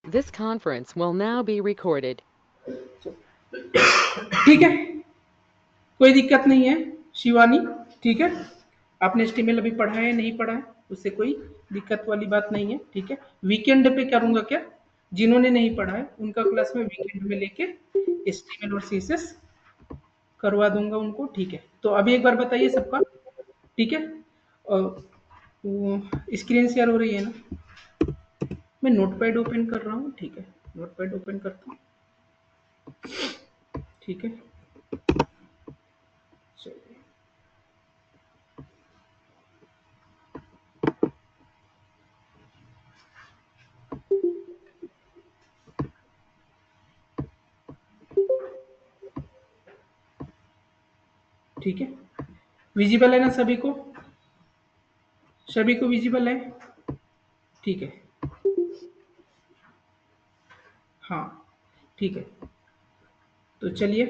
This conference will now be recorded. ठीक है, कोई दिक्कत नहीं है शिवानी। ठीक है, आपने HTML अभी पढ़ा है नहीं पढ़ा है, उससे कोई दिक्कत वाली बात नहीं है। ठीक है, वीकेंड पे करूंगा क्या, जिन्होंने नहीं पढ़ा है उनका क्लास में वीकेंड में लेके HTML और CSS करवा दूंगा उनको। ठीक है, तो अभी एक बार बताइए सबका। ठीक है, स्क्रीन शेयर हो रही है ना, मैं नोटपैड ओपन कर रहा हूँ। ठीक है, नोटपैड ओपन करता हूँ। ठीक है, चलिए। ठीक है, विजिबल है ना सभी को, सभी को विजिबल है। ठीक है, हाँ ठीक है, तो चलिए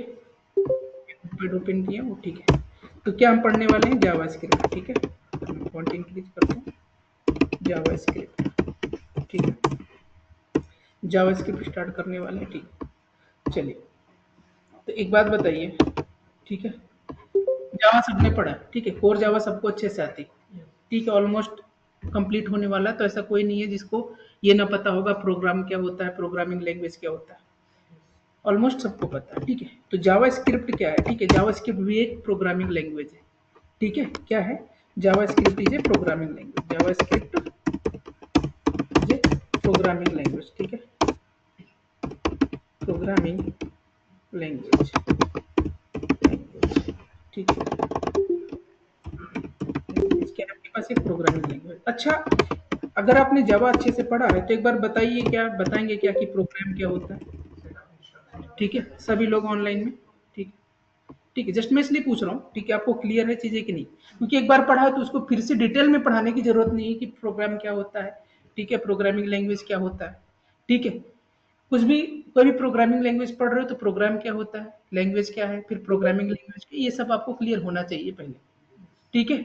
नोटपैड ओपन किया वो। ठीक है, तो क्या हम पढ़ने वाले हैं, जावास्क्रिप्ट। ठीक है, फॉन्ट इंक्रीज करता हूँ, जावास्क्रिप्ट। ठीक है, जावास्क्रिप्ट स्टार्ट करने वाले हैं। ठीक है, चलिए, तो एक बात बताइए। ठीक है, जावा सबने पढ़ा है, ठीक है, कोर जावा सबको अच्छे से आती है। ठीक है, ऑलमोस्ट कंप्लीट होने वाला है, तो ऐसा कोई नहीं है जिसको ये ना पता होगा प्रोग्राम क्या होता है, प्रोग्रामिंग लैंग्वेज क्या होता है। ऑलमोस्ट सबको पता है। ठीक है, तो जावा स्क्रिप्ट क्या है। ठीक है, जावा स्क्रिप्ट भी एक प्रोग्रामिंग लैंग्वेज है। ठीक है, क्या है, JavaScript is a programming language, JavaScript is a programming language. ठीक है, प्रोग्रामिंग लैंग्वेज, ठीक है, इसके आपके पास एक प्रोग्रामिंग लैंग्वेज। अच्छा, अगर आपने जावा अच्छे से पढ़ा है तो एक बार बताइए, क्या बताएंगे क्या कि प्रोग्राम क्या होता है। ठीक है, सभी लोग ऑनलाइन में। ठीक, ठीक है, जस्ट मैं इसलिए पूछ रहा हूँ, ठीक है, आपको क्लियर है चीजें कि नहीं, क्योंकि एक बार पढ़ा है तो उसको फिर से डिटेल में पढ़ाने की जरूरत नहीं है कि प्रोग्राम क्या होता है। ठीक है, प्रोग्रामिंग लैंग्वेज क्या होता है। ठीक है, कुछ भी, कोई भी प्रोग्रामिंग लैंग्वेज पढ़ रहे हो तो प्रोग्राम क्या होता है, लैंग्वेज क्या है, फिर प्रोग्रामिंग लैंग्वेज, ये सब आपको क्लियर होना चाहिए पहले। ठीक है,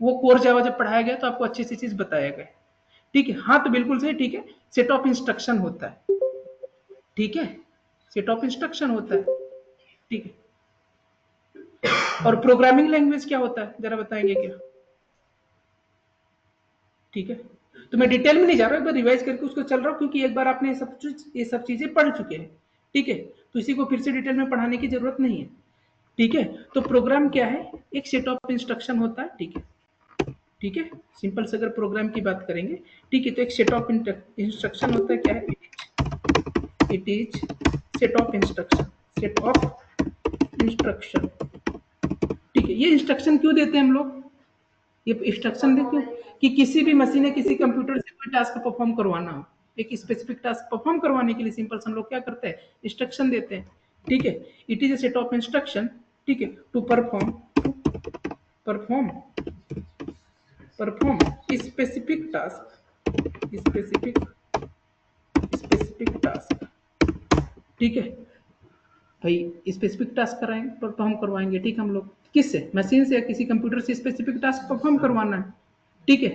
वो कोर जावा जब पढ़ाया गया तो आपको अच्छी सी चीज बताया गया। ठीक है, हाँ तो बिल्कुल सही। ठीक है, सेट ऑफ इंस्ट्रक्शन होता है। ठीक है, सेट ऑफ इंस्ट्रक्शन होता है। ठीक है, और प्रोग्रामिंग लैंग्वेज क्या होता है जरा बताएंगे क्या। ठीक है, तो मैं डिटेल में नहीं जा रहा, एक बार रिवाइज करके उसको चल रहा हूँ, क्योंकि एक बार आपने ये सब चीजें पढ़ चुके हैं। ठीक है, तो इसी को फिर से डिटेल में पढ़ाने की जरूरत नहीं है। ठीक है, तो प्रोग्राम क्या है, एक सेट ऑफ इंस्ट्रक्शन होता है। ठीक है, ठीक है, सिंपल से अगर प्रोग्राम की बात करेंगे, ठीक है, तो एक सेट ऑफ इंस्ट्रक्शन होता है। क्या है, it is set of instruction, set of instruction. ठीक है, ये इंस्ट्रक्शन क्यों देते हैं हम लोग, ये इंस्ट्रक्शन देखो कि किसी भी मशीन है, किसी कंप्यूटर से कोई टास्क परफॉर्म करवाना हो, एक स्पेसिफिक टास्क परफॉर्म करवाने के लिए सिंपल से हम लोग क्या करते हैं, इंस्ट्रक्शन देते हैं। ठीक है, it is a set of instruction. ठीक है, to perform, perform, perform specific task, specific, specific task. ठीक है भाई, स्पेसिफिक टास्क कराएंगे, परफॉर्म करवाएंगे। ठीक है, हम लोग किससे, मशीन से या किसी कंप्यूटर से स्पेसिफिक टास्क परफॉर्म करवाना है। ठीक है,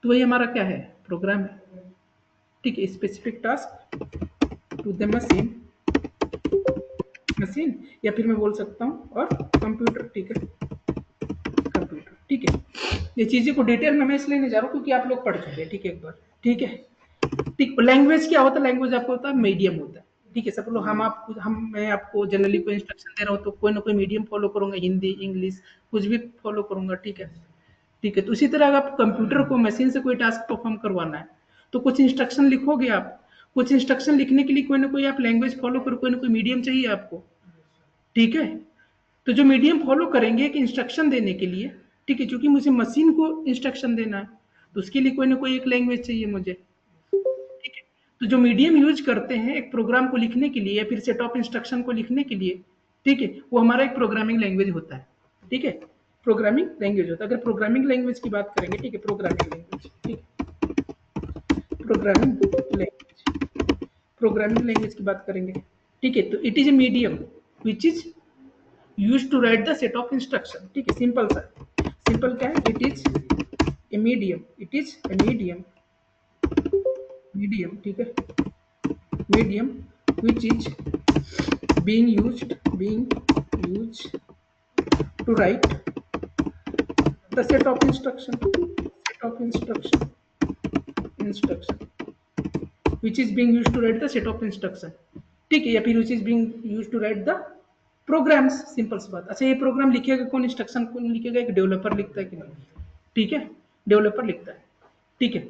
तो वही हमारा क्या है, प्रोग्राम है। ठीक है, specific task to the machine, machine, या फिर मैं बोल सकता हूँ और कंप्यूटर। ठीक है, कंप्यूटर। ठीक है, ये चीजें को डिटेल में मैं इसलिए नहीं जा रहा हूँ क्योंकि आप लोग पढ़ चुके हैं। ठीक है, एक बार। ठीक है, ठीक, लैंग्वेज क्या होता है, लैंग्वेज आपको होता है मीडियम होता है। ठीक है, सब लोग, हम मैं आपको जनरली कोई इंस्ट्रक्शन दे रहा हूँ तो कोई ना कोई मीडियम फॉलो करूंगा, हिंदी इंग्लिश कुछ भी फॉलो करूंगा। ठीक है, ठीक है, तो इसी तरह अगर आप कंप्यूटर को मशीन से कोई टास्क परफॉर्म करवाना है तो कुछ इंस्ट्रक्शन लिखोगे आप, कुछ इंस्ट्रक्शन लिखने के लिए कोई ना कोई आप लैंग्वेज फॉलो करो, कोई ना कोई मीडियम चाहिए आपको। ठीक है, तो जो मीडियम फॉलो करेंगे एक इंस्ट्रक्शन देने के लिए, ठीक है, क्योंकि मुझे मशीन को इंस्ट्रक्शन देना है तो उसके लिए कोई ना कोई एक लैंग्वेज चाहिए मुझे। ठीक है, तो जो मीडियम यूज करते हैं एक प्रोग्राम को लिखने के लिए या फिर सेट ऑफ इंस्ट्रक्शन को लिखने के लिए, ठीक है, वो हमारा एक प्रोग्रामिंग लैंग्वेज होता है। ठीक है, प्रोग्रामिंग लैंग्वेज होता है। अगर प्रोग्रामिंग लैंग्वेज की बात करेंगे, ठीक है, प्रोग्रामिंग लैंग्वेज, ठीक, प्रोग्रामिंग लैंग्वेज, प्रोग्रामिंग लैंग्वेज की बात करेंगे। ठीक है, तो it is a medium which is use to write the set of instruction. ठीक है, सिंपल सा, सिंपल क्या है, it is a medium, it is a medium, medium, ठीक है, medium which is being used to write the set of instruction which is being used to write the set of instruction, ठीक है, या फिर which is being used to write the programs, simple सी बात। अच्छा, ये प्रोग्राम लिखेगा कौन, इंस्ट्रक्शन कौन लिखेगा, एक डेवलपर लिखता है कि नहीं, ठीक है, डेवलपर लिखता है, ठीक है।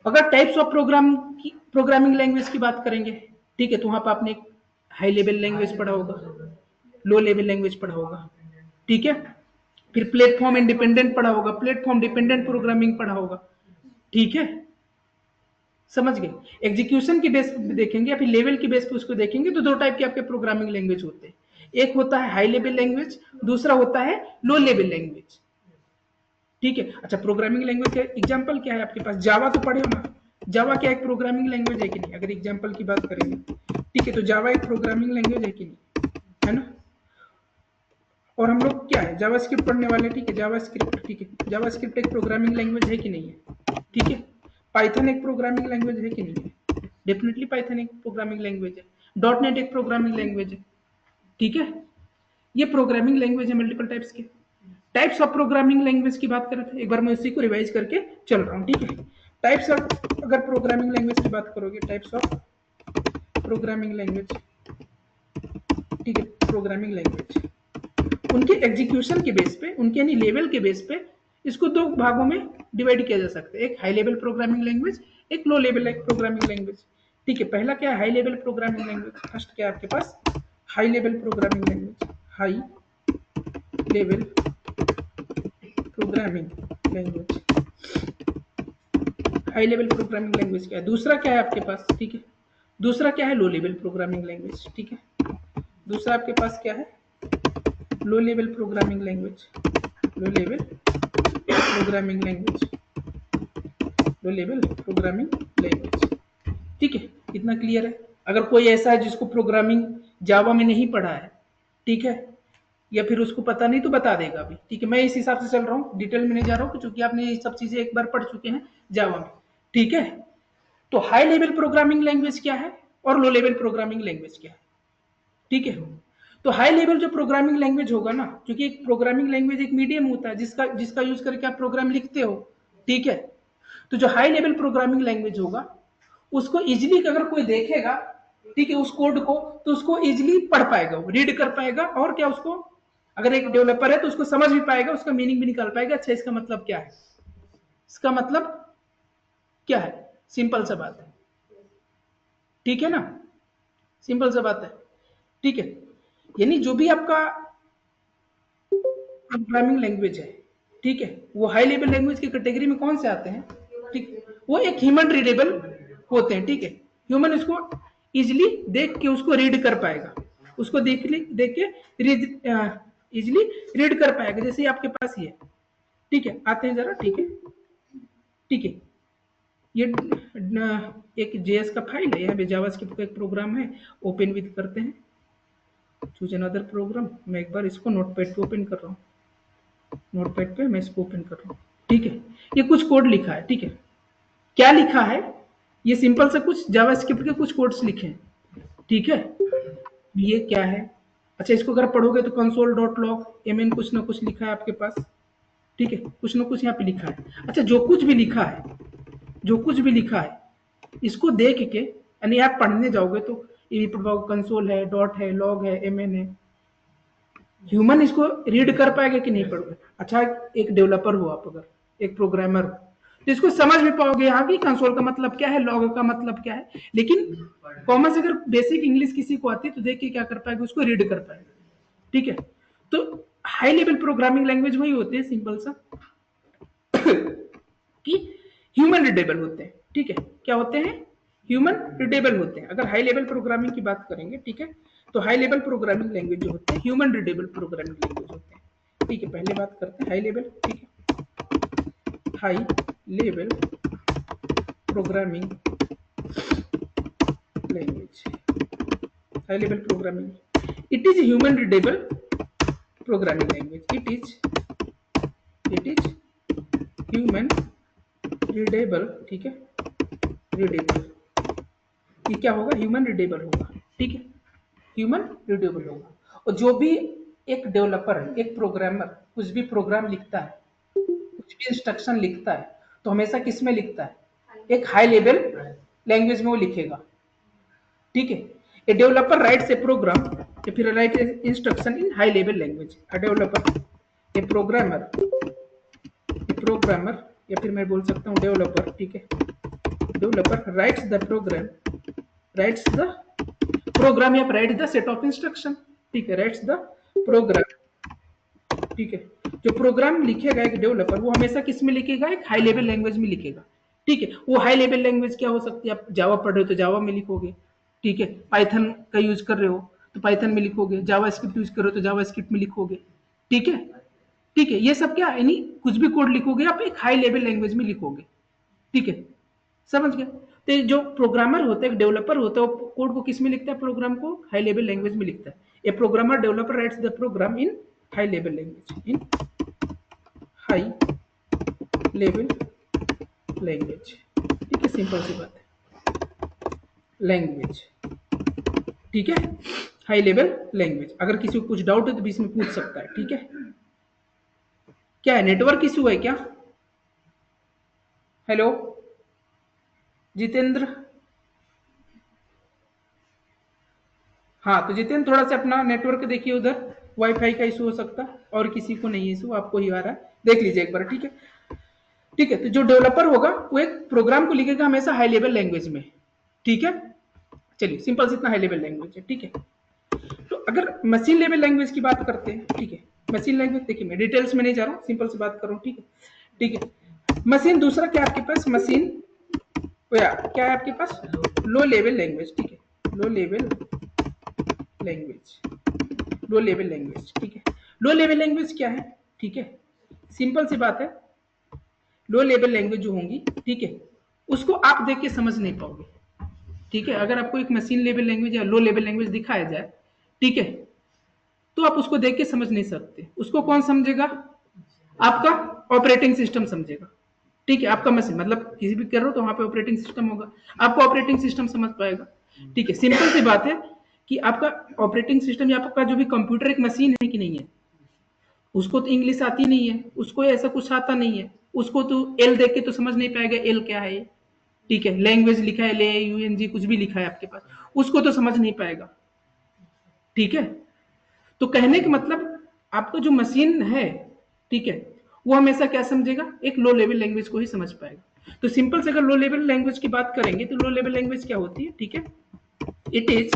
अगर टाइप्स ऑफ प्रोग्रामिंग लैंग्वेज की बात करेंगे, ठीक है, तो वहां पर आपने एक हाई लेवल लैंग्वेज पढ़ा होगा, लो लेवल लैंग्वेज पढ़ा होगा, ठीक है, फिर प्लेटफॉर्म इंडिपेंडेंट पढ़ा होगा, प्लेटफॉर्म डिपेंडेंट प्रोग्रामिंग पढ़ा होगा, ठीक है, समझ गए। एग्जीक्यूशन की बेस पे देखेंगे या फिर लेवल की बेस पे उसको देखेंगे तो दो टाइप के आपके प्रोग्रामिंग लैंग्वेज होते हैं, एक होता है हाई लेवल लैंग्वेज, दूसरा होता है लो लेवल लैंग्वेज, ठीक है। अच्छा, प्रोग्रामिंग लैंग्वेज का एग्जांपल क्या है आपके पास, जावा तो पढ़े हो ना, जावा क्या एक प्रोग्रामिंग लैंग्वेज है कि नहीं, अगर एग्जांपल की बात करेंगे, ठीक है, तो जावा एक प्रोग्रामिंग लैंग्वेज है कि नहीं, है ना। और हम लोग क्या है, जावास्क्रिप्ट पढ़ने वाले, ठीक है, जावास्क्रिप्ट, ठीक है, जावास्क्रिप्ट एक प्रोग्रामिंग लैंग्वेज है कि नहीं है, ठीक है। पाइथन एक प्रोग्रामिंग लैंग्वेज है कि नहीं है, डेफिनेटली पाइथन एक प्रोग्रामिंग लैंग्वेज है, डॉट नेट एक प्रोग्रामिंग लैंग्वेज है, ठीक है। ये प्रोग्रामिंग लैंग्वेज है मल्टीपल टाइप्स के। टाइप्स ऑफ प्रोग्रामिंग लैंग्वेज की बात कर रहे थे, एक बार मैं उसी को रिवाइज करके चल रहा हूँ, ठीक है। टाइप्स ऑफ, अगर प्रोग्रामिंग लैंग्वेज की बात करोगे, टाइप्स ऑफ प्रोग्रामिंग लैंग्वेज, ठीक है, प्रोग्रामिंग लैंग्वेज उनके एग्जीक्यूशन के बेस पे, उनके यानी लेवल के बेस पे इसको दो भागों में डिवाइड किया जा सकता है, एक हाई लेवल प्रोग्रामिंग लैंग्वेज, एक लो लेवल प्रोग्रामिंग लैंग्वेज, ठीक है। पहला क्या है, high level programming language, first क्या है आपके पास, high level programming language, high level programming language, high level programming language क्या है। दूसरा क्या है आपके पास, ठीक है, दूसरा क्या है, लो लेवल प्रोग्रामिंग लैंग्वेज, ठीक है, दूसरा आपके पास क्या है, low level programming language, low level programming language, low level programming language, ठीक है। इतना क्लियर है। अगर कोई ऐसा है जिसको प्रोग्रामिंग जावा में नहीं पढ़ा है, ठीक है, या फिर उसको पता नहीं तो बता देगा अभी, ठीक है, मैं इस हिसाब से चल रहा हूँ, डिटेल में नहीं जा रहा हूँ क्योंकि आपने ये सब चीजें एक बार पढ़ चुके हैं जावा में, ठीक है। तो हाई लेवल प्रोग्रामिंग लैंग्वेज क्या है और लो लेवल प्रोग्रामिंग लैंग्वेज क्या है, ठीक है। तो हाई लेवल जो प्रोग्रामिंग लैंग्वेज होगा ना, क्योंकि एक प्रोग्रामिंग लैंग्वेज एक मीडियम होता है जिसका जिसका यूज करके आप प्रोग्राम लिखते हो, ठीक है। तो जो हाई लेवल प्रोग्रामिंग लैंग्वेज होगा उसको इजिली अगर कोई देखेगा, ठीक है, उस कोड को, तो उसको इजिली पढ़ पाएगा, वो रीड कर पाएगा, और क्या उसको, अगर एक डेवलपर है तो उसको समझ भी पाएगा, उसका मीनिंग भी निकाल पाएगा, अच्छा इसका मतलब क्या है, इसका मतलब क्या है, सिंपल सा बात है, ठीक है ना, सिंपल सा बात है, ठीक है। यानी जो भी आपका प्रोग्रामिंग लैंग्वेज है, ठीक है, वो हाई लेवल लैंग्वेज की कैटेगरी में कौन से आते हैं, ठीक, वो एक ह्यूमन रीडेबल होते हैं, ठीक है। ह्यूमन इसको इजिली देख के उसको रीड कर पाएगा, उसको देख के इजिली रीड कर पाएगा, जैसे आपके पास ये, ठीक है, आते हैं जरा, ठीक है, ठीक है। ये एक जेएस का फाइल है, यहाँ पे जावास्क्रिप्ट का एक प्रोग्राम है, ओपन विद करते हैं, चूज अनदर प्रोग्राम, मैं एक बार इसको नोटपैड पे ओपन कर रहा हूँ, नोटपैड पे मैं इसको ओपन कर रहा हूँ, ठीक है। ये कुछ कोड लिखा है, ठीक है, क्या लिखा है, ये सिंपल से कुछ जावास्क्रिप्ट के कुछ कोड्स लिखे हैं, ठीक है। ये क्या है, अच्छा इसको अगर पढ़ोगे तो कंसोल डॉट लॉग एमएन कुछ ना कुछ लिखा है आपके पास, ठीक है, कुछ ना कुछ यहाँ पे लिखा है। अच्छा, जो कुछ भी लिखा है, जो कुछ भी लिखा है, इसको देख के यानी आप पढ़ने जाओगे तो ये कंसोल है, डॉट है, लॉग है, एमएन है, ह्यूमन इसको रीड कर पाएगा कि नहीं पढ़ोगे। अच्छा, एक डेवलपर हो आप, अगर एक प्रोग्रामर हो तो इसको समझ भी पाओगे, यहाँ की कंसोल का मतलब क्या है, लॉग का मतलब क्या है, लेकिन कॉमन से अगर बेसिक इंग्लिश किसी को आती है तो देख के क्या कर पाएगा, उसको रीड कर पाएगा, ठीक है। तो हाई लेवल प्रोग्रामिंग लैंग्वेज वही होती है सिंपल सा कि ह्यूमन रीडेबल होते हैं, ठीक है, क्या होते हैं, ह्यूमन रीडेबल होते हैं। अगर हाई लेवल प्रोग्रामिंग की बात करेंगे, ठीक है, तो हाई लेवल प्रोग्रामिंग लैंग्वेज जो होते हैं ह्यूमन रीडेबल प्रोग्रामिंग लैंग्वेज होते हैं, ठीक है। पहले बात करते हैं हाई लेवल, ठीक है, high level programming language, high level programming, it is human readable programming language, it is human readable, ठीक है, रीडेबल, ये क्या होगा, ह्यूमन रीडेबल होगा, ठीक है, ह्यूमन रीडेबल होगा। और जो भी एक डेवलपर है, एक प्रोग्रामर कुछ भी प्रोग्राम लिखता है, कुछ भी इंस्ट्रक्शन लिखता है, तो हमेशा किस में लिखता है, एक हाई लेवल लैंग्वेज में वो लिखेगा, ठीक है। A developer writes a program या फिर write instruction in high level language. A developer, a programmer, programmer या फिर मैं बोल सकता हूँ डेवलपर, ठीक है, developer writes the program, writes the program या write the set of instruction, ठीक है, राइट्स द प्रोग्राम, ठीक है। जो प्रोग्राम लिखेगा एक डेवलपर, वो हमेशा किस में लिखेगा, एक हाई लेवल लैंग्वेज में लिखेगा, ठीक है। वो हाई लेवल लैंग्वेज क्या हो सकती है, आप जावा पढ़ रहे हो तो जावा में लिखोगे, ठीक है, पाइथन का यूज कर रहे हो तो पाइथन में लिखोगे, जावा स्क्रिप्ट यूज कर रहे हो तो जावा स्क्रिप्ट में लिखोगे, ठीक है, ठीक है। ये सब क्या, यानी कुछ भी कोड लिखोगे आप एक हाई लेवल लैंग्वेज में लिखोगे, ठीक है, समझ गया। तो जो प्रोग्रामर होता है, एक डेवलपर होता है, वो कोड को किस में लिखता है, प्रोग्राम को हाई लेवल लैंग्वेज में लिखता है। A programmer developer writes the program in high level language, in high level language, ठीक है, सिंपल सी बात है, लैंग्वेज, ठीक है, हाई लेवल लैंग्वेज। अगर किसी को कुछ डाउट है तो भी इसमें पूछ सकता है, ठीक है। क्या है, नेटवर्क इशू है क्या, हेलो जितेंद्र, हाँ तो जितेंद्र थोड़ा सा अपना नेटवर्क देखिए, उधर वाईफाई का इशू हो सकता है, और किसी को नहीं इशू, आपको ही आ रहा है, देख लीजिए एक बार, ठीक है, ठीक है। तो जो डेवलपर होगा वो एक प्रोग्राम को लिखेगा हमेशा हाई लेवल लैंग्वेज में, ठीक है, चलिए सिंपल से इतना हाई लेवल लैंग्वेज है, ठीक है। तो अगर मशीन लेवल लैंग्वेज की बात करते हैं, ठीक है, मशीन लैंग्वेज देखिए, मैं डिटेल्स में नहीं जा रहा हूँ, सिंपल से बात कर रहा हूँ, ठीक है, ठीक है। मशीन, दूसरा क्या आपके पास मशीन, क्या है आपके पास, लो लेवल लैंग्वेज, ठीक है, low level language, low level language, ठीक है। लो लेवल लैंग्वेज क्या है, ठीक है, सिंपल सी बात है, लो लेवल लैंग्वेज जो होंगी, ठीक है, उसको आप देख के समझ नहीं पाओगे, ठीक है। अगर आपको एक मशीन लेवल लैंग्वेज या लो लेवल लैंग्वेज दिखाया जाए, ठीक है, तो आप उसको देख के समझ नहीं सकते। उसको कौन समझेगा, आपका ऑपरेटिंग सिस्टम समझेगा, ठीक है, आपका मशीन मतलब किसी भी कर रहे हो तो वहां पे ऑपरेटिंग सिस्टम होगा, आपको ऑपरेटिंग सिस्टम समझ पाएगा, ठीक है। सिंपल सी बात है कि आपका ऑपरेटिंग सिस्टम या आपका जो भी कंप्यूटर एक मशीन है कि नहीं है, उसको तो इंग्लिश आती नहीं है, उसको ऐसा कुछ आता नहीं है, उसको तो एल देख के तो समझ नहीं पाएगा एल क्या है, ठीक है, लैंग्वेज लिखा है ले यूएनजी कुछ भी लिखा है आपके पास, उसको तो समझ नहीं पाएगा, ठीक है। तो कहने का मतलब आपका जो मशीन है, ठीक है, वो हमेशा क्या समझेगा, एक लो लेवल लैंग्वेज को ही समझ पाएगा। तो सिंपल से अगर लो लेवल लैंग्वेज की बात करेंगे तो लो लेवल लैंग्वेज क्या होती है, ठीक है, इट इज,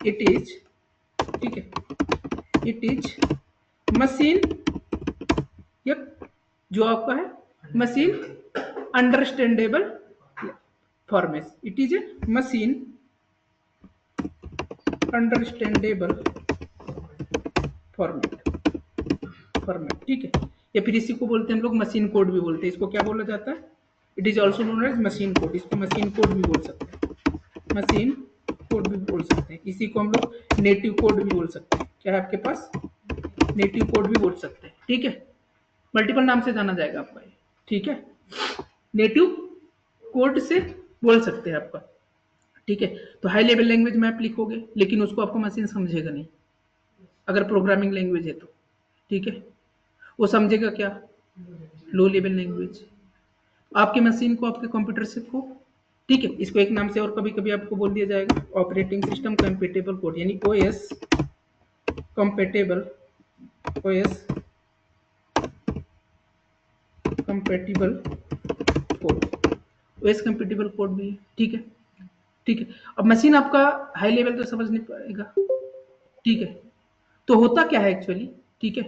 ठीक है, इट इज मशीन, या जो आपका है machine understandable format, it is A machine understandable format, format, ठीक है। या फिर इसी को बोलते हैं हम लोग मशीन कोड भी बोलते हैं, इसको क्या बोला जाता है, it is also known as machine code, इसको मशीन कोड भी बोल सकते हैं, मशीन कोड भी बोल सकते हैं, इसी को हम लोग नेटिव कोड भी बोल सकते हैं, क्या है आपके पास, नेटिव कोड भी बोल सकते हैं, ठीक है, मल्टीपल नाम से जाना जाएगा आपका ये, ठीक है, नेटिव कोड से बोल सकते हैं आपका, ठीक है। तो हाई लेवल लैंग्वेज में आप लिखोगे, लेकिन उसको आपको मशीन समझेगा नहीं, अगर प्रोग्रामिंग लैंग्वेज है तो, ठीक है, वो समझेगा क्या, लो लेवल लैंग्वेज, आपके मशीन को आपके कंप्यूटर से को, ठीक है, इसको एक नाम से और कभी कभी आपको बोल दिया जाएगा ऑपरेटिंग सिस्टम कंपेटेबल कोड, यानी OS compatible, OS compatible code, OS compatible code भी, ठीक है, ठीक है। अब मशीन आपका हाई लेवल तो समझ नहीं पाएगा, ठीक है। तो होता क्या है एक्चुअली, ठीक है,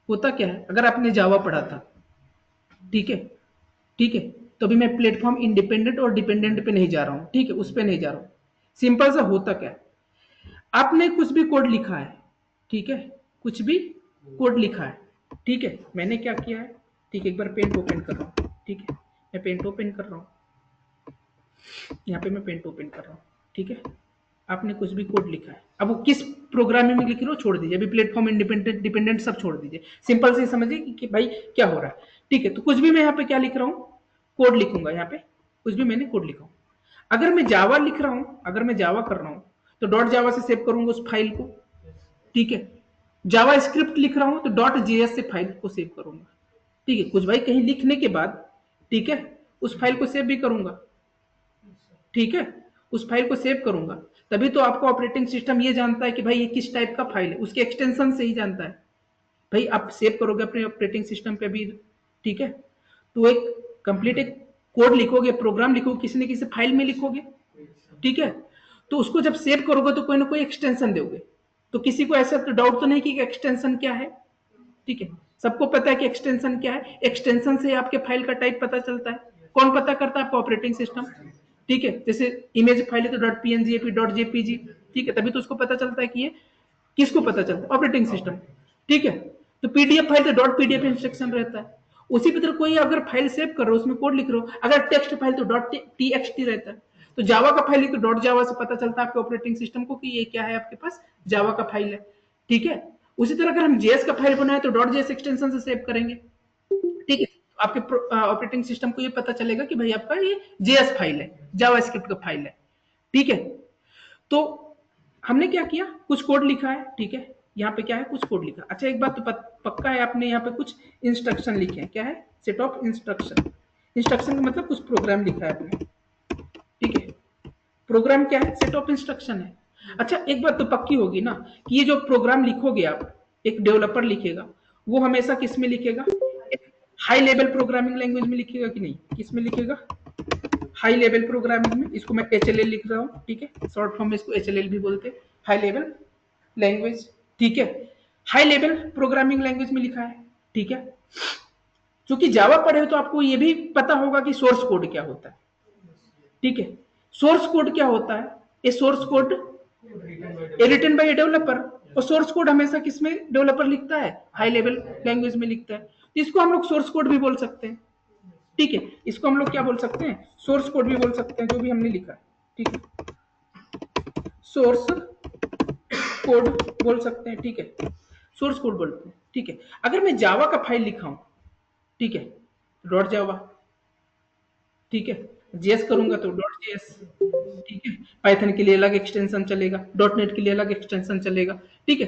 होता क्या है, अगर आपने जावा पढ़ा था, ठीक है, ठीक है, तो अभी मैं प्लेटफॉर्म इंडिपेंडेंट और डिपेंडेंट पे नहीं जा रहा हूं, ठीक है, उस पे नहीं जा रहा हूं। सिंपल सा होता क्या है, आपने कुछ भी कोड लिखा है, ठीक है, कुछ भी कोड लिखा है, ठीक है, मैंने क्या किया है, ठीक है, एक बार पेंट ओपन कर रहा हूं, ठीक है, मैं पेंट ओपन कर रहा हूं, यहाँ पे मैं पेंट ओपन कर रहा हूँ, ठीक है, आपने कुछ भी कोड लिखा है, अब वो किस प्रोग्रामिंग में लिख रहे हो छोड़ दीजिए, अभी प्लेटफॉर्म इंडिपेंडेंट डिपेंडेंट सब छोड़ दीजिए, सिंपल से समझिए कि भाई क्या हो रहा है, ठीक है। तो कुछ भी मैं यहाँ पे क्या लिख रहा हूँ, कोड लिखूंगा, यहाँ पे कुछ भी मैंने कोड लिखा हूँ, अगर मैं जावा लिख रहा हूं, अगर मैं जावा कर रहा हूं तो डॉट जावा से सेव करूंगा उस फाइल को, ठीक है। जावा स्क्रिप्ट लिख रहा हूं तो डॉट जेएस से फाइल को सेव करूंगा, ठीक है। कुछ भाई कहीं लिखने के बाद, ठीक है, उस फाइल को सेव भी करूंगा, ठीक है, उस फाइल को सेव करूंगा। तभी तो आपका ऑपरेटिंग सिस्टम ये जानता है कि भाई ये किस टाइप का फाइल है, उसके एक्सटेंशन से ही जानता है। भाई आप सेव करोगे अपने ऑपरेटिंग सिस्टम पे भी, ठीक है, तो एक कंप्लीट एक कोड लिखोगे, प्रोग्राम लिखोगे, किसी न किसी फाइल में लिखोगे, ठीक है। तो उसको जब सेव करोगे तो कोई ना कोई एक्सटेंशन दोगे। तो किसी को ऐसा तो डाउट तो नहीं कि एक्सटेंशन क्या है, ठीक है। सबको पता है कि एक्सटेंशन क्या है। एक्सटेंशन से आपके फाइल का टाइप पता चलता है। कौन पता करता है? आपका ऑपरेटिंग सिस्टम, ठीक है। जैसे इमेज फाइल है तो डॉट पीएनजीएपी, डॉट जेपीजी, ठीक है, तभी तो उसको पता चलता है कि ये किसको पता चलता है? ऑपरेटिंग सिस्टम, ठीक है। तो पीडीएफ फाइल तो डॉट पीडीएफ इंस्ट्रक्शन रहता है। उसी तरह कोई अगर फाइल सेव कर रहे हो, उसमें कोड लिख रहे हो, अगर टेक्स्ट फाइल तो डॉट टीएक्सटी रहता है। तो जावा का फाइल तो डॉट जावा से पता चलता है आपके ऑपरेटिंग सिस्टम को कि ये क्या है, आपके पास जावा का फाइल है, ठीक है। उसी तरह अगर हम जेएस का फाइल बनाए तो डॉट जेएस एक्सटेंशन से सेव करेंगे, ठीक है। आपके ऑपरेटिंग सिस्टम को ये पता चलेगा कि भाई आपका ये जेएस फाइल है, जावास्क्रिप्ट का फाइल है, ठीक है। तो हमने क्या किया, कुछ कोड लिखा है, ठीक है। यहाँ पे क्या है, कुछ कोड लिखा। अच्छा एक बात तो पक्का है, आपने यहाँ पे कुछ इंस्ट्रक्शन लिखे हैं। क्या है? Set of instruction. इंस्ट्रक्शन का मतलब कुछ प्रोग्राम लिखा है आपने, ठीक है। प्रोग्राम क्या है? सेट ऑफ इंस्ट्रक्शन है। अच्छा एक बात तो पक्की होगी ना कि ये जो प्रोग्राम लिखोगे आप, एक डेवलपर लिखेगा, वो हमेशा किस में लिखेगा? हाई लेवल प्रोग्रामिंग लैंग्वेज में लिखेगा कि नहीं? किस में लिखेगा? हाई लेवल प्रोग्रामिंग में। इसको मैं एचएलएल लिख रहा हूँ, ठीक है, शॉर्ट फॉर्म में इसको एचएलएल भी बोलते हैं, हाई लेवल लैंग्वेज, ठीक है। हाई लेवल प्रोग्रामिंग लैंग्वेज में लिखा है, ठीक है। क्योंकि जावा पढ़े हो तो आपको ये भी पता होगा कि सोर्स कोड क्या होता है, ठीक है। सोर्स कोड क्या होता है? A source code written by a developer. और सोर्स कोड हमेशा किसमें डेवलपर लिखता है? हाई लेवल लैंग्वेज में लिखता है। तो इसको हम लोग सोर्स कोड भी बोल सकते हैं, ठीक है। इसको हम लोग क्या बोल सकते हैं? सोर्स कोड भी बोल सकते हैं, जो भी हमने लिखा है, ठीक है। सोर्स कोड बोल सकते हैं, ठीक है। सोर्स कोड बोलते हैं, ठीक है। अगर मैं जावा का फाइल लिखा हूं, ठीक है, डॉट जावा, ठीक है। जेएस करूंगा तो डॉट जेएस, ठीक है। पाइथन के लिए अलग एक्सटेंशन चलेगा, डॉट नेट के लिए अलग एक्सटेंशन चलेगा, ठीक है।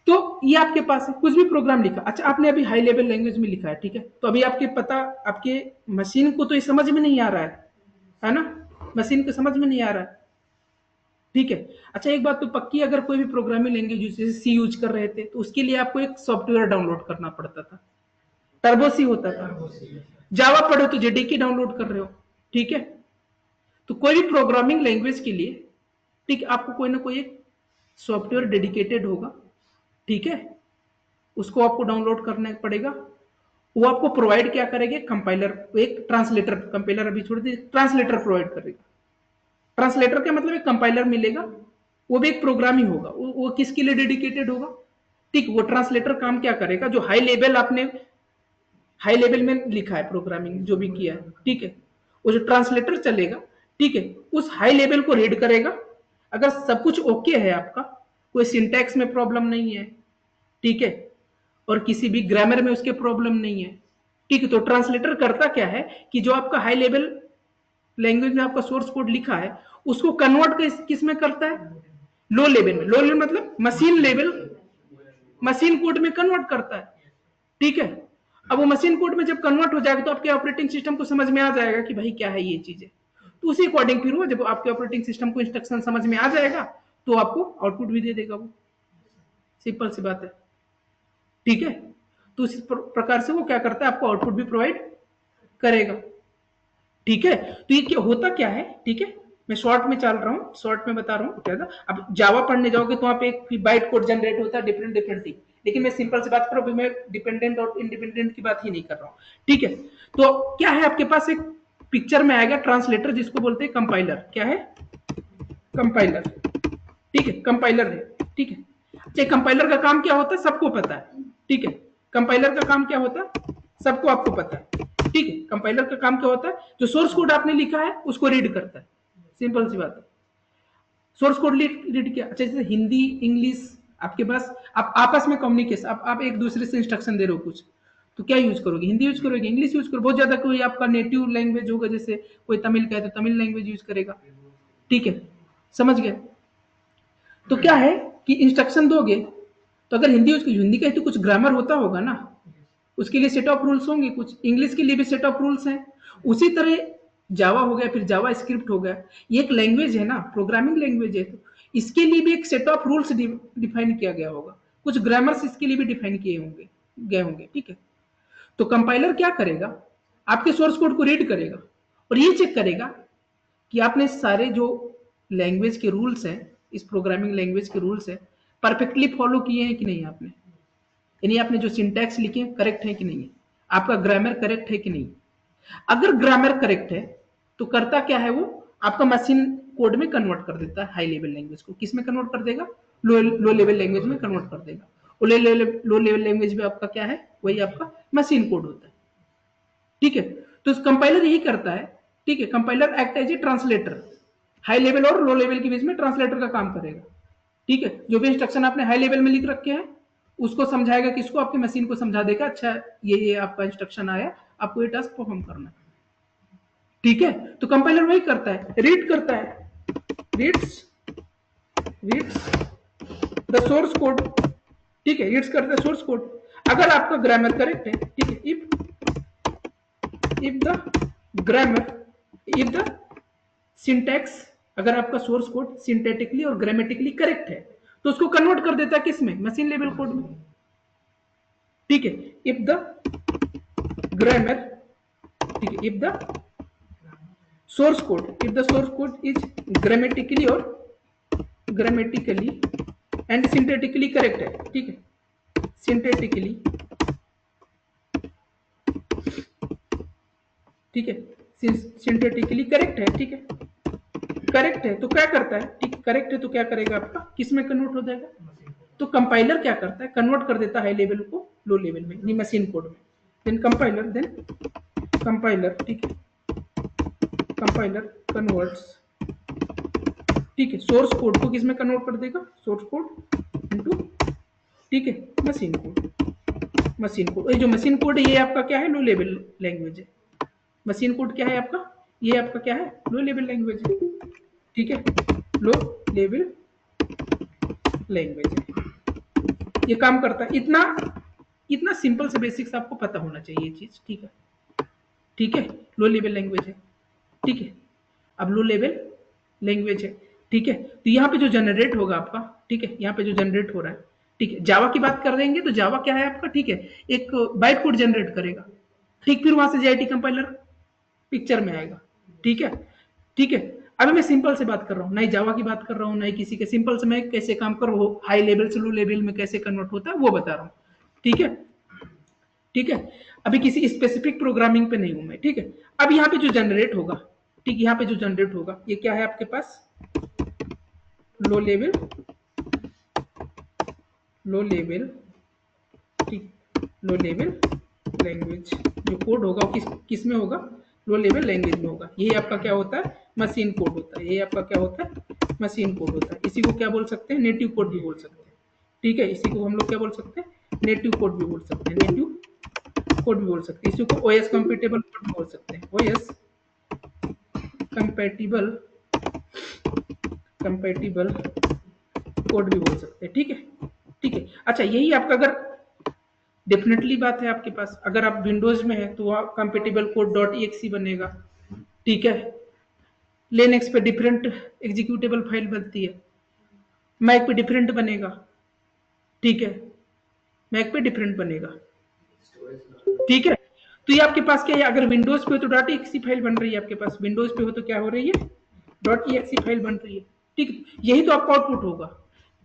तो ये आपके पास है, कुछ भी प्रोग्राम लिखा। अच्छा आपने अभी हाई लेवल लैंग्वेज में लिखा है, ठीक है, तो अभी आपके पता, आपके मशीन को तो ये समझ में नहीं आ रहा है ना? मशीन को समझ में नहीं आ रहा है, ठीक है। अच्छा एक बात तो पक्की, अगर कोई भी प्रोग्रामिंग लैंग्वेज जैसे सी यूज कर रहे थे तो उसके लिए आपको एक सॉफ्टवेयर डाउनलोड करना पड़ता था, टर्बो सी होता था। जावा पढ़ो तो जेडीके डाउनलोड कर रहे हो, ठीक है। तो कोई भी प्रोग्रामिंग लैंग्वेज के लिए, ठीक, आपको कोई ना कोई एक सॉफ्टवेयर डेडिकेटेड होगा, ठीक है। उसको आपको डाउनलोड करना पड़ेगा। वो आपको प्रोवाइड क्या करेंगे? कंपाइलर, एक ट्रांसलेटर, कंपाइलर अभी छोड़ दीजिए, ट्रांसलेटर प्रोवाइड करेगा। ट्रांसलेटर का मतलब एक कंपाइलर मिलेगा, वो भी एक प्रोग्राम ही होगा। वो किसके लिए डेडिकेटेड होगा? ठीक, वो ट्रांसलेटर काम क्या करेगा? जो हाई लेवल आपने हाई लेवल में लिखा है प्रोग्रामिंग जो भी किया है, ठीक है, वो जो ट्रांसलेटर चलेगा, ठीक है, उस हाई लेवल को रीड करेगा। अगर सब कुछ ओके है आपका, कोई सिंटैक्स में प्रॉब्लम नहीं है, ठीक है, और किसी भी ग्रामर में उसके प्रॉब्लम नहीं है, ठीक है, तो ट्रांसलेटर करता क्या है कि जो आपका हाई लेवल लैंग्वेज में आपका सोर्स कोड लिखा है उसको कन्वर्ट किस में करता है? लो लेवल में। लो लेवल मतलब मशीन लेवल, मशीन कोड में कन्वर्ट करता है, ठीक है। अब वो मशीन कोड में जब कन्वर्ट हो जाएगा तो आपके ऑपरेटिंग सिस्टम को समझ में आ जाएगा कि भाई क्या है ये चीजें। तो उसी अकॉर्डिंग फिर वो जब आपके ऑपरेटिंग सिस्टम को इंस्ट्रक्शन समझ में आ जाएगा तो आपको आउटपुट भी दे देगा वो। सिंपल सी बात है, ठीक है। तो इस प्रकार से वो क्या करता है? आपको आउटपुट भी प्रोवाइड करेगा, ठीक है। तो ये क्या होता क्या है, ठीक है, मैं शॉर्ट में चल रहा हूँ, शॉर्ट में बता रहा हूँ क्या था। अब जावा पढ़ने जाओगे तो वहां पे एक बाइट कोड जनरेट होता है, डिफरेंट डिफरेंट थिंग। लेकिन मैं सिंपल से बात कर रहा हूँ, मैं डिपेंडेंट और इंडिपेंडेंट की बात ही नहीं कर रहा हूँ, ठीक है। तो क्या है आपके पास? एक पिक्चर में आएगा ट्रांसलेटर, जिसको बोलते हैं कंपाइलर। क्या है? कंपाइलर, ठीक है, कंपाइलर है, ठीक है। अच्छा कंपाइलर का काम क्या होता है? सबको पता है, ठीक है। कंपाइलर का काम क्या होता है? सबको आपको पता है, ठीक है। कंपाइलर का काम क्या होता है? जो सोर्स कोड आपने लिखा है उसको रीड करता है, सिंपल सी बात है। सोर्स कोड रीड किया। अच्छा जैसे हिंदी इंग्लिश आपके पास, आप आपस में कम्युनिकेशन, आप एक दूसरे से इंस्ट्रक्शन दे रहे हो कुछ, तो क्या यूज करोगे? हिंदी यूज करोगे, इंग्लिश यूज करोगे, बहुत ज्यादा कोई आपका नेटिव लैंग्वेज होगा, जैसे कोई तमिल का है तो तमिल लैंग्वेज यूज करेगा। ठीक है, समझ गए? तो क्या है कि इंस्ट्रक्शन दोगे तो अगर हिंदी यूज हिंदी का है तो कुछ ग्रामर होता होगा ना, उसके लिए सेट ऑफ रूल्स होंगे, कुछ इंग्लिश के लिए भी सेट ऑफ रूल्स हैं। उसी तरह जावा हो गया, फिर जावा स्क्रिप्ट हो गया, ये एक लैंग्वेज है ना, प्रोग्रामिंग लैंग्वेज है, तो इसके लिए भी एक सेट ऑफ रूल्स डिफाइन किया गया होगा, कुछ ग्रामर्स इसके लिए भी डिफाइन किए होंगे, गए होंगे। ठीक है, तो कंपाइलर क्या करेगा, आपके सोर्स कोड को रीड करेगा और ये चेक करेगा कि आपने सारे जो लैंग्वेज के रूल्स हैं, इस प्रोग्रामिंग लैंग्वेज के रूल्स हैं, परफेक्टली फॉलो किए हैं कि नहीं आपने, यानी आपने जो सिंटैक्स लिखे हैं करेक्ट है कि नहीं है, आपका ग्रामर करेक्ट है कि नहीं। अगर ग्रामर करेक्ट है तो करता क्या है, वो आपका मशीन कोड में कन्वर्ट कर देता है, हाई लेवल लैंग्वेज को किस में कन्वर्ट कर देगा, लो लेवल लैंग्वेज में कन्वर्ट कर देगा। और लो लेवल लैंग्वेज में आपका क्या है, वही आपका मशीन कोड होता है। ठीक है, तो कंपाइलर यही करता है। ठीक है, compiler act as a translator, high level और लो लेवल के बीच में ट्रांसलेटर का काम करेगा। ठीक है, जो भी इंस्ट्रक्शन आपने हाई लेवल में लिख रखे हैं उसको समझाएगा, किसको, आपकी मशीन को समझा देगा, अच्छा ये आपका इंस्ट्रक्शन आया, आपको ये टास्क परफॉर्म करना है। ठीक है, तो कंपाइलर वही करता है, रीड करता है, reads reads the source code. ठीक है, रीड्स करता है सोर्स कोड, अगर आपका ग्रामर करेक्ट है। ठीक है, if the grammar, if the syntax, अगर आपका सोर्स कोड सिंथेटिकली और ग्रामेटिकली करेक्ट है तो उसको कन्वर्ट कर देता है किस में, मशीन लेवल कोड में। ठीक है, इफ द ग्रामर, ठीक है, if the source code, if the source code is grammatically और ग्रामेटिकली एंड सिंथेटिकली करेक्ट है। ठीक है, सिंथेटिकली, ठीक है, सिंथेटिकली करेक्ट है। ठीक है, करेक्ट है तो क्या करता है, ठीक, करेक्ट है तो क्या करेगा, आपका किस में कन्वर्ट हो जाएगा, तो कंपाइलर क्या करता है, कन्वर्ट कर देता है हाई लेवल को लो लेवल में, यानी मशीन कोड में। देन कंपाइलर, ठीक है, कंपाइलर कन्वर्ट्स, ठीक है, सोर्स कोड को किस में कन्वर्ट कर देगा, सोर्स कोड इनटू, ठीक है, मशीन कोड। मशीन कोड, ये जो मशीन कोड है ये आपका क्या है, लो लेवल लैंग्वेज है। मशीन कोड क्या है आपका, ये आपका क्या है, लो लेवल लैंग्वेज है। ठीक है, लो लेवल लैंग्वेज है, ये काम करता है। इतना इतना सिंपल से बेसिक्स आपको पता होना चाहिए ये चीज। ठीक है, ठीक है, लो लेवल लैंग्वेज है। ठीक है, अब लो लेवल लैंग्वेज है। ठीक है, तो यहाँ पे जो जनरेट होगा आपका, ठीक है, यहाँ पे जो जनरेट हो रहा है, ठीक है, जावा की बात कर देंगे तो जावा क्या है आपका, ठीक है, एक बाइट कोड जनरेट करेगा। ठीक, फिर वहां से जेआईटी कंपाइलर पिक्चर में आएगा। ठीक है, ठीक है, अभी मैं सिंपल से बात कर रहा हूँ, ना ही जावा की बात कर रहा हूँ, ना ही किसी के, सिंपल से मैं कैसे काम कर रहा हूँ, हाई लेवल से लो लेवल में कैसे कन्वर्ट होता है वो बता रहा हूँ। ठीक है, ठीक है, अभी किसी स्पेसिफिक प्रोग्रामिंग पे नहीं हूं मैं। ठीक है, अब यहाँ पे जो जनरेट होगा, ठीक, यहाँ पे जो जनरेट होगा ये क्या है आपके पास, लो लेवल, लो लेवल, ठीक, लो लेवल लैंग्वेज, जो कोड होगा वो किस में होगा, लो लेवल लैंग्वेज में होगा। ये आपका क्या होता है, मशीन कोड होता है। ये आपका क्या होता है, मशीन कोड होता है। इसी को क्या बोल सकते हैं, नेटिव कोड भी बोल सकते हैं। ठीक है, इसी को हम लोग क्या बोल सकते हैं, नेटिव कोड भी बोल सकते हैं, नेटिव कोड भी बोल सकते हैं। इसी को ओएस कंपेटेबल कोड भी बोल सकते हैं, ओएस कंपेटिबल, कंपेटिबल कोड भी बोल सकते हैं। ठीक है, ठीक है, अच्छा, यही आपका अगर डेफिनेटली बात है आपके पास, अगर आप विंडोज में है तो वहाँ कंपेटिबल कोड डॉट एक्सी बनेगा। ठीक है, लिनक्स पे डिफरेंट एग्जीक्यूटेबल फाइल बनती है, मैक पे डिफरेंट बनेगा। ठीक है, मैक पे डिफरेंट बनेगा। ठीक है, तो ये आपके पास क्या है, अगर विंडोज पे हो तो डॉट एक्सी फाइल बन रही है आपके पास, विंडोज पे हो तो क्या हो रही है, डॉट एक्सी फाइल बन रही है। ठीक है, यही तो आपका आउटपुट होगा,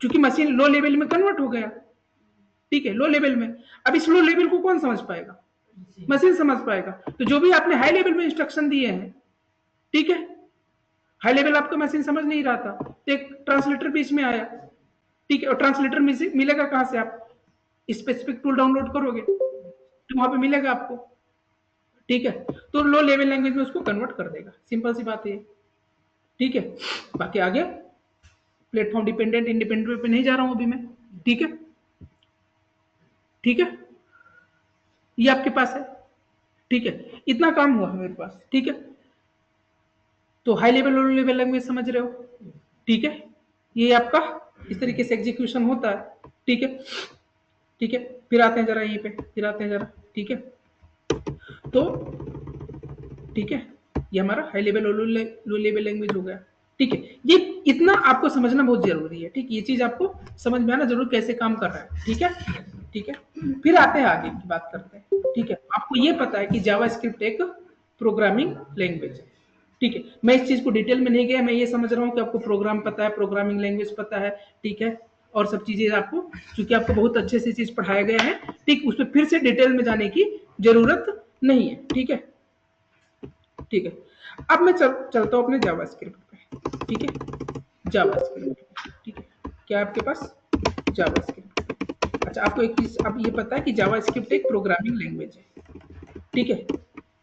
क्योंकि मशीन लो लेवल में कन्वर्ट हो गया। ठीक है, लो लेवल में, अब इस लो लेवल को कौन समझ पाएगा, मशीन समझ पाएगा। तो जो भी आपने हाई लेवल में इंस्ट्रक्शन दिए हैं, ठीक है, हाई लेवल आपका मशीन समझ नहीं रहा था, तो एक ट्रांसलेटर बीच में आया। ठीक है, और ट्रांसलेटर मिलेगा कहां से, आप स्पेसिफिक टूल डाउनलोड करोगे तो वहां पे मिलेगा आपको। ठीक है, तो लो लेवल लैंग्वेज में उसको कन्वर्ट कर देगा, सिंपल सी बात है। ठीक है, बाकी आगे प्लेटफॉर्म डिपेंडेंट इंडिपेंडेंट पे नहीं जा रहा हूं अभी मैं। ठीक है, ठीक है, ये आपके पास है, ठीक है, इतना काम हुआ है मेरे पास, ठीक है। तो high level low level language समझ रहे हो, ठीक है, ये आपका इस तरीके से एग्जीक्यूशन होता है, ठीक है, ठीक है। फिर आते हैं जरा यहीं पे, फिर आते हैं जरा, ठीक है। तो ठीक है, ये हमारा हाई लेवल और लो लेवल लैंग्वेज हो गया, ठीक है। ये इतना आपको समझना बहुत जरूरी है, ठीक, ये चीज आपको समझ में आना जरूर कैसे काम कर रहा है, ठीक है, ठीक है। फिर आते हैं आगे की बात करते हैं, ठीक है। आपको ये पता है कि जावास्क्रिप्ट एक प्रोग्रामिंग लैंग्वेज है, ठीक है। मैं इस चीज को डिटेल में नहीं गया, मैं ये समझ रहा हूँ कि आपको प्रोग्राम पता है, प्रोग्रामिंग लैंग्वेज पता है, ठीक है, और सब चीजें आपको, चूंकि आपको बहुत अच्छे से चीज पढ़ाया गया है, ठीक, उस पर फिर से डिटेल में जाने की जरूरत नहीं है, ठीक है, ठीक है। अब मैं चलता हूं अपने जावास्क्रिप्ट पे, ठीक है, जावास्क्रिप्ट, ठीक है, क्या है आपके पास जावास्क्रिप्ट। अच्छा, आपको एक चीज अब ये पता है कि जावास्क्रिप्ट एक प्रोग्रामिंग लैंग्वेज है, ठीक है।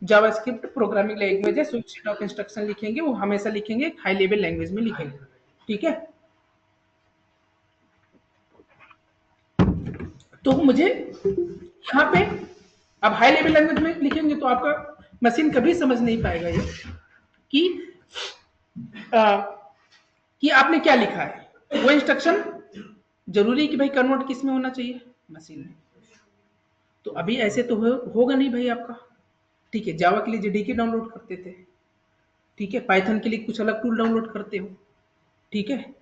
जावास्क्रिप्ट प्रोग्रामिंग लैंग्वेज है, स्विच सेट ऑफ इंस्ट्रक्शन लिखेंगे वो हमेशा लिखेंगे हाई लेवल लैंग्वेज में लिखेंगे, ठीक है। तो मुझे यहाँ पे अब हाई लेवल लैंग्वेज में लिखेंगे तो आपका मशीन कभी समझ नहीं पाएगा ये कि आ, कि आपने क्या लिखा है। वो इंस्ट्रक्शन जरूरी कि भाई कन्वर्ट किस में होना चाहिए, मशीन में। तो अभी ऐसे तो होगा नहीं भाई आपका, ठीक है। जावा के लिए जेडीके डाउनलोड करते थे, ठीक है, पाइथन के लिए कुछ अलग टूल डाउनलोड करते हो, ठीक है।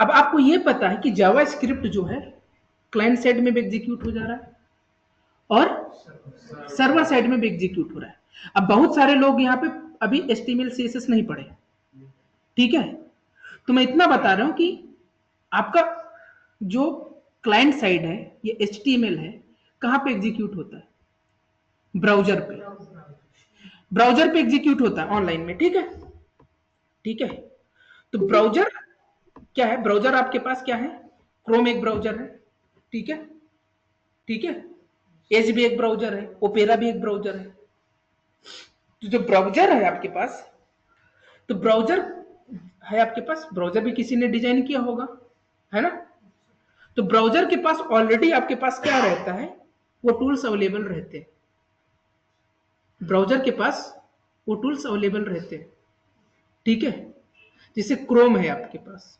अब आपको ये पता है कि जावा स्क्रिप्ट जो है क्लाइंट साइड में भी एग्जीक्यूट हो जा रहा है और सर्वर साइड में भी एग्जीक्यूट हो रहा है। अब बहुत सारे लोग यहाँ पे अभी HTML CSS नहीं पढ़े, ठीक है। तो मैं इतना बता रहा हूं कि आपका जो क्लाइंट साइड है ये HTML है, कहां पे एग्जीक्यूट होता है, ब्राउजर पे, ब्राउजर पे एग्जीक्यूट होता है ऑनलाइन में, ठीक है, ठीक है। तो ब्राउजर क्या है, ब्राउजर आपके पास क्या है, क्रोम एक ब्राउजर है, ठीक है, ठीक है, एज भी एक ब्राउजर है, ओपेरा भी एक ब्राउजर है। तो जो ब्राउजर है आपके पास, तो ब्राउजर है आपके पास, ब्राउजर भी किसी ने डिजाइन किया होगा, है ना। तो ब्राउजर के पास ऑलरेडी आपके पास क्या रहता है, वो टूल्स अवेलेबल रहते हैं, ब्राउजर के पास वो टूल्स अवेलेबल रहते हैं, ठीक है। जैसे क्रोम है आपके पास,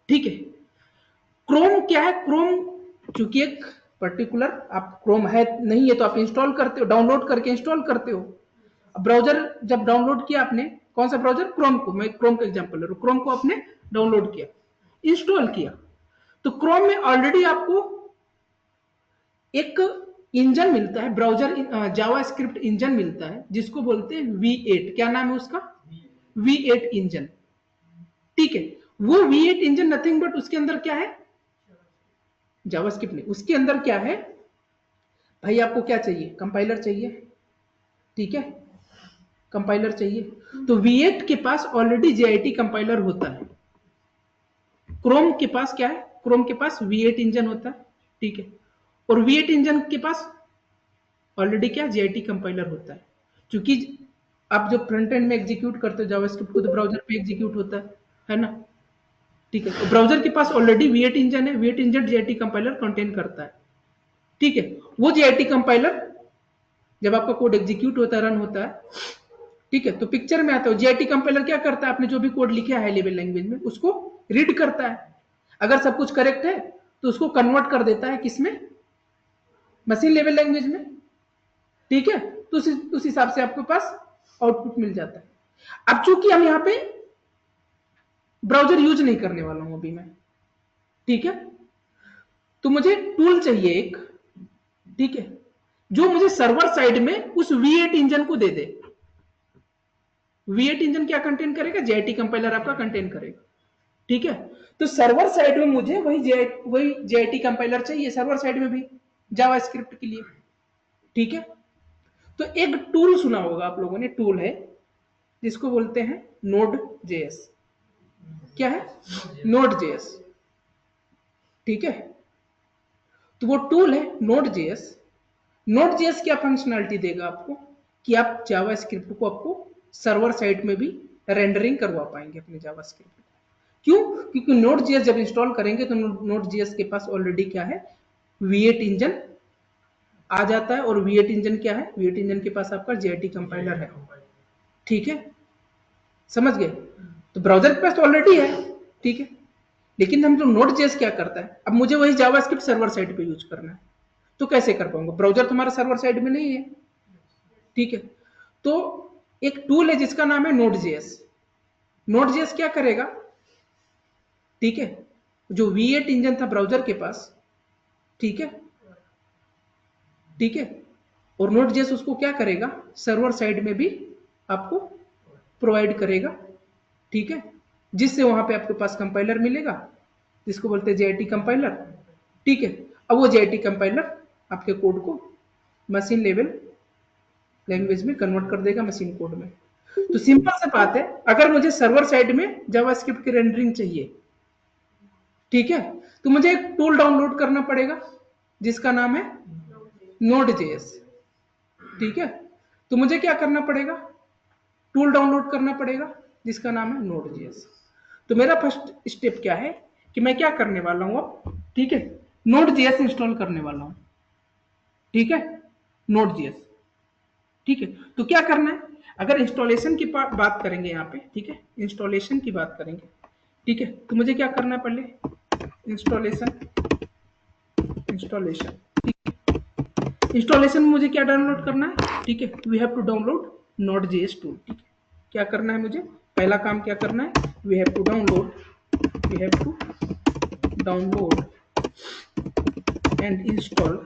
ठीक है। क्रोम क्या है, क्रोम चूंकि एक पर्टिकुलर, आप क्रोम है नहीं है तो आप इंस्टॉल करते हो, डाउनलोड करके इंस्टॉल करते हो। ब्राउजर जब डाउनलोड किया आपने, कौन सा ब्राउजर, क्रोम को, मैं क्रोम का एग्जांपल ले रहा हूं, क्रोम को आपने डाउनलोड किया, इंस्टॉल किया, तो क्रोम में ऑलरेडी आपको एक इंजन मिलता है, ब्राउजर जावा स्क्रिप्ट इंजन मिलता है, जिसको बोलते हैं V8, क्या नाम है उसका, V8 इंजन, ठीक है। वो V8 इंजन नथिंग बट उसके अंदर क्या है, जावास्क्रिप्ट नहीं, उसके अंदर क्या है भाई, आपको क्या चाहिए, कंपाइलर चाहिए, ठीक है, कंपाइलर चाहिए। तो V8 के पास ऑलरेडी JIT कंपाइलर होता है, क्रोम के पास क्या है, क्रोम के पास V8 इंजन होता है, ठीक है, और V8 इंजन के पास ऑलरेडी क्या JIT कंपाइलर होता है। क्योंकि आप जो फ्रंट एंड में एग्जीक्यूट करते हो जावास्क्रिप्ट को, तो ब्राउजर पे एग्जीक्यूट होता है ना, ठीक है। तो ब्राउजर के पास ऑलरेडी V8 इंजन है, V8 engine JIT compiler contain करता है, ठीक है। वो JIT कंपाइलर जब आपका कोड एग्जीक्यूट होता है, रन होता है, ठीक है, तो पिक्चर में आता है JIT कंपाइलर क्या करता है, आपने जो भी कोड लिखा है हाई लेवल लैंग्वेज में उसको रीड करता है, अगर सब कुछ करेक्ट है तो उसको कन्वर्ट कर देता है किसमें, मशीन लेवल लैंग्वेज में, ठीक है। तो उस हिसाब से आपके पास आउटपुट मिल जाता है। अब चूंकि हम यहाँ पे ब्राउजर यूज नहीं करने वाला हूं अभी मैं, ठीक है, तो मुझे टूल चाहिए एक, ठीक है, जो मुझे सर्वर साइड में उस V8 इंजन को दे दे। V8 इंजन क्या कंटेन करेगा, JIT कंपाइलर आपका कंटेन करेगा, ठीक है। तो सर्वर साइड में मुझे वही JIT कंपाइलर चाहिए, सर्वर साइड में भी जावास्क्रिप्ट के लिए, ठीक है। तो एक टूल सुना होगा आप लोगों ने, टूल है जिसको बोलते हैं Node.js, क्या है, Node.js, ठीक है। तो वो टूल है Node.js। Node.js क्या फंक्शनलिटी देगा आपको कि आप जावास्क्रिप्ट को आपको सर्वर साइड में भी रेंडरिंग करवा पाएंगे अपने जावास्क्रिप्ट। क्यों, क्योंकि Node.js जब इंस्टॉल करेंगे तो Node.js के पास ऑलरेडी क्या है, V8 इंजन आ जाता है। और V8 इंजन क्या है, V8 इंजन के पास आपका JIT कंपाइलर है, ठीक है, समझ गए। तो ब्राउजर के पास तो ऑलरेडी है, ठीक है, लेकिन हम जो Node.js क्या करता है, अब मुझे वही जावास्क्रिप्ट सर्वर साइड पे यूज करना है, तो कैसे कर पाऊंगा, ब्राउजर तुम्हारा सर्वर साइड में नहीं है, ठीक है। तो एक टूल है जिसका नाम है Node.js। Node.js क्या करेगा, ठीक है, जो V8 इंजन था ब्राउजर के पास, ठीक है, ठीक है, और Node.js उसको क्या करेगा, सर्वर साइड में भी आपको प्रोवाइड करेगा, ठीक है, जिससे वहां पे आपके पास कंपाइलर मिलेगा जिसको बोलते हैं JIT कंपाइलर, ठीक है। अब वो JIT कंपाइलर आपके कोड को मशीन लेवल लैंग्वेज में कन्वर्ट कर देगा, मशीन कोड में। तो सिंपल सा बात है, अगर मुझे सर्वर साइड में जावास्क्रिप्ट की रेंडरिंग चाहिए, ठीक है, तो मुझे एक टूल डाउनलोड करना पड़ेगा जिसका नाम है Node.js, ठीक है। तो मुझे क्या करना पड़ेगा, टूल डाउनलोड करना पड़ेगा जिसका नाम है Node.js। तो मेरा फर्स्ट स्टेप क्या है कि मैं क्या करने वाला हूं अब, ठीक है, Node.js इंस्टॉल करने वाला हूं, ठीक है, Node.js, ठीक है। तो क्या करना है, अगर इंस्टॉलेशन की बात करेंगे यहाँ पे, ठीक है, इंस्टॉलेशन की बात करेंगे, ठीक है, तो मुझे क्या करना है, पहले इंस्टॉलेशन, इंस्टॉलेशन, इंस्टॉलेशन में मुझे क्या डाउनलोड करना है, ठीक है, we have to download Node.js tool, ठीक है। क्या करना है मुझे, पहला काम क्या करना है, we have to download, we have to download and install,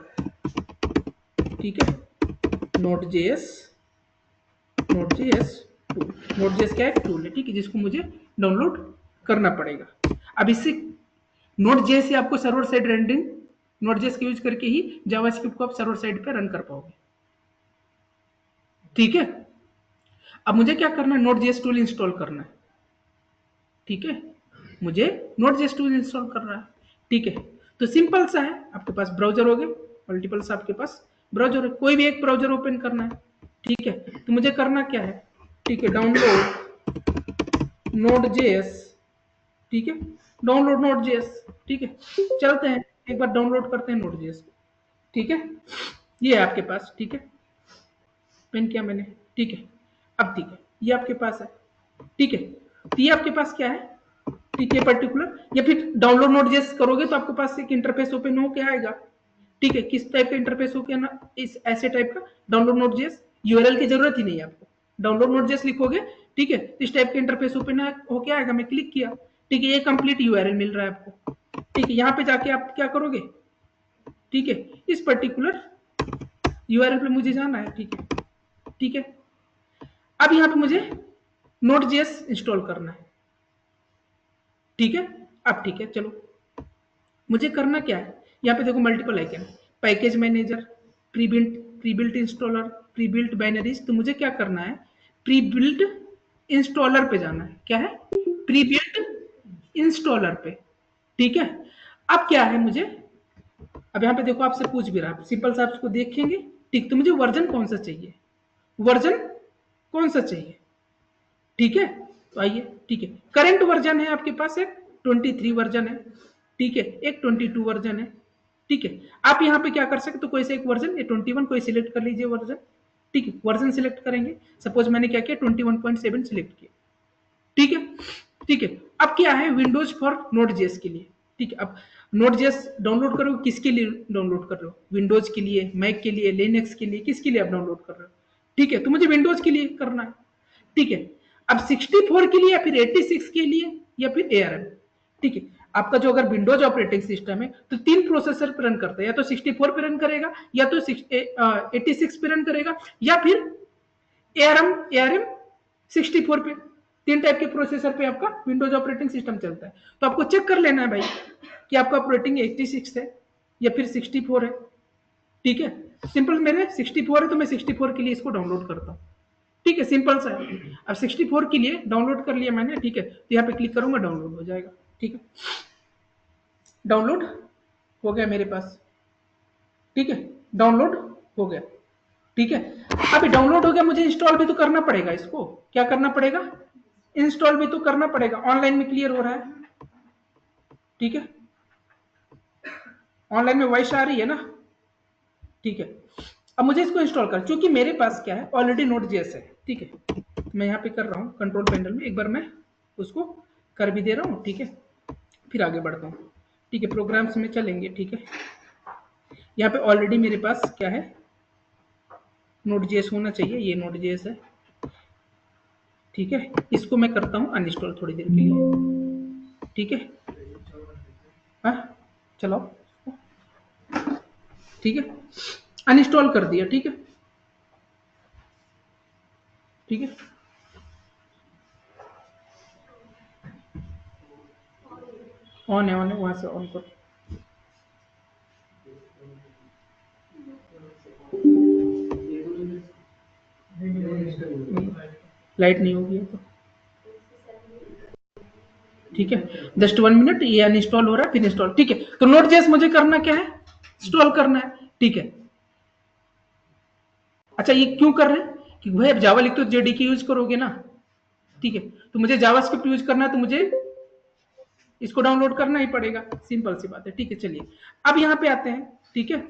ठीक है, Node.js, Node.js टूल। Node.js क्या है, टूल है, ठीक है, जिसको मुझे डाउनलोड करना पड़ेगा। अब इससे Node.js से आपको सर्वर साइड रेंडरिंग Node.js का यूज करके ही जावास्क्रिप्ट को आप सर्वर साइड पे रन कर पाओगे, ठीक है। अब मुझे क्या करना है, Node.js टूल इंस्टॉल करना है, ठीक है, मुझे Node.js टूल इंस्टॉल करना है, ठीक है। तो सिंपल सा है, आपके पास ब्राउजर हो गए, मल्टीपल्स आपके पास ब्राउजर है, कोई भी एक ब्राउजर ओपन करना है, ठीक है। तो मुझे करना क्या है, ठीक है, डाउनलोड Node.js, ठीक है, डाउनलोड Node.js, ठीक है, चलते हैं एक बार डाउनलोड करते हैं Node.js, ठीक है, ये है आपके पास, ठीक है, पेन किया मैंने, ठीक है। अब ठीक है, ये आपके पास है, ठीक है, तो ये आपके पास क्या है, ठीक है, पर्टिकुलर, या फिर डाउनलोड Node.js करोगे तो आपके पास एक इंटरफेस ओपन हो के आएगा, ठीक है, किस टाइप का इंटरफेस हो गया ना, इस ऐसे टाइप का डाउनलोड Node.js, यूआरएल की जरूरत ही नहीं है आपको, डाउनलोड Node.js लिखोगे, ठीक है, इस टाइप का इंटरफेस ओपन हो के आएगा, मैं क्लिक किया, ठीक है, ये कंप्लीट यूआरएल मिल रहा है आपको, ठीक है, यहाँ पे जाके आप क्या करोगे, ठीक है, इस पर्टिकुलर यूआरएल पे मुझे जाना है, ठीक है, ठीक है। अब यहाँ पे मुझे Node.js इंस्टॉल करना है, ठीक है। अब ठीक है, चलो मुझे करना क्या है, यहाँ पे देखो multiple icon, package manager, pre built installer, pre built binaries. तो मुझे क्या करना है, प्री बिल्ट इंस्टॉलर पे जाना है, क्या है, प्री बिल्ट इंस्टॉलर पे, ठीक है। अब क्या है मुझे, अब यहाँ पे देखो आपसे पूछ भी रहा, सिंपल सा आपको देखेंगे, ठीक, तो मुझे वर्जन कौन सा चाहिए, वर्जन कौन सा चाहिए, ठीक है। तो आइए, ठीक है, करंट वर्जन है आपके पास एक 23 वर्जन है, ठीक है, एक 22 वर्जन है, ठीक है। आप यहाँ पे क्या कर सकते, तो कोई से एक वर्जन, ये 21 कोई सिलेक्ट कर लीजिए वर्जन, ठीक है, वर्जन सिलेक्ट करेंगे, सपोज मैंने क्या किया 21.7 सिलेक्ट किया, ठीक है, ठीक है। अब क्या है, विंडोज फॉर Node.js के लिए, ठीक है। अब Node.js डाउनलोड करो, किसके लिए डाउनलोड कर रहे हो, विंडोज के लिए, मैक के लिए, लिनक्स के लिए, किसके लिए आप डाउनलोड कर रहे हो, ठीक है, तो मुझे विंडोज के लिए करना है, ठीक है। अब 64 के लिए या फिर 86 के लिए या फिर ARM, ठीक है। आपका जो अगर विंडोज ऑपरेटिंग सिस्टम है तो 3 प्रोसेसर पे रन करता है, या तो 64 पे रन करेगा, या तो 86 पे रन करेगा, या फिर ARM 64 पे, 3 टाइप के प्रोसेसर पे आपका विंडोज ऑपरेटिंग सिस्टम चलता है। तो आपको चेक कर लेना है भाई कि आपका ऑपरेटिंग 86 है या फिर 64 है, ठीक है। सिंपल मेरे 64 है तो मैं 64 के लिए इसको डाउनलोड करता हूँ, ठीक है, सिंपल सा है। अब 64 के लिए डाउनलोड कर लिया मैंने, ठीक है, तो यहाँ पे क्लिक करूंगा, डाउनलोड हो जाएगा, ठीक है, डाउनलोड हो गया मेरे पास, ठीक है, डाउनलोड हो गया, ठीक है। अभी डाउनलोड हो गया, मुझे इंस्टॉल भी तो करना पड़ेगा, इसको क्या करना पड़ेगा, इंस्टॉल भी तो करना पड़ेगा, ऑनलाइन में क्लियर हो रहा है, ठीक है, ऑनलाइन में वॉइस आ रही है ना, ठीक है। अब मुझे इसको इंस्टॉल कर, क्योंकि मेरे पास क्या है ऑलरेडी Node.js है, ठीक है। मैं यहाँ पे कर रहा हूँ कंट्रोल पैनल में, एक बार मैं उसको कर भी दे रहा हूँ, ठीक है। फिर आगे बढ़ता हूँ, ठीक है। प्रोग्राम्स में चलेंगे, ठीक है। यहाँ पे ऑलरेडी मेरे पास क्या है Node.js होना चाहिए, ये Node.js है, ठीक है। इसको मैं करता हूँ अनइंस्टॉल थोड़ी देर के लिए, ठीक है। हाँ चलाओ, ठीक है। अनइंस्टॉल कर दिया, ठीक है, ठीक है। ऑन है वहां से ऑन करो। लाइट नहीं होगी तो, ठीक है। जस्ट 1 मिनट, ये अनइंस्टॉल हो रहा है, फिर इंस्टॉल, ठीक है। तो Node.js मुझे करना क्या है, इंस्टॉल करना है, ठीक है। अच्छा ये क्यों कर रहे हैं कि भाई अब जावा लिखते हो जेडीके यूज करोगे ना, ठीक है। तो मुझे जावास्क्रिप्ट यूज करना है, तो मुझे इसको डाउनलोड करना ही पड़ेगा, सिंपल सी बात है, ठीक है। चलिए अब यहाँ पे आते हैं, ठीक है।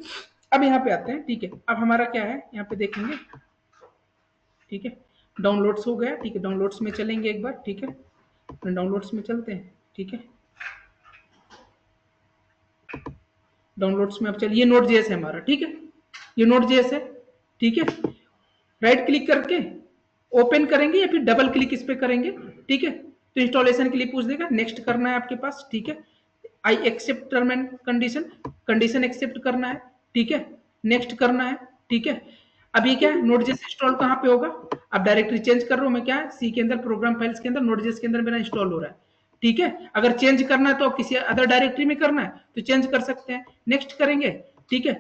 अब यहाँ पे आते हैं, ठीक है। अब हमारा क्या है यहाँ पे देखेंगे, ठीक है। डाउनलोड्स हो गया, ठीक है। डाउनलोड्स में चलेंगे एक बार, ठीक है। डाउनलोड्स में चलते हैं, ठीक है। डाउनलोड्स में अब चलिए, Node.js है हमारा, ठीक है। ये Node.js है, ठीक है। राइट क्लिक करके ओपन करेंगे या फिर डबल क्लिक इस पे करेंगे, ठीक है। तो इंस्टॉलेशन के लिए पूछ देगा, नेक्स्ट करना है आपके पास, ठीक है। I accept term and condition, condition accept करना है, ठीक है। नेक्स्ट करना है, ठीक है। अब ये क्या है Node.js इंस्टॉल कहाँ पे होगा, अब डायरेक्टरी चेंज कर रहा हूँ मैं, क्या है सी के अंदर प्रोग्राम फाइल्स के अंदर Node.js के अंदर मेरा इंस्टॉल हो रहा है, ठीक है। अगर चेंज करना है तो किसी अदर डायरेक्टरी में करना है तो चेंज कर सकते हैं, नेक्स्ट करेंगे, ठीक है।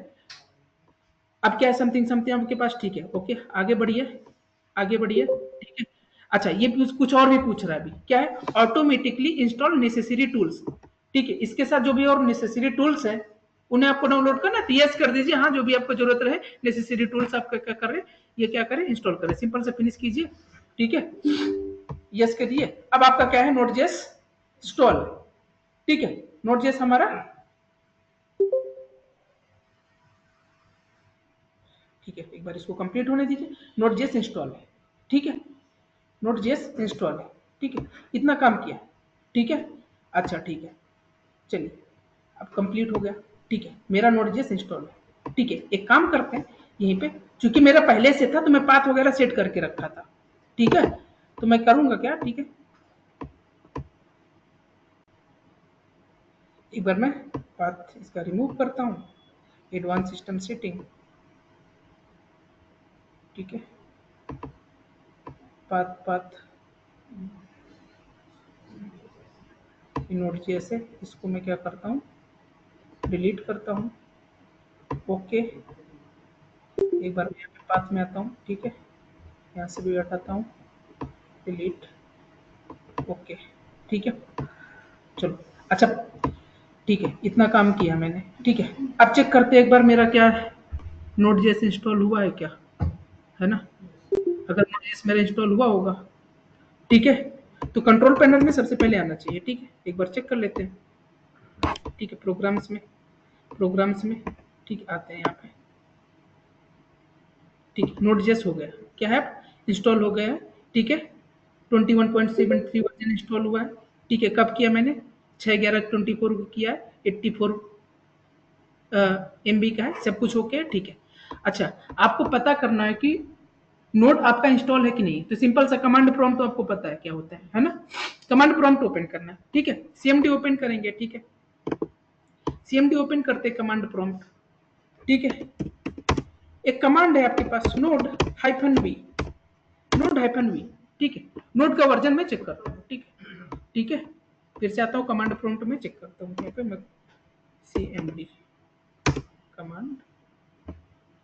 अब क्या है समथिंग समथिंग आपके पास, ठीक है, ओके। आगे बढ़िए, आगे बढ़िए, ठीक है। अच्छा ये कुछ और भी पूछ रहा है अभी, क्या है ऑटोमेटिकली इंस्टॉल नेसेसरी टूल्स, ठीक है। इसके साथ जो भी और नेसेसरी टूल्स है उन्हें आपको डाउनलोड करना, तो यस कर दीजिए, हाँ जो भी आपको जरूरत रहे नेसेसरी टूल्स आपका क्या कर रहे ये क्या करें इंस्टॉल करें, सिंपल से फिनिश कीजिए, ठीक है। यस करिए। अब आपका क्या है Node.js इंस्टॉल, ठीक है। Node.js हमारा, ठीक है। एक बार इसको कंप्लीट होने दीजिए, Node.js इंस्टॉल है, ठीक है। Node.js इंस्टॉल है, ठीक है। इतना काम किया, ठीक है। अच्छा ठीक है, चलिए अब कंप्लीट हो गया, ठीक है। मेरा Node.js इंस्टॉल है, ठीक है। एक काम करते हैं यहीं पे, क्योंकि मेरा पहले से था तो मैं पाथ वगैरह सेट करके रखा था, ठीक है। तो मैं करूंगा क्या, ठीक है। एक बार मैं पाथ इसका रिमूव करता हूँ, एडवांस सिस्टम सेटिंग, ठीक है। पाथ पाथ Node.js है, इसको मैं क्या करता हूँ डिलीट करता हूँ, ओके। एक बार मैं यहाँ पे पाथ में आता हूँ, ठीक है। यहाँ से भी हटाता हूँ, डिलीट, ओके, ठीक है। चलो अच्छा, ठीक है। इतना काम किया मैंने, ठीक है। अब चेक करते हैं एक बार मेरा क्या Node.js इंस्टॉल हुआ है क्या, है ना। अगर Node.js मेरा इंस्टॉल हुआ होगा, ठीक है, तो कंट्रोल पैनल में सबसे पहले आना चाहिए, ठीक है। एक बार चेक कर लेते हैं, ठीक है। प्रोग्राम्स में, प्रोग्राम्स में, ठीक है, आते हैं यहाँ पे, ठीक है। Node.js हो गया, क्या है इंस्टॉल हो गया है, ठीक है। 21.73 वर्जन इंस्टॉल हुआ है, ठीक है। कब किया मैंने 6/11/24 को किया है, 84 MB का है, सब कुछ ओके है, ठीक है। अच्छा आपको पता करना है कि नोड आपका इंस्टॉल है कि नहीं, तो सिंपल सा कमांड प्रॉम्प्ट तो आपको पता है क्या होता है ना। कमांड प्रॉम्प्ट ओपन करना है, ठीक है। CMD ओपन करेंगे, ठीक है। CMD ओपन करते कमांड प्रॉम्प्ट, ठीक है। एक कमांड है आपके पास node-v, node-v, ठीक है। नोड का वर्जन में चेक करता हूँ, ठीक है, ठीक है। फिर से आता हूँ कमांड प्रॉम्प्ट में चेक करता हूँ, यहाँ पे मैं CMD कमांड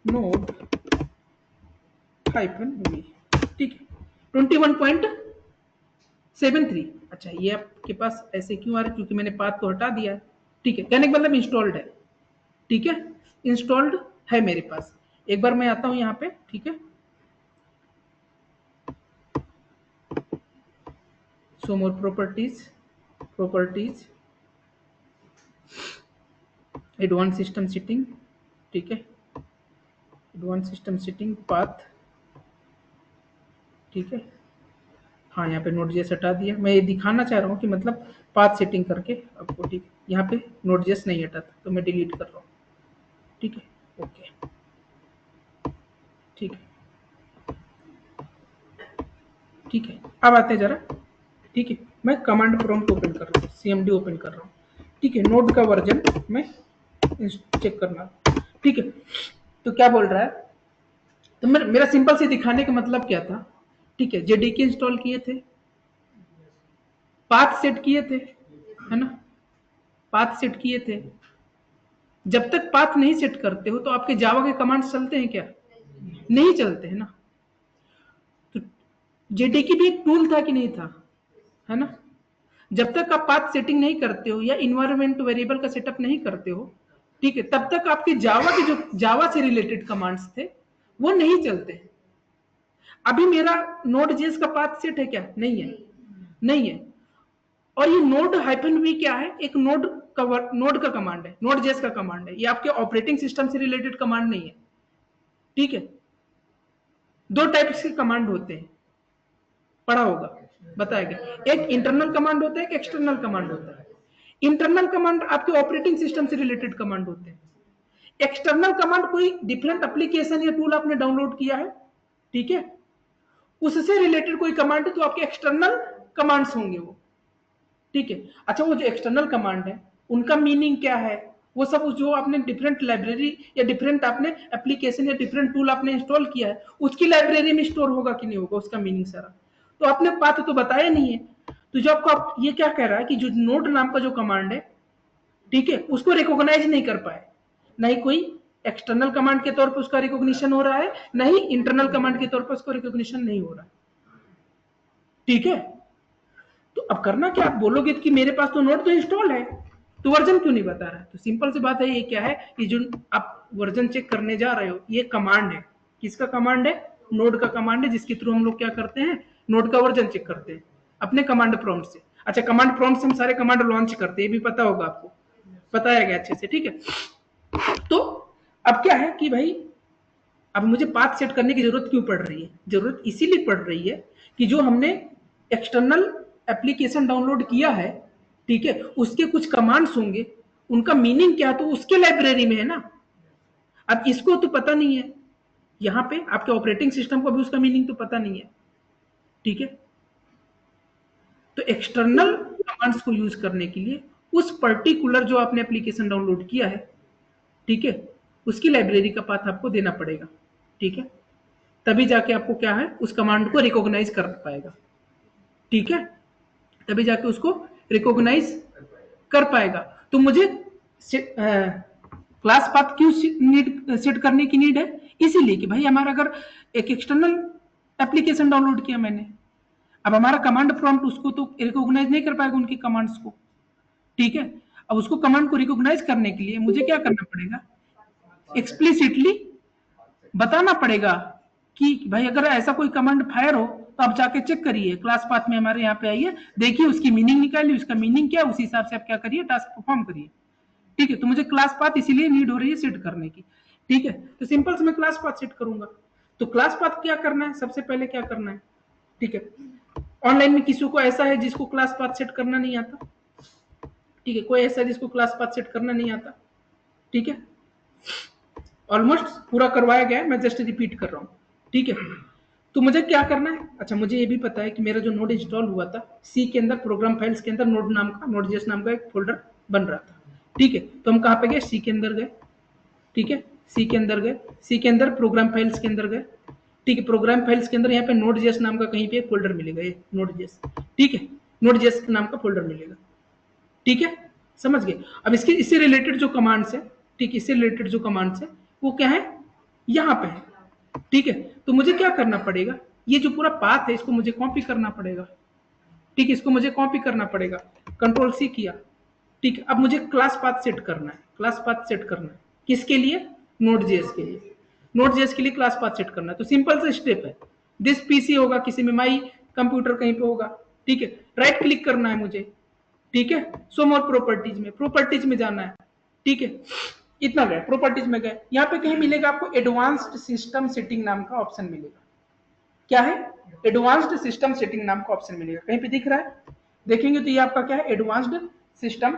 node-v, ठीक है। 21.73, अच्छा ये आपके पास ऐसे क्यों आ रहा है, क्योंकि मैंने पाथ को हटा दिया है, ठीक है। कहने का मतलब इंस्टॉल्ड है, ठीक है। इंस्टॉल्ड है मेरे पास। एक बार मैं आता हूं यहाँ पे, ठीक है। So more properties, properties, advance system setting, ठीक है। एडवांस सिस्टम सेटिंग पाथ, ठीक है। हाँ, यहाँ पे नोट जेस हटा दिया। मैं ये दिखाना चाह रहा हूँ कि मतलब पाथ सेटिंग करके आपको, ठीक है। यहाँ पे नोट जेस नहीं हटा था तो मैं डिलीट कर रहा हूँ, ठीक है। ओके, ठीक है, ठीक है। अब आते हैं जरा, ठीक है। मैं कमांड प्रॉम्प्ट ओपन कर रहा हूँ, सीएमडी ओपन कर रहा हूँ, ठीक है। नोड का वर्जन मैं चेक करना, ठीक है। तो क्या बोल रहा है, तो मेरा सिंपल से दिखाने का मतलब क्या था, ठीक है। जेडीके इंस्टॉल किए थे, पाथ सेट किए थे, है ना, पाथ सेट किए थे। जब तक पाथ नहीं सेट करते हो तो आपके जावा के कमांड्स चलते हैं क्या? नहीं चलते हैं ना। तो जेडीके भी एक टूल था कि नहीं था, है ना। जब तक आप पाथ सेटिंग नहीं करते हो या इन्वायरमेंट वेरिएबल का सेटअप नहीं करते हो, ठीक है, तब तक आपके जावा के जो जावा से रिलेटेड कमांड्स थे वो नहीं चलते। अभी मेरा नोड जेस का पाथ सेट है क्या? नहीं है, नहीं है। और ये नोड हाइफन वी क्या है? एक नोड का कमांड है, नोड जेस का कमांड है। ये आपके ऑपरेटिंग सिस्टम से रिलेटेड कमांड नहीं है, ठीक है। दो टाइप्स के कमांड होते हैं, पढ़ा होगा, बताया गया। एक इंटरनल कमांड होता है, एक एक्सटर्नल कमांड होता है। इंटरनल कमांड आपके ऑपरेटिंग सिस्टम से रिलेटेड कमांड होते हैं। एक्सटर्नल कमांड कोई डिफरेंट एप्लीकेशन या टूल आपने डाउनलोड किया है, ठीक है, उससे रिलेटेड कोई कमांड है तो आपके एक्सटर्नल कमांड्स होंगे वो, ठीक है। अच्छा, वो जो एक्सटर्नल कमांड है उनका मीनिंग क्या है? वो सब जो आपने डिफरेंट लाइब्रेरी या डिफरेंट आपने एप्लीकेशन या डिफरेंट टूल आपने इंस्टॉल किया है उसकी लाइब्रेरी में स्टोर होगा कि नहीं होगा, उसका मीनिंग सारा तो आपने बात तो बताया नहीं है। तो जो आपको ये क्या कह रहा है कि जो नोड नाम का जो कमांड है, ठीक है, उसको रिकॉग्नाइज नहीं कर पाए, ना ही कोई एक्सटर्नल कमांड के तौर पर उसका रिकॉग्निशन हो रहा है, ना ही इंटरनल कमांड के तौर पर उसको रिकॉग्निशन नहीं हो रहा है, ठीक है। तो अब करना क्या, आप बोलोगे कि मेरे पास तो नोड तो इंस्टॉल है तो वर्जन क्यों नहीं बता रहा है? तो सिंपल सी बात है, ये क्या है कि जो आप वर्जन चेक करने जा रहे हो ये कमांड है। किसका कमांड है? नोड का कमांड है, जिसके थ्रू हम लोग क्या करते हैं, नोड का वर्जन चेक करते हैं अपने कमांड प्रॉम्प्ट से। अच्छा, कमांड प्रॉम्प्ट से हम सारे कमांड लॉन्च करते हैं, ये भी पता होगा आपको, बताया गया अच्छे से, ठीक है। तो अब क्या है कि भाई अब मुझे पाथ सेट करने की जरूरत क्यों पड़ रही है? जरूरत इसीलिए पड़ रही है कि जो हमने एक्सटर्नल एप्लीकेशन डाउनलोड किया है, ठीक है, उसके कुछ कमांड्स होंगे, उनका मीनिंग क्या है तो उसके लाइब्रेरी में है ना। अब इसको तो पता नहीं है, यहाँ पे आपके ऑपरेटिंग सिस्टम को भी उसका मीनिंग तो पता नहीं है, ठीक है। तो एक्सटर्नल कमांड्स को यूज करने के लिए उस पर्टिकुलर जो आपने एप्लीकेशन डाउनलोड किया है, ठीक है, उसकी लाइब्रेरी का पाथ आपको देना पड़ेगा, ठीक है। तभी जाके आपको क्या है उस कमांड को रिकॉग्नाइज कर पाएगा, ठीक है, तभी जाके उसको रिकॉग्नाइज कर पाएगा। तो मुझे क्लास पाथ क्यों नीड सेट करने की नीड है? इसीलिए कि भाई हमारा अगर एक एक्सटर्नल एप्लीकेशन डाउनलोड किया मैंने, अब हमारा कमांड प्रॉम्प्ट उसको तो रिकॉग्नाइज नहीं कर पाएगा उनकी कमांड्स को, ठीक है। अब उसको कमांड को रिकॉग्नाइज करने के लिए मुझे क्या करना पड़ेगा, एक्सप्लिसिटली बताना पड़ेगा कि भाई अगर ऐसा कोई कमांड फायर हो तो आप जाके चेक करिए, क्लास पाथ में हमारे यहाँ पे आइए, देखिए उसकी मीनिंग निकालिए, उसका मीनिंग क्या है, उसी हिसाब से आप क्या करिए, टास्क परफॉर्म करिए, ठीक है। तो मुझे क्लास पाथ इसीलिए नीड हो रही है सेट करने की, ठीक है। तो सिंपल से मैं क्लास पाथ सेट करूंगा। तो क्लास पाथ क्या करना है, सबसे पहले क्या करना है, ठीक है। ऑनलाइन में किसी को ऐसा है जिसको क्लास पाथ सेट करना नहीं आता, ठीक है, कोई ऐसा है जिसको क्लास पाथ सेट करना नहीं आता, ठीक है। ऑलमोस्ट पूरा करवाया गया है, मैं जस्ट रिपीट कर रहा हूँ, ठीक है। तो मुझे क्या करना है, अच्छा मुझे ये भी पता है कि मेरा जो नोड इंस्टॉल हुआ था सी के अंदर प्रोग्राम फाइल्स के अंदर नोड नाम का, नोड जेस नाम का एक फोल्डर बन रहा था, ठीक है। तो हम कहाँ पे गए, सी के अंदर गए, ठीक है, सी के अंदर गए, सी के अंदर प्रोग्राम फाइल्स के अंदर गए, ठीक है। प्रोग्राम फाइल्स के अंदर यहाँ पे नोड जेस नाम का कहीं पे एक फोल्डर मिलेगा, ये नोड जेस, ठीक है, नोड जेस नाम का फोल्डर मिलेगा, ठीक है, समझ गए। अब इसके इससे रिलेटेड जो कमांड्स है, ठीक, इससे रिलेटेड जो कमांड्स है वो क्या है, यहाँ पे है, ठीक है। तो मुझे क्या करना पड़ेगा, ये जो पूरा पाथ है इसको मुझे कॉपी करना पड़ेगा, ठीक है, इसको मुझे कॉपी करना पड़ेगा, कंट्रोल सी किया, ठीक है। अब मुझे क्लास पाथ सेट करना है, क्लास पाथ सेट करना है किसके लिए, नोड जेएस के लिए, नोड जेएस के लिए क्लास पाथ सेट करना है। तो सिंपल सा स्टेप है, दिस पीसी होगा, किसी में माई कंप्यूटर कहीं पे होगा, ठीक है, राइट क्लिक करना है मुझे, ठीक है, सो मोर प्रॉपर्टीज में, प्रॉपर्टीज में जाना है, ठीक है। इतना गए, प्रॉपर्टीज में गए, यहाँ पे कहीं मिलेगा आपको एडवांस्ड सिस्टम सेटिंग नाम का ऑप्शन मिलेगा। क्या है? एडवांस्ड सिस्टम सेटिंग नाम का ऑप्शन मिलेगा, कहीं पे दिख रहा है? देखेंगे तो ये आपका क्या है, एडवांस्ड सिस्टम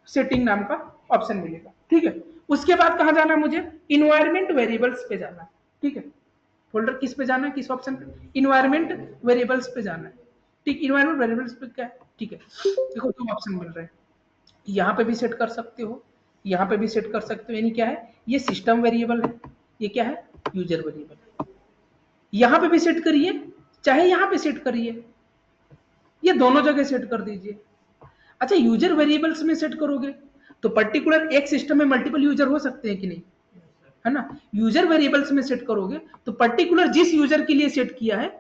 सेटिंग नाम का ऑप्शन मिलेगा। ठीक है, उसके बाद कहां जाना है मुझे? इन्वायरमेंट वेरिएबल्स पे जाना है। ठीक है, फोल्डर किस पे जाना है, किस ऑप्शन पे? इन्वायरमेंट वेरिएबल्स पे जाना है। ठीक, इन्वायरमेंट वेरिएबल्स पे क्या है? ठीक है, देखो दो ऑप्शन मिल रहे हैं, यहाँ पे भी सेट कर सकते हो, यहाँ पे भी सेट कर सकते हो। यानी क्या है, ये सिस्टम वेरिएबल है, ये क्या है, यूजर वेरिएबल है। यहाँ पे भी सेट करिए, चाहे यहाँ पे सेट करिए, ये दोनों जगह सेट कर दीजिए। अच्छा, यूजर वेरिएबल्स में सेट करोगे तो पर्टिकुलर एक सिस्टम में मल्टीपल यूजर हो सकते हैं कि नहीं, है ना? यूजर वेरिएबल्स में सेट करोगे तो पर्टिकुलर जिस यूजर के लिए सेट किया है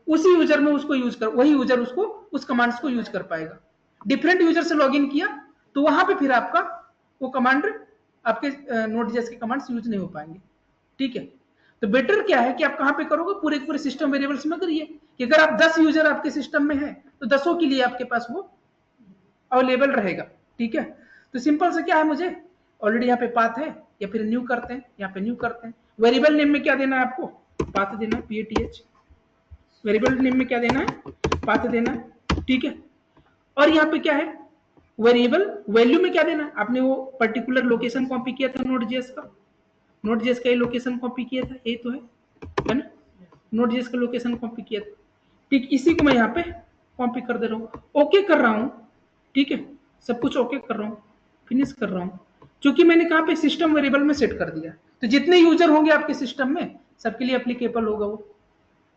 उसी यूजर में उसको यूज कर, वही यूजर उसको उस कमांड्स को यूज कर पाएगा। डिफरेंट यूजर से लॉगिन किया तो वहां पे फिर आपका वो कमांड, आपके नोड.जेएस के कमांड्स यूज नहीं हो पाएंगे। ठीक है, तो बेटर क्या है कि आप कहां पे करोगे, पूरे पूरे सिस्टम वेरिएबल्स में करिए कि अगर आप 10 यूजर आपके सिस्टम में है तो 10 के लिए आपके पास वो अवेलेबल रहेगा। ठीक है, तो सिंपल से क्या है, मुझे ऑलरेडी यहाँ पे पाथ है, या फिर न्यू करते हैं, यहाँ पे न्यू करते हैं। वेरिएबल नेम में क्या देना है आपको? पाथ देना है, PATH। वेरिएबल नेम में क्या देना है? पाथ देना है। ठीक है, और यहाँ पे क्या है, वेरिएबल वैल्यू में क्या देना है? आपने वो पर्टिकुलर लोकेशन कॉपी किया था नोड.जेएस का, नोड.जेएस का ये लोकेशन कॉपी किया था, ये तो है ना? नोड.जेएस का लोकेशन कॉपी किया था। ठीक, इसी को मैं यहाँ पे कॉपी कर दे रहा हूँ, ओके कर रहा हूँ। ठीक है, सब कुछ ओके कर रहा हूँ, फिनिश कर रहा हूँ, क्योंकि मैंने कहाँ पे सिस्टम वेरिएबल में सेट कर दिया। तो जितने यूजर होंगे आपके सिस्टम में सबके लिए एप्लीकेबल होगा, वो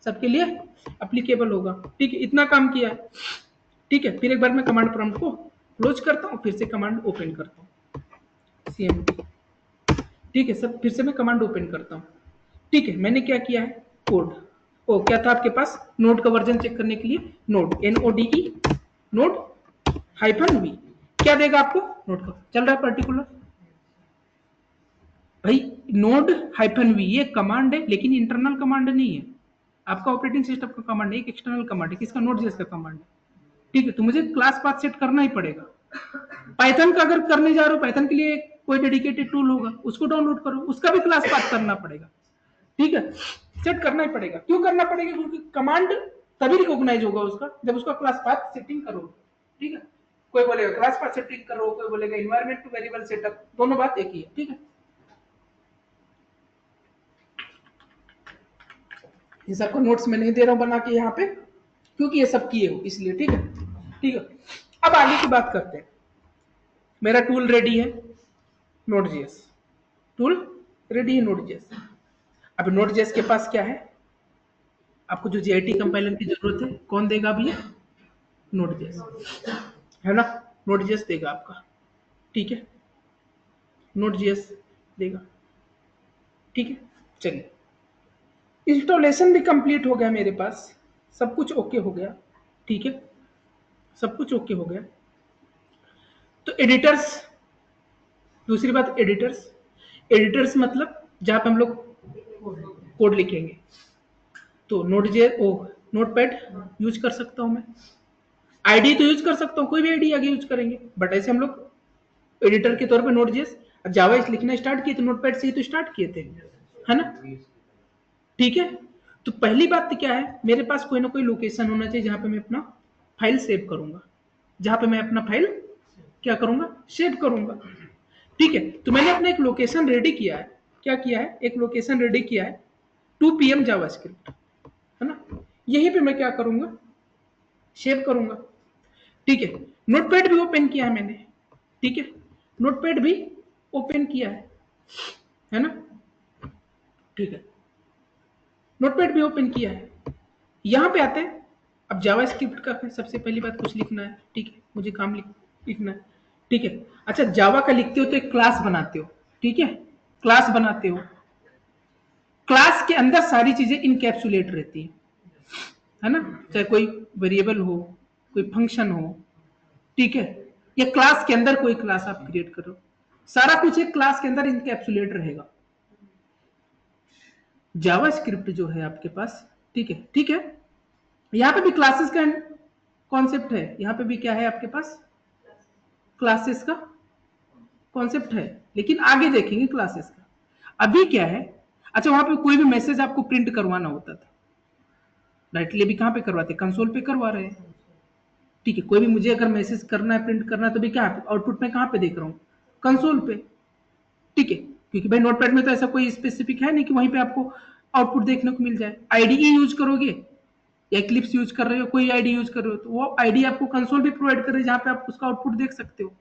सबके लिए एप्लीकेबल होगा। ठीक है, इतना काम किया है। ठीक है, फिर एक बार मैं कमांड प्रॉम्प्ट को क्लोज करता हूँ, फिर से कमांड ओपन करता हूँ, CMD। ठीक है, सब फिर से मैं कमांड ओपन करता हूँ। ठीक है, मैंने क्या किया है, कोड, ओ क्या था आपके पास, नोड का वर्जन चेक करने के लिए नोड, NODE, नोड -v, क्या देगा आपको, नोड का चल रहा है पर्टिकुलर। भाई नोड -v ये कमांड है, लेकिन इंटरनल कमांड नहीं है, आपका ऑपरेटिंग सिस्टम का कमांड है, एक एक्सटर्नल कमांड है, किसका, नोड.जेएस का कमांड है। ठीक है, तो मुझे क्लास पाथ सेट करना ही पड़ेगा। पाइथन का अगर करने जा रहे हो, पाइथन के लिए कोई डेडिकेटेड टूल होगा, उसको डाउनलोड करो, उसका भी क्लास पाथ करना पड़ेगा। ठीक है, सेट करना ही पड़ेगा। क्यों करना पड़ेगा? क्योंकि कमांड तभी रिकॉग्नाइज होगा उसका जब उसका क्लास पाथ सेटिंग करोगे। ठीक है, कोई बोलेगा क्लास पाथ सेटिंग करो, कोई बोलेगा इन्वायरमेंट वेरिएबल सेटअप, दोनों बात एक ही है। ठीक है, ये सबको नोट्स में नहीं दे रहा हूं बना के यहाँ पे, क्योंकि ये सब किए हो इसलिए। ठीक है, ठीक है, अब आगे की बात करते हैं। मेरा टूल रेडी है, नोड.जेएस टूल रेडी है, नोड.जेएस। अब नोड.जेएस के पास क्या है, आपको जो JIT कंपाइलर की जरूरत है कौन देगा अभी, नोड.जेएस, है ना? नोड.जेएस देगा आपका। ठीक है, नोड.जेएस देगा। ठीक है, चलिए, इंस्टॉलेशन भी कंप्लीट हो गया मेरे पास, सब कुछ ओके हो गया। ठीक है, सब कुछ ओके हो गया। तो एडिटर्स, दूसरी बात, एडिटर्स, एडिटर्स मतलब जहां पे हम लोग कोड लिखेंगे, तो नोड.जेएस ओ नोटपैड यूज कर सकता हूं मैं, आईडी तो यूज कर सकता हूं, कोई भी आईडी आगे यूज करेंगे, बट ऐसे हम लोग एडिटर के तौर पे नोड.जेएस, जावा लिखना स्टार्ट किए तो नोटपैड से ही तो स्टार्ट किए थे, है ना? ठीक है, तो पहली बात तो क्या है, मेरे पास कोई ना कोई लोकेशन होना चाहिए जहां पे मैं अपना फाइल सेव करूंगा, जहां पे मैं अपना फाइल क्या करूंगा, सेव करूंगा। ठीक है, तो मैंने अपना एक लोकेशन रेडी किया है, क्या किया है, एक लोकेशन रेडी किया है, 2 PM जावास्क्रिप्ट, है ना? यहीं पे मैं क्या करूंगा, सेव करूंगा। ठीक है, नोटपैड भी ओपन किया है मैंने। ठीक है, नोटपैड भी ओपन किया है ना? ठीक है, नोटपैड भी ओपन किया है। यहां पे आते हैं, अब जावास्क्रिप्ट का सबसे पहली बात कुछ लिखना है। ठीक है, मुझे काम लिखना है। ठीक है, अच्छा, जावा का लिखते हो तो एक क्लास बनाते हो। ठीक है, क्लास बनाते हो, क्लास के अंदर सारी चीजें इनकैप्सुलेट रहती है ना? चाहे कोई वेरिएबल हो, कोई फंक्शन हो, ठीक है, या क्लास के अंदर कोई क्लास आप क्रिएट करो, सारा कुछ एक क्लास के अंदर इनकैप्सुलेट रहेगा। जावास्क्रिप्ट जो है आपके पास, ठीक है, ठीक है, यहां पे भी क्लासेस का कॉन्सेप्ट है, यहां पे भी क्या है आपके पास, क्लासेस का कॉन्सेप्ट है, लेकिन आगे देखेंगे क्लासेस का। अभी क्या है, अच्छा वहां पे कोई भी मैसेज आपको प्रिंट करवाना होता था, डायरेक्टली अभी कहाँ पे करवाते, कंसोल पे करवा रहे हैं, ठीक है। कोई भी मुझे अगर मैसेज करना है, प्रिंट करना है, तो भी क्या आउटपुट में कहाँ पे देख रहा हूँ, कंसोल पे, ठीक है। क्योंकि भाई नोटपैड में तो ऐसा कोई स्पेसिफिक है नहीं कि वहीं पे आपको आउटपुट देखने को मिल जाए। आईडीई यूज करोगे या एक्लिप्स यूज कर रहे हो, कोई आईडी यूज कर रहे हो, तो वो आईडी आपको कंसोल भी प्रोवाइड कर रही है जहां पे आप उसका आउटपुट देख सकते हो।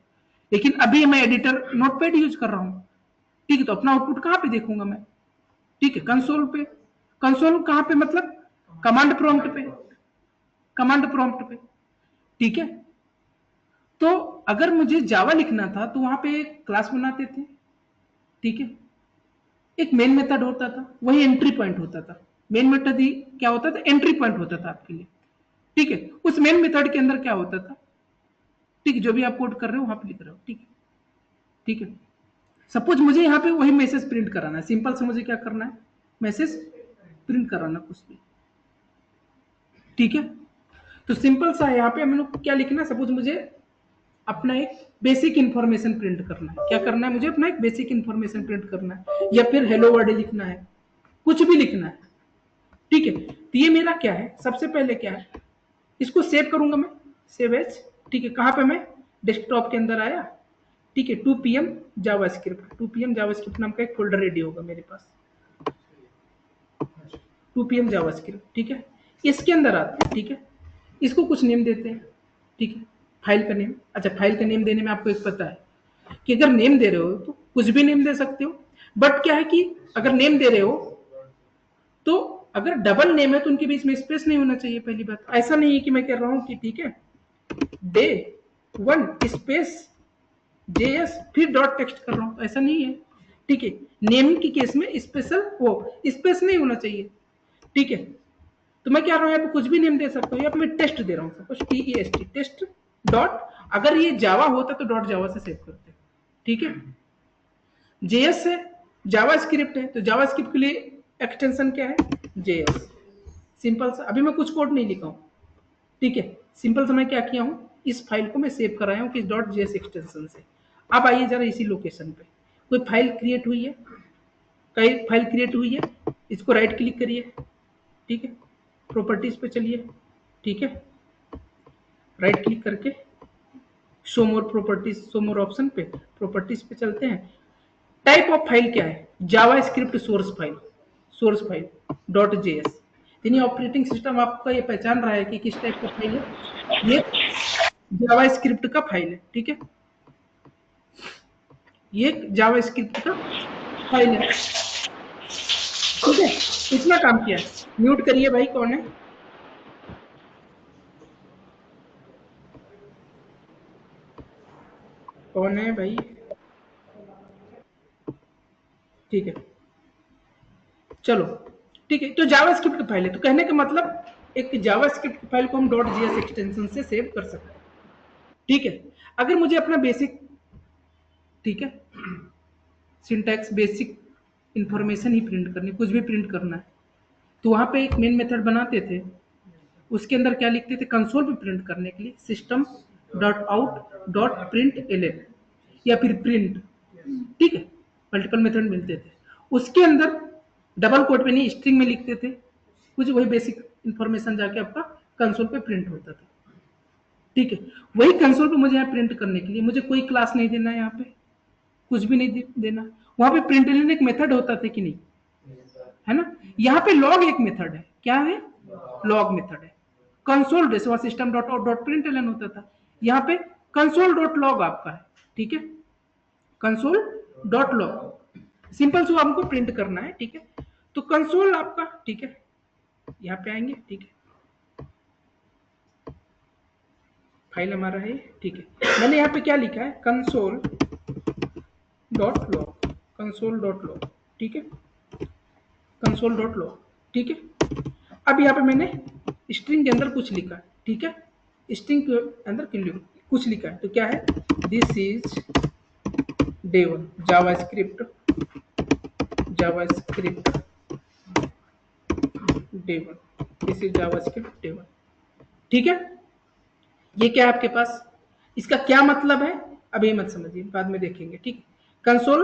लेकिन अभी मैं एडिटर नोटपैड यूज कर रहा हूँ, ठीक है, तो अपना आउटपुट कहाँ पे देखूंगा मैं, ठीक है, कंसोल पे। कंसोल कहाँ पे मतलब कमांड प्रॉम्प्ट पे, कमांड प्रॉम्प्ट पे, ठीक है। तो अगर मुझे जावा लिखना था तो वहां पे एक क्लास बनाते थे, ठीक है, एक मेन मेथड होता था, वही एंट्री पॉइंट होता था। मेन मेथड ही क्या होता था, एंट्री पॉइंट होता था आपके लिए, ठीक है। उस मेन मेथड के अंदर क्या होता था, ठीक है, जो भी आप कोड कर रहे हो वहां पे लिख रहे हो, ठीक है, ठीक है। सपोज मुझे यहाँ पे वही मैसेज प्रिंट कराना है, सिंपल से मुझे क्या करना है, मैसेज प्रिंट कराना कुछ भी, ठीक है। तो सिंपल सा है, यहाँ पे हम लोग क्या लिखना है, सपोज मुझे अपना एक बेसिक इंफॉर्मेशन प्रिंट करना है, क्या करना है मुझे, अपना एक बेसिक इंफॉर्मेशन प्रिंट करना है, या फिर हेलो वर्ड लिखना है, कुछ भी लिखना है, ठीक है। तो ये मेरा क्या है, सबसे पहले क्या है, इसको सेव करूंगा मैं, सेव एज, ठीक है। कहां पे मैं, डेस्कटॉप के अंदर आया, ठीक है, 2 PM जावास्क्रिप्ट, 2 PM जावास्क्रिप्ट नाम का एक फोल्डर रेडी होगा मेरे पास, 2 PM जावास्क्रिप्ट, ठीक है। इसके अंदर आते हैं, ठीक है, इसको कुछ नेम देते हैं, ठीक है, फाइल का नेम। अच्छा, फाइल का नेम देने में आपको एक पता है कि अगर नेम दे रहे हो तो कुछ भी नेम दे सकते हो, बट क्या है कि अगर नेम दे रहे हो तो अगर डबल नेम है तो उनके बीच में स्पेस नहीं होना चाहिए, पहली बात। ऐसा नहीं है कि मैं कह रहा हूं कि ठीक है डे 1 स्पेस जेएस फिर डॉट टेक्स्ट कर रहा हूं, ऐसा नहीं है, ठीक है। नेम की केस में स्पेशल वो स्पेस नहीं होना चाहिए, ठीक है। तो मैं क्या कर रहा हूँ, यहाँ पे कुछ भी नेम दे सकता हूँ, यहाँ पे मैं टेस्ट दे रहा हूँ, सपोज TEST, टेस्ट डॉट, अगर ये जावा होता तो डॉट जावा से सेव करते, ठीक है। जेएस है, जावा स्क्रिप्ट है, तो जावा स्क्रिप्ट के लिए एक्सटेंशन क्या है, जेएस, सिंपल सा। अभी मैं कुछ कोड नहीं लिखा हूँ, ठीक है, सिंपल सा मैं क्या किया हूँ, इस फाइल को मैं सेव कराया हूँ किस डॉट जेएस एक्सटेंशन से। अब आइए जरा इसी लोकेशन पे, कोई फाइल क्रिएट हुई है, कई फाइल क्रिएट हुई है, इसको राइट क्लिक करिए, ठीक है, प्रॉपर्टीज पे चलिए, ठीक है, राइट क्लिक करके show more properties, show more option पे प्रॉपर्टीज पे चलते हैं। टाइप ऑफ फाइल क्या है, JavaScript source file, source file dot JS, यानी ऑपरेटिंग सिस्टम आपका ये पहचान रहा है कि किस टाइप का फाइल है, ये जावा स्क्रिप्ट का फाइल है, ठीक है, ये जावा स्क्रिप्ट का फाइल है, ठीक है। इतना काम किया है, म्यूट करिए भाई, कौन है, कौन है भाई, ठीक है, चलो, ठीक है। तो जावा स्क्रिप्ट फाइल है, तो कहने का मतलब एक जावा स्क्रिप्ट फाइल को हम डॉट जीएस एक्सटेंशन से सेव कर सकते हैं, ठीक है। अगर मुझे अपना बेसिक, ठीक है, सिंटैक्स बेसिक इंफॉर्मेशन ही प्रिंट करनी, कुछ भी प्रिंट करना है, तो वहां पे एक मेन मेथड बनाते थे, उसके अंदर क्या लिखते थे, कंसोल पे प्रिंट करने के लिए system dot out dot print L या फिर प्रिंट, ठीक है, मल्टीपल मेथड मिलते थे। उसके अंदर डबल कोट में नहीं, स्ट्रिंग में लिखते थे, कुछ वही बेसिक इंफॉर्मेशन जाके आपका कंसोल पे प्रिंट होता था, ठीक है। वही कंसोल पे मुझे यहाँ प्रिंट करने के लिए मुझे कोई क्लास नहीं देना है, यहाँ पे कुछ भी नहीं देना। वहां पे प्रिंट एक मेथड होता था कि नहीं, है ना। यहाँ पे लॉग एक मेथड है, क्या है, लॉग मेथड है। कंसोल जैसे वहां system dot out dot print L N होता था, यहाँ पे कंसोल डॉट लॉग आपका है, ठीक है, कंसोल डॉट लॉग, सिंपल से हमको प्रिंट करना है, ठीक है। तो कंसोल आपका, ठीक है, यहाँ पे आएंगे, ठीक है, फाइल हमारा है, ठीक है। मैंने यहाँ पे क्या लिखा है, console dot log, console dot log, ठीक है, कंसोल डॉट लॉग, ठीक है। अब यहाँ पे मैंने स्ट्रिंग के अंदर कुछ लिखा है, ठीक है, स्ट्रिंग के अंदर कुछ लिखा है, तो क्या है, this is day 1 Java script, Java script day 1, this is Java script day 1, ठीक है। ये क्या है आपके पास, इसका क्या मतलब है, अभी मत समझिए, बाद में देखेंगे, ठीक। कंसोल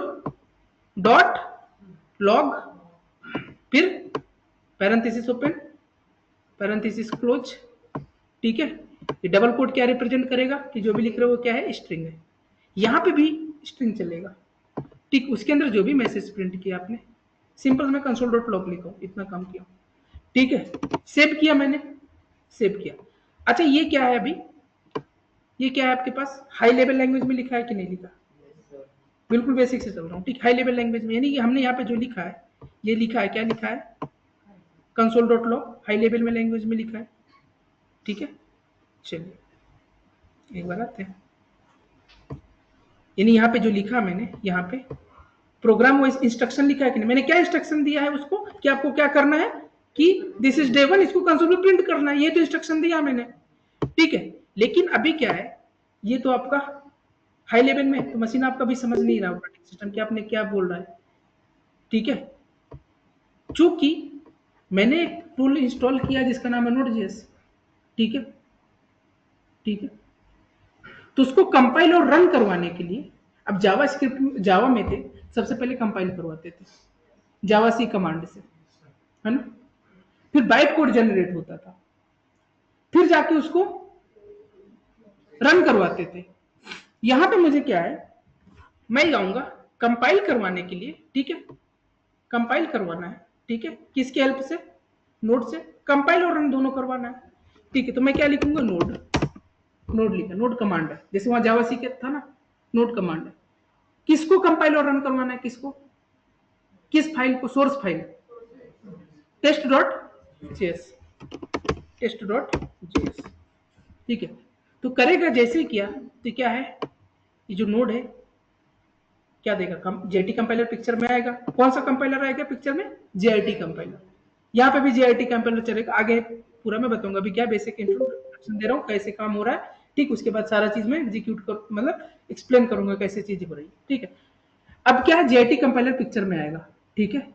डॉट लॉग, फिर पैरेंथेसिस ओपन, पैरेंथेसिस क्लोज, ठीक है। ये डबल कोट क्या रिप्रेजेंट करेगा कि जो भी लिख रहे हो वो क्या है, स्ट्रिंग है। यहां पे भी स्ट्रिंग चलेगा, ठीक। उसके अंदर जो भी मैसेज प्रिंट किया आपने, सिंपल मैं कंसोल डॉट लॉग लिखा हूं, इतना काम किया, ठीक है। सेव किया मैंने, सेव किया। अच्छा ये क्या है अभी, ये क्या है आपके पास, हाई लेवल लैंग्वेज में लिखा है कि नहीं लिखा, बिल्कुल बेसिक से चल रहा हूँ, ठीक। हाई लेवल लैंग्वेज में यानी कि हमने यहाँ पे जो लिखा है, ये लिखा है, क्या लिखा है, console dot log, high level में लैंग्वेज में लिखा है, ठीक है। चलिए एक बार आते हैं, यानी यहाँ पे जो लिखा मैंने, यहाँ पे प्रोग्राम वाइज इंस्ट्रक्शन लिखा है कि नहीं, मैंने क्या इंस्ट्रक्शन दिया है उसको कि आपको क्या करना है कि दिस इज डे 1, इसको कंसोल में प्रिंट करना है, ये तो इंस्ट्रक्शन दिया मैंने, ठीक है। लेकिन अभी क्या है, ये तो आपका हाई लेवल में, तो मशीन आपका भी समझ नहीं रहा ऑपरेटिंग सिस्टम कि आपने क्या बोल रहा है, ठीक है। चूंकि मैंने एक टूल इंस्टॉल किया जिसका नाम है नोड.जेएस, ठीक है, ठीक है। तो उसको कंपाइल और रन करवाने के लिए, अब जावा स्क्रिप्ट, जावा में थे, सबसे पहले कंपाइल करवाते थे जावा सी कमांड से, है ना, फिर बाइट कोड जनरेट होता था, फिर जाके उसको रन करवाते थे। यहां पे मुझे क्या है, मैं जाऊंगा कंपाइल करवाने के लिए, ठीक है, कंपाइल करवाना है, ठीक है, किसकी हेल्प से, नोड से, कंपाइल और रन दोनों करवाना है, ठीक है। तो मैं क्या लिखूंगा, नोड, नोड लिखा, नोड कमांड है, जैसे वहां जावा सी के था ना, नोड कमांड है। किसको कंपाइल और रन करवाना है, किसको, किस फाइल को, source file test dot JS, test dot JS, ठीक है। तो करेगा जैसे किया, तो क्या है, ये जो नोड है क्या देगा, जेटी कंपाइलर पिक्चर में आएगा। कौन सा कंपाइलर आएगा पिक्चर में, जेआईटी कंपाइलर, यहाँ पे भी जेआईटी कंपाइलर चलेगा। आगे पूरा मैं बताऊंगा, अभी क्या बेसिक इंट्रोडक्शन दे रहा हूँ, कैसे काम हो रहा है, ठीक। उसके बाद सारा चीज में एग्जीक्यूट कर, मतलब एक्सप्लेन करूंगा कैसे चीज हो रही है, ठीक है। अब क्या है, जेआईटी कंपाइलर पिक्चर में आएगा, ठीक है।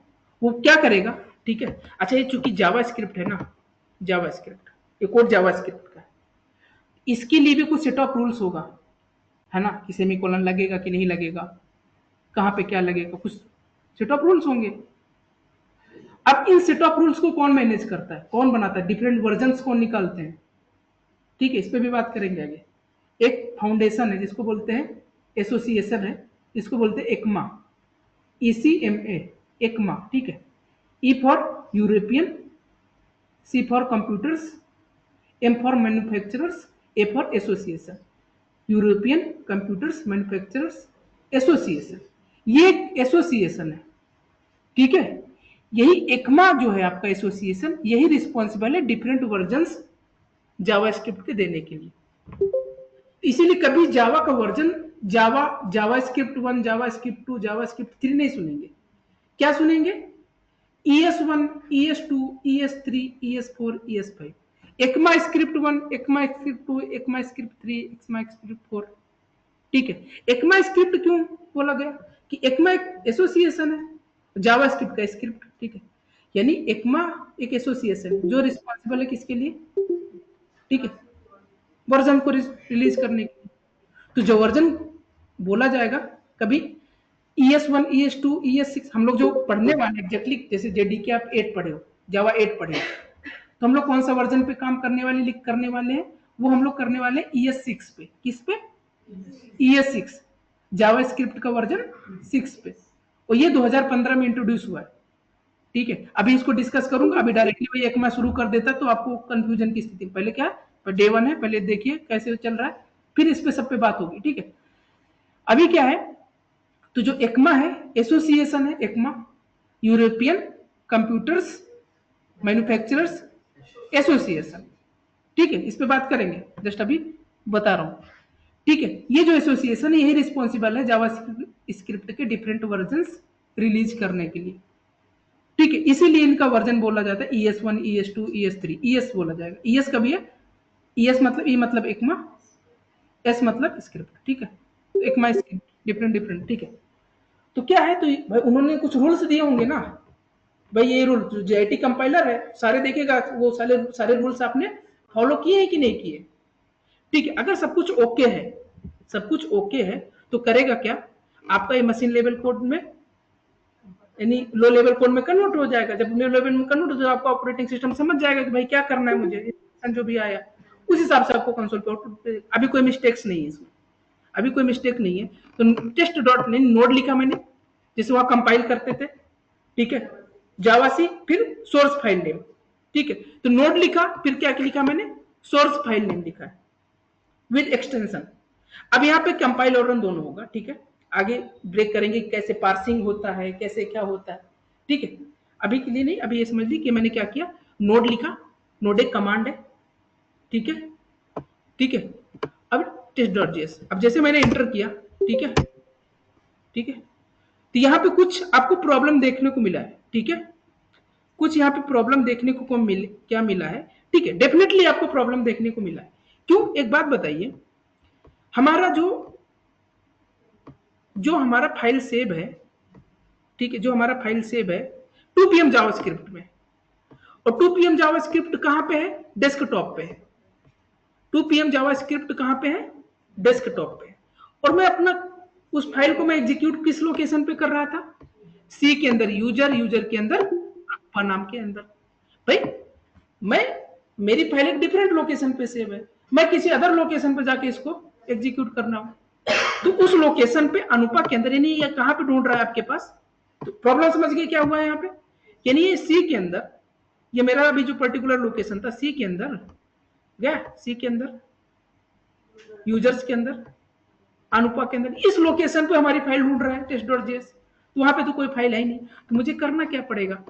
वो क्या करेगा, ठीक है। अच्छा ये चूंकि जावा स्क्रिप्ट है ना, जावा स्क्रिप्ट, ये कोड जावा स्क्रिप्ट का है, इसके लिए भी कुछ सेट ऑफ रूल्स होगा, है ना, कि सेमीकोलन लगेगा कि नहीं लगेगा, कहाँ पे क्या लगेगा, कुछ सेट ऑफ रूल्स होंगे। अब इन सेट ऑफ रूल्स को कौन मैनेज करता है, कौन बनाता है, डिफरेंट वर्जन कौन निकालते हैं, ठीक है, इस पर भी बात करेंगे आगे। एक फाउंडेशन है जिसको बोलते हैं, एसोसिएशन है, इसको बोलते हैं एक्मा, ECMA, एक्मा, ठीक है। E for European, C for computers, M for manufacturers, A for association, European computers manufacturers association, ये एक एसोसिएशन है, ठीक है। यही एक्मा जो है आपका एसोसिएशन, यही रिस्पॉन्सिबल है डिफरेंट वर्जन्स जावास्क्रिप्ट के देने के लिए। इसीलिए कभी जावा का वर्जन, जावास्क्रिप्ट 1, जावास्क्रिप्ट 2, जावास्क्रिप्ट 3 नहीं सुनेंगे, क्या सुनेंगे, ES1, ES2, ES3, ES4, ES5, ECMA script 1, ECMA script 2, ECMA script 3, ECMA script 4, ठीक है। एक्मा स्क्रिप्ट क्यों बोला गया, कि एक्मा एक एसोसिएशन है जावा स्क्रिप्ट का स्क्रिप्ट, ठीक है। यानी एक्मा एक एसोसिएशन जो रिस्पॉन्सिबल है किसके लिए, ठीक है, वर्जन को रिलीज करने के लिए। तो जो वर्जन बोला जाएगा, कभी ES1, ES2, ES6, हम लोग जो पढ़ने वाले एग्जैक्टली, जैसे JDK आप 8 पढ़े हो, जावा 8 पढ़े हो, तो हम लोग कौन सा वर्जन पे काम करने वाले हैं, वो हम लोग करने वाले हैं ES6 पे, किस पे, ES6, जावा स्क्रिप्ट का वर्जन 6 पे, और ये 2015 में इंट्रोड्यूस हुआ है, ठीक है। अभी इसको डिस्कस करूंगा, अभी डायरेक्टली वही एक मैं शुरू कर देता तो आपको कंफ्यूजन की स्थिति, पहले क्या है, डे 1 है, पहले देखिए कैसे चल रहा है, फिर इस पे सब पे बात होगी, ठीक है। अभी क्या है, तो जो एक्मा है एसोसिएशन है, ECMA European computers manufacturers association, ठीक है, इस पे बात करेंगे, जस्ट अभी बता रहा हूं, ठीक है। ये जो एसोसिएशन है यही रिस्पॉन्सिबल है जावा स्क्रिप्ट के डिफरेंट वर्जन रिलीज करने के लिए, ठीक है। इसीलिए इनका वर्जन बोला जाता है ES1, ES2, ES3, ES बोला जाएगा, ES कभी है, ES मतलब E मतलब एक्मा, S मतलब स्क्रिप्ट, ठीक है। तो एक्मा स्क्रिप्ट डिफरेंट डिफरेंट, ठीक है। तो क्या है, तो भाई उन्होंने कुछ रूल्स दिए होंगे ना, भाई ये रूल जो JIT कंपाइलर है सारे देखेगा, वो सारे सारे रूल्स आपने फॉलो किए हैं कि नहीं किए, ठीक है। अगर सब कुछ ओके है, सब कुछ ओके है, तो करेगा क्या, आपका ये मशीन लेवल कोड में यानी लो लेवल कोड में कन्वर्ट हो जाएगा। जब लो लेवल में कन्वर्ट हो जाएगा, आपका ऑपरेटिंग सिस्टम समझ जाएगा कि भाई क्या करना है मुझे, जो भी आया उस हिसाब से आपको कंसोल पे आउटपुट। अभी कोई मिस्टेक्स नहीं है इसमें, अभी कोई मिस्टेक नहीं है। तो टेस्ट डॉट नोड लिखा मैंने, जैसे वहां कंपाइल करते थे, ठीक है, जावा सी फिर सोर्स फाइल नेम, ठीक है। तो नोड लिखा, फिर क्या लिखा मैंने, सोर्स फाइल नेम लिखा है विद एक्सटेंशन। अब यहाँ पे कंपाइल और रन दोनों होगा, ठीक है। आगे ब्रेक करेंगे कैसे पार्सिंग होता है, कैसे क्या होता है, ठीक है। अभी के लिए नहीं, अभी ये समझ ली कि मैंने क्या किया, नोड लिखा, नोड एक कमांड है, ठीक है, ठीक है। अब टेस्ट डॉट जेएस, अब जैसे मैंने एंटर किया, ठीक है, ठीक है, तो यहाँ पे कुछ आपको प्रॉब्लम देखने को मिला है, ठीक है, कुछ यहाँ पे प्रॉब्लम देखने को क्या मिला है, ठीक है, डेफिनेटली आपको प्रॉब्लम देखने को मिला है। क्यों, एक बात बताइए, हमारा जो हमारा फाइल सेव है, ठीक है, जो हमारा फाइल सेव है 2pm जावास्क्रिप्ट में, और 2pm जावास्क्रिप्ट कहां पे है, डेस्कटॉप पे है। 2pm जावास्क्रिप्ट कहां पे है, डेस्कटॉप पे। और मैं अपना उस फाइल को मैं एग्जीक्यूट किस लोकेशन पे कर रहा था, सी के अंदर, यूजर के अंदर, अल्फा नाम के अंदर। भाई मैं, मेरी फाइल एक डिफरेंट लोकेशन पे सेव है, मैं किसी अदर लोकेशन पे जाके इसको एग्जीक्यूट करना हो, तो उस लोकेशन पे अनुपा के अंदर, यानी ये कहां पे ढूंढ रहा है आपके पास। तो प्रॉब्लम समझ गए क्या हुआ है यहाँ पे, यानी ये सी के अंदर, ये मेरा अभी जो पर्टिकुलर लोकेशन था सी के अंदर गया, सी के अंदर, यूजर्स के अंदर, अनुपा के अंदर, इस लोकेशन पे हमारी फाइल ढूंढ रहा है टेस्ट डॉट जेएस। तो वहां पे तो कोई फाइल है ही नहीं, तो मुझे करना क्या पड़ेगा,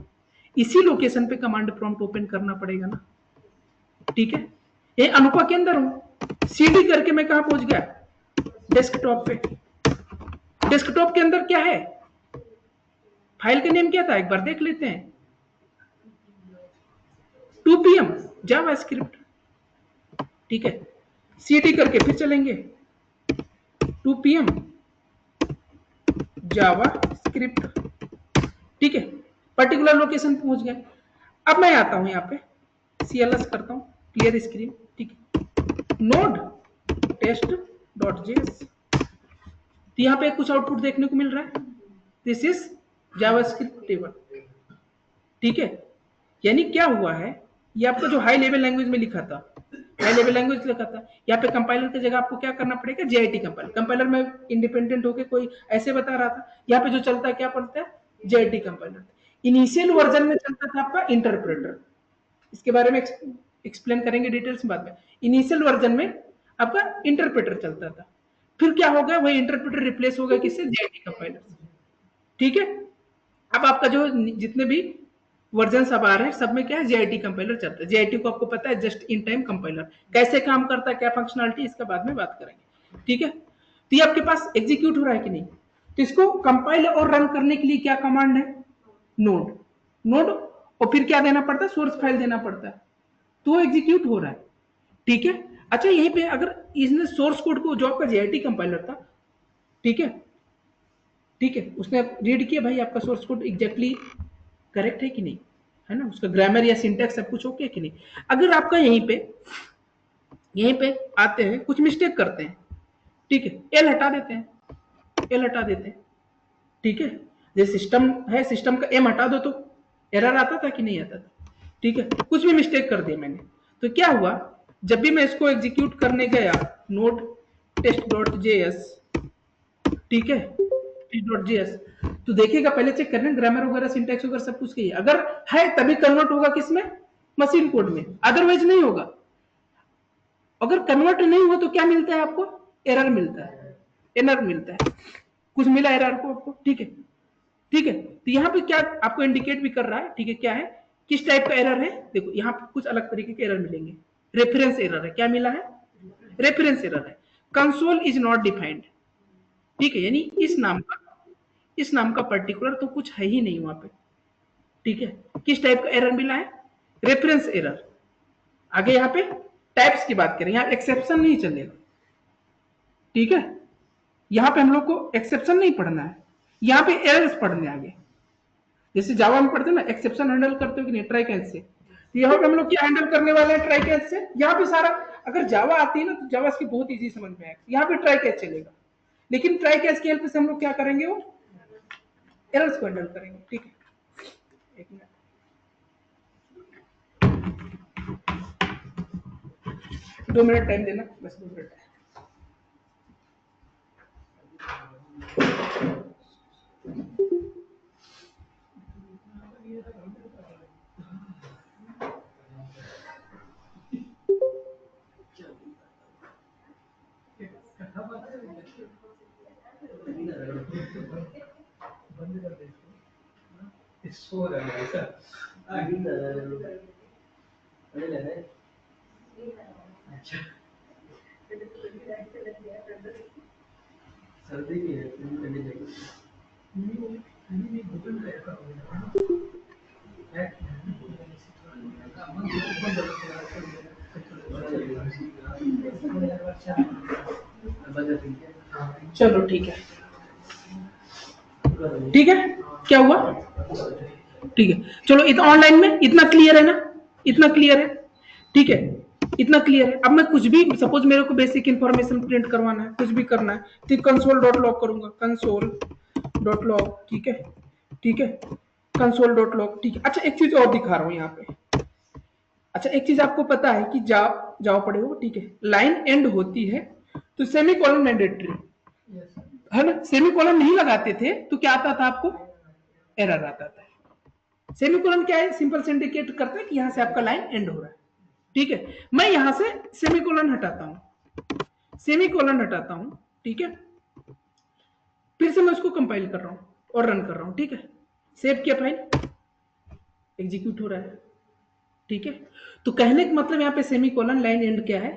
इसी लोकेशन पे कमांड प्रॉम्प्ट ओपन करना पड़ेगा ना, ठीक है। ये अनुपा के अंदर हूं, सीडी करके मैं कहां पहुंच गया, डेस्कटॉप पे। डेस्कटॉप के अंदर क्या है, फाइल का नेम क्या था, एक बार देख लेते हैं, 2pm जावास्क्रिप्ट, ठीक है। सीडी करके फिर चलेंगे, 2pm जावास्क्रिप्ट, ठीक है, पर्टिकुलर लोकेशन पहुंच गए। अब मैं आता हूं यहाँ पे, CLS करता हूं, क्लियर स्क्रीन, ठीक है, नोड टेस्ट डॉट जेएस, तो यहाँ पे कुछ आउटपुट देखने को मिल रहा है, दिस इज जावास्क्रिप्ट टेबल, ठीक है। यानी क्या हुआ है, ये आपका जो हाई लेवल लैंग्वेज में लिखा था, हाई लेवल लैंग्वेज लिखा था, यहाँ पे कंपाइलर की जगह आपको क्या करना पड़ेगा, JIT कंपाइलर। कंपाइलर में इंडिपेंडेंट होके कोई ऐसे बता रहा था, यहाँ पे जो चलता है क्या पड़ता है, JIT कंपाइलर। इनिशियल वर्जन में चलता था आपका इंटरप्रेटर, इसके बारे में एक्सप्लेन करेंगे डिटेल्स बाद में। इनिशियल वर्जन में आपका इंटरप्रेटर चलता था, फिर क्या हो गया, वही इंटरप्रेटर रिप्लेस हो गया किससे, JIT कंपाइलर से, ठीक है। अब आपका जो जितने भी वर्जन सब आ रहे हैं, सब में क्या है, JIT कंपाइलर चलता है। JIT को आपको पता है, जस्ट इन टाइम कंपाइलर, कैसे काम करता है, क्या फंक्शनलिटी, इसका बाद में बात करेंगे, ठीक है। तो ये आपके पास एग्जीक्यूट हो रहा है कि नहीं, तो इसको कंपाइल और रन करने के लिए क्या कमांड है, नोड, नोड, और फिर क्या देना पड़ता है, सोर्स फाइल देना पड़ता है, तो एग्जीक्यूट हो रहा है, ठीक है। अच्छा, यहीं पे अगर इसने सोर्स कोड को, जो आपका JIT कंपाइलर था, ठीक है, ठीक है, उसने रीड किया भाई आपका सोर्स कोड एग्जैक्टली करेक्ट है कि नहीं, है ना, उसका ग्रामर या सिंटैक्स सब कुछ ओके कि नहीं। अगर आपका यहीं पे आते हैं, कुछ मिस्टेक करते हैं, ठीक है, एल हटा देते हैं, एल हटा देते हैं, ठीक है, जैसे सिस्टम है, सिस्टम का एम हटा दो तो एरर आता था कि नहीं आता था, ठीक है। कुछ भी मिस्टेक कर दिया मैंने, तो क्या हुआ, जब भी मैं इसको एग्जीक्यूट करने गया, नोड टेस्ट डॉट जेएस, ठीक है, डॉट जेएस, तो देखिएगा, पहले चेक करना ग्रामर वगैरह, सिंटैक्स वगैरह सब कुछ कहिए, अगर है तभी कन्वर्ट होगा किसमें, मशीन कोड में, अदरवाइज नहीं होगा। अगर कन्वर्ट नहीं हुआ तो क्या मिलता है आपको, एरर मिलता है, एरर मिलता है, कुछ मिला एरर को आपको, ठीक है, ठीक है। तो यहाँ पे क्या आपको इंडिकेट भी कर रहा है, ठीक है, क्या है, किस टाइप का एरर है, देखो यहाँ पे कुछ अलग तरीके के एरर मिलेंगे, रेफरेंस एरर है, क्या मिला है, रेफरेंस एरर है, कंसोल इज नॉट डिफाइंड, ठीक है, यानी इस नाम का पर्टिकुलर तो कुछ है ही नहीं वहां पे, ठीक है। किस टाइप का एरर मिला है, रेफरेंस एरर। आगे यहाँ पे टाइप्स की बात करें, यहाँ एक्सेप्शन नहीं चलेगा, ठीक है, यहाँ पे हम लोग को एक्सेप्शन नहीं पढ़ना है, यहाँ पे एरर्स पढ़ने आगे, जैसे जावा में पढ़ते हैं ना, एक्सेप्शन हैंडल करते हो कि नहीं, ट्राई कैच से, तो यहाँ पे हम लोग क्या हैंडल करने वाले हैं, ट्राई कैच से। यहाँ पे सारा अगर जावा आती है ना तो जावा की बहुत इजी समझ में आएगा। यहाँ पे ट्राई कैच चलेगा, लेकिन ट्राई कैच की हेल्प से हम लोग क्या करेंगे, वो एरर्स को हैंडल करेंगे। ठीक है, एक मिनट, 2 मिनट टाइम देना, बस 2 मिनट है। सर्दी भी है, चलो ठीक है, ठीक है, क्या हुआ, ठीक है, चलो इतना ऑनलाइन में इतना क्लियर है ना, इतना क्लियर है, ठीक है, इतना क्लियर है। अब मैं कुछ भी, सपोज मेरे को बेसिक इंफॉर्मेशन प्रिंट करवाना है, कुछ भी करना है, तो कंसोल डॉट लॉग करूंगा, कंसोल डॉट लॉग, ठीक है, ठीक है, कंसोल डॉट लॉग, ठीक है। अच्छा एक चीज और दिखा रहा हूं यहाँ पे, अच्छा एक चीज आपको पता है कि जाओ जाओ पढ़े हो, ठीक है, लाइन एंड होती है तो सेमी कॉलन मैंडेटरी है ना, सेमी कॉलन नहीं लगाते थे तो क्या आता था आपको, एरर आता था। सेमी कॉलन क्या है, सिंपल से इंडिकेट करता है कि यहां से आपका लाइन एंड हो रहा है। ठीक है, मैं यहां से सेमी कॉलन हटाता हूं, सेमी कॉलन हटाता हूं, ठीक है, फिर से मैं उसको कंपाइल कर रहा हूं और रन कर रहा हूं, ठीक है, सेव किया फाइल, एग्जीक्यूट हो रहा है, ठीक है। तो कहने का मतलब यहाँ पे सेमी कॉलन लाइन एंड क्या है,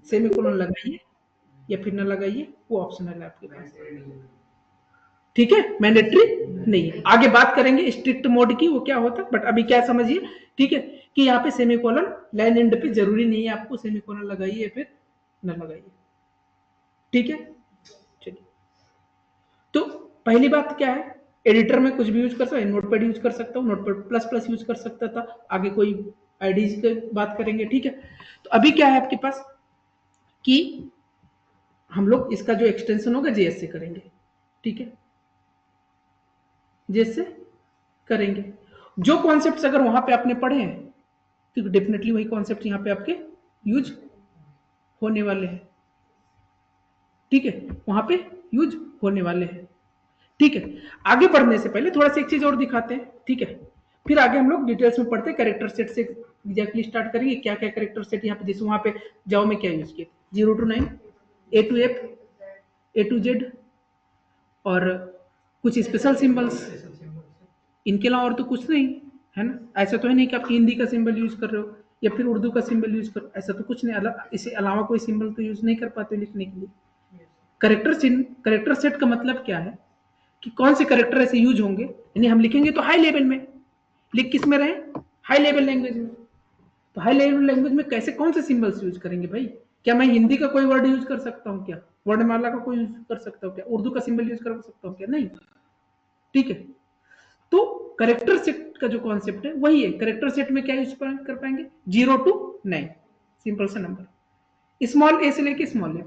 सेमी कॉलन लगाइए या फिर ना लगाइए, वो ऑप्शनल है आपके पास, ठीक है, मैंडेटरी नहीं है। आगे बात करेंगे स्ट्रिक्ट मोड की, वो क्या होता है, बट अभी क्या समझिए, ठीक है, कि यहाँ पे सेमी कॉलन लाइन एंड पे जरूरी नहीं है आपको सेमी कॉलन लगाइए या फिर न लगाइए, ठीक है। चलिए, तो पहली बात क्या है, एडिटर में कुछ भी यूज कर सकता है, नोटपैड यूज कर सकता हूँ, नोटपैड प्लस प्लस यूज कर सकता था, आगे कोई आईडीज की बात करेंगे, ठीक है। तो अभी क्या है आपके पास कि हम लोग इसका जो एक्सटेंशन होगा जेएस से करेंगे, ठीक है, जेएस से करेंगे। जो कॉन्सेप्ट्स अगर वहां पे आपने पढ़े हैं तो डेफिनेटली वही कॉन्सेप्ट यहाँ पे आपके यूज होने वाले हैं, ठीक है, वहां पे यूज होने वाले हैं, ठीक है। आगे बढ़ने से पहले थोड़ा सा एक चीज और दिखाते हैं, ठीक है, फिर आगे हम लोग डिटेल्स में पढ़ते हैं। कैरेक्टर सेट से एग्जैक्टली स्टार्ट करेंगे, क्या क्या कैरेक्टर सेट यहाँ पे, जैसे वहां पे जाओ में क्या यूज किए, 0 to 9, A to F, A to Z, और कुछ स्पेशल सिंबल्स, इनके अलावा और तो कुछ नहीं है ना। ऐसा तो है नहीं कि आप हिंदी का सिंबल यूज कर रहे हो या फिर उर्दू का सिंबल यूज कर, ऐसा तो कुछ नहीं, अलग इससे अलावा कोई सिंबल तो यूज नहीं कर पाते लिखने के लिए। करेक्टर सेट का मतलब क्या है कि कौन से करेक्टर ऐसे यूज होंगे, यानी हम लिखेंगे तो हाई लेवल में, लिख किस में रहे, हाई लेवल लैंग्वेज में। तो हाई लेवल लैंग्वेज में कैसे कौन से सिंबल्स यूज करेंगे भाई, क्या मैं हिंदी का कोई वर्ड यूज कर सकता हूँ क्या, वर्णमाला का कोई यूज कर सकता हूँ क्या, उर्दू का सिंबल यूज कर सकता हूँ क्या, नहीं, ठीक है। तो करेक्टर सेट का जो कॉन्सेप्ट है वही है, करेक्टर सेट में क्या यूज कर पाएंगे, 0 to 9, सिंपल सा नंबर, स्मॉल ए से लेके स्मॉल ए,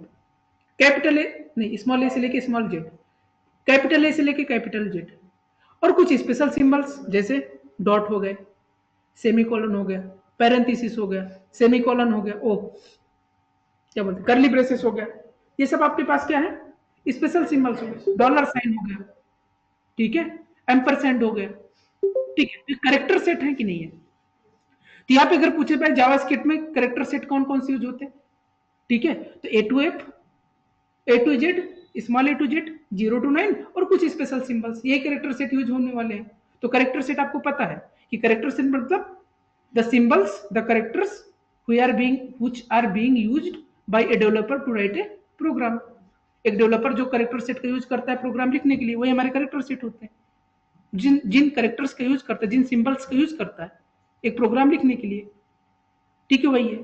कैपिटल ए नहीं, स्मॉल ए से लेके स्मॉल जेड, कैपिटल ए से लेके कैपिटल जेड, और कुछ स्पेशल सिंबल्स जैसे डॉट हो गए, सेमीकोलन हो गया, पैरेंथेसिस हो गया, सेमीकोलन हो गया, ओ क्या बोलते, करली ब्रेसेस हो गया, ये सब आपके पास क्या है, स्पेशल सिंबल्स हो गए, डॉलर साइन हो गया, ठीक है, एम्परसेंड हो गया, ठीक है। तो करेक्टर सेट है कि नहीं है, तो यहाँ पे अगर पूछे पाए जावास्क्रिप्ट में करेक्टर सेट कौन कौन से यूज होते हैं, ठीक है, तो A to F, A to Z, small A to Z, 0 to 9, और कुछ स्पेशल सिंबल्स, ये करेक्टर सेट यूज होने वाले हैं। तो करेक्टर सेट आपको पता है कि करेक्टर सेट मतलब the symbols, the characters which are being used by a developer to write a program। एक डेवलपर जो करेक्टर सेट का यूज करता है प्रोग्राम लिखने के लिए, वही हमारे करेक्टर सेट होते हैं। जिन जिन करेक्टर्स का यूज करता है, जिन सिंबल्स का यूज करता है एक प्रोग्राम लिखने के लिए, ठीक है, वही है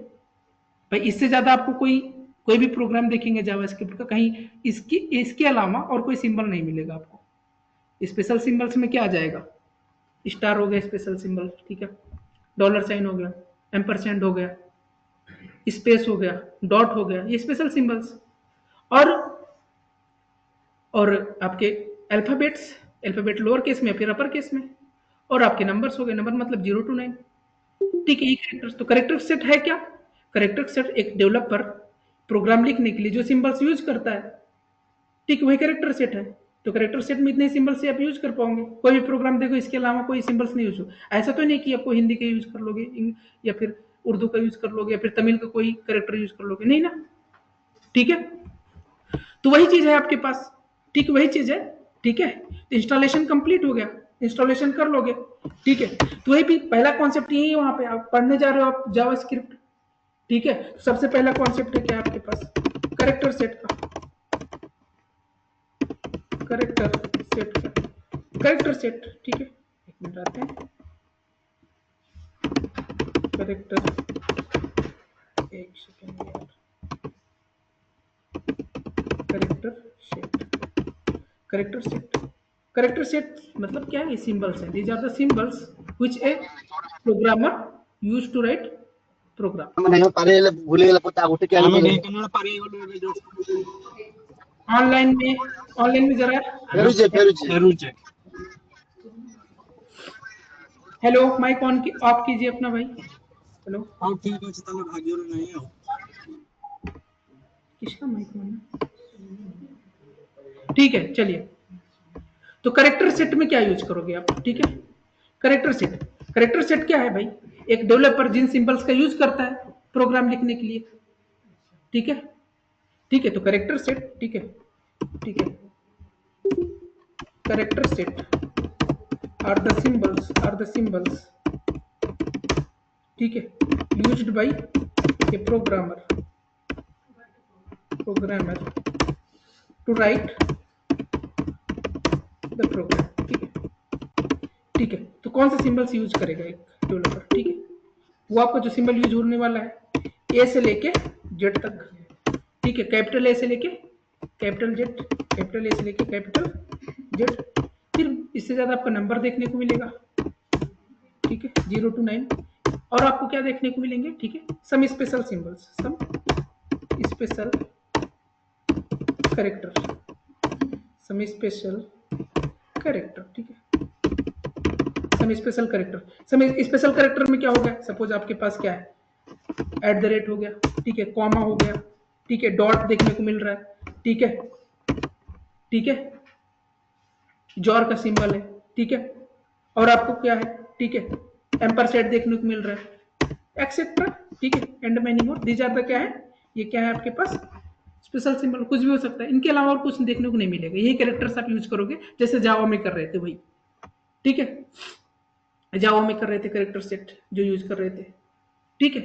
भाई। इससे ज्यादा आपको कोई कोई भी प्रोग्राम देखेंगे जावास्क्रिप्ट का, कहीं इसके अलावा और कोई सिंबल नहीं मिलेगा आपको। स्पेशल सिंबल्स में क्या आ जाएगा, स्टार हो गया स्पेशल सिंबल, ठीक है, डॉलर साइन हो गया, एम्परसेंड हो गया, स्पेस हो गया, डॉट हो गया, ये स्पेशल सिंबल्स। और आपके अल्फाबेट्स, अल्फाबेट लोअर केस में फिर अपर केस में, और आपके नंबर्स हो गए, नंबर मतलब 0 to 9। ठीक है, ये कैरेक्टर्स। तो कैरेक्टर सेट है क्या? कैरेक्टर सेट एक डेवलपर प्रोग्राम लिखने के लिए जो सिंबल्स यूज करता है, ठीक, वही कैरेक्टर सेट है। तो कैरेक्टर सेट में इतने सिंबल्स से आप यूज कर पाओगे। कोई भी प्रोग्राम देखो इसके अलावा कोई सिंबल्स नहीं यूज हो, ऐसा तो नहीं कि आपको हिंदी का यूज कर लोगे या फिर उर्दू का यूज कर लोगे या फिर तमिल का कोई कैरेक्टर यूज कर लोगे, नहीं ना। ठीक है, तो वही चीज है आपके पास, ठीक, वही चीज है। ठीक है, तो इंस्टॉलेशन कंप्लीट हो गया, इंस्टॉलेशन कर लोगे। ठीक है, तो वही भी पहला कॉन्सेप्ट यही है, वहां पे आप पढ़ने जा रहे हो आप जावा स्क्रिप्ट। ठीक है, तो सबसे पहला कॉन्सेप्ट है क्या आपके पास? कैरेक्टर सेट का, कैरेक्टर सेट का, कैरेक्टर सेट। ठीक है, एक मिनट आते हैं, कैरेक्टर, एक सेकेंड यार, character set, character set, character set मतलब क्या है? ये सिंबल्स हैं, these are the symbols which a programmer use to write program. Online में जरा हेलो, माइक ऑन की ऑफ कीजिए अपना भाई। हेलो, किसका माइक ऑन है? ठीक है, चलिए। तो कैरेक्टर सेट में क्या यूज करोगे आप? ठीक है, कैरेक्टर सेट, कैरेक्टर सेट क्या है भाई? एक डेवलपर जिन सिंबल्स का यूज करता है प्रोग्राम लिखने के लिए। ठीक है, ठीक है, तो कैरेक्टर सेट, ठीक है, ठीक है, character set are the symbols, ठीक है, used by a programmer to write the program. ठीक है, ठीक है, तो कौन सा सिंबल्स यूज करेगा एक डेवलपर? ठीक है, वो आपका जो सिंबल यूज होने वाला है ए से लेके जेड तक। ठीक है, कैपिटल ए से लेके कैपिटल जेड, कैपिटल ए से लेके कैपिटल जेड, फिर इससे ज्यादा आपका नंबर देखने को मिलेगा। ठीक है, 0 to 9, और आपको क्या देखने को मिलेंगे? ठीक है, some special symbols, some special character, some special character. ठीक है, some special character, some special character में क्या हो गया? सपोज आपके पास क्या है, एट द रेट हो गया, ठीक है, कॉमा हो गया, ठीक है, डॉट देखने को मिल रहा है, ठीक है, ठीक है, जॉर का सिंबल है, ठीक है, और आपको क्या है? ठीक है, एम्परसेंड देखने को मिल रहा है, एक्सेट्रा। ठीक है, and many more, these are the क्या है? ये क्या है आपके पास? स्पेशल सिंबल, कुछ भी हो सकता है, इनके अलावा और कुछ देखने को नहीं मिलेगा। यही कैरेक्टर्स आप यूज करोगे जैसे जावा में कर रहे थे वही। ठीक है, जावा में कर रहे थे कैरेक्टर सेट जो यूज कर रहे थे। ठीक है,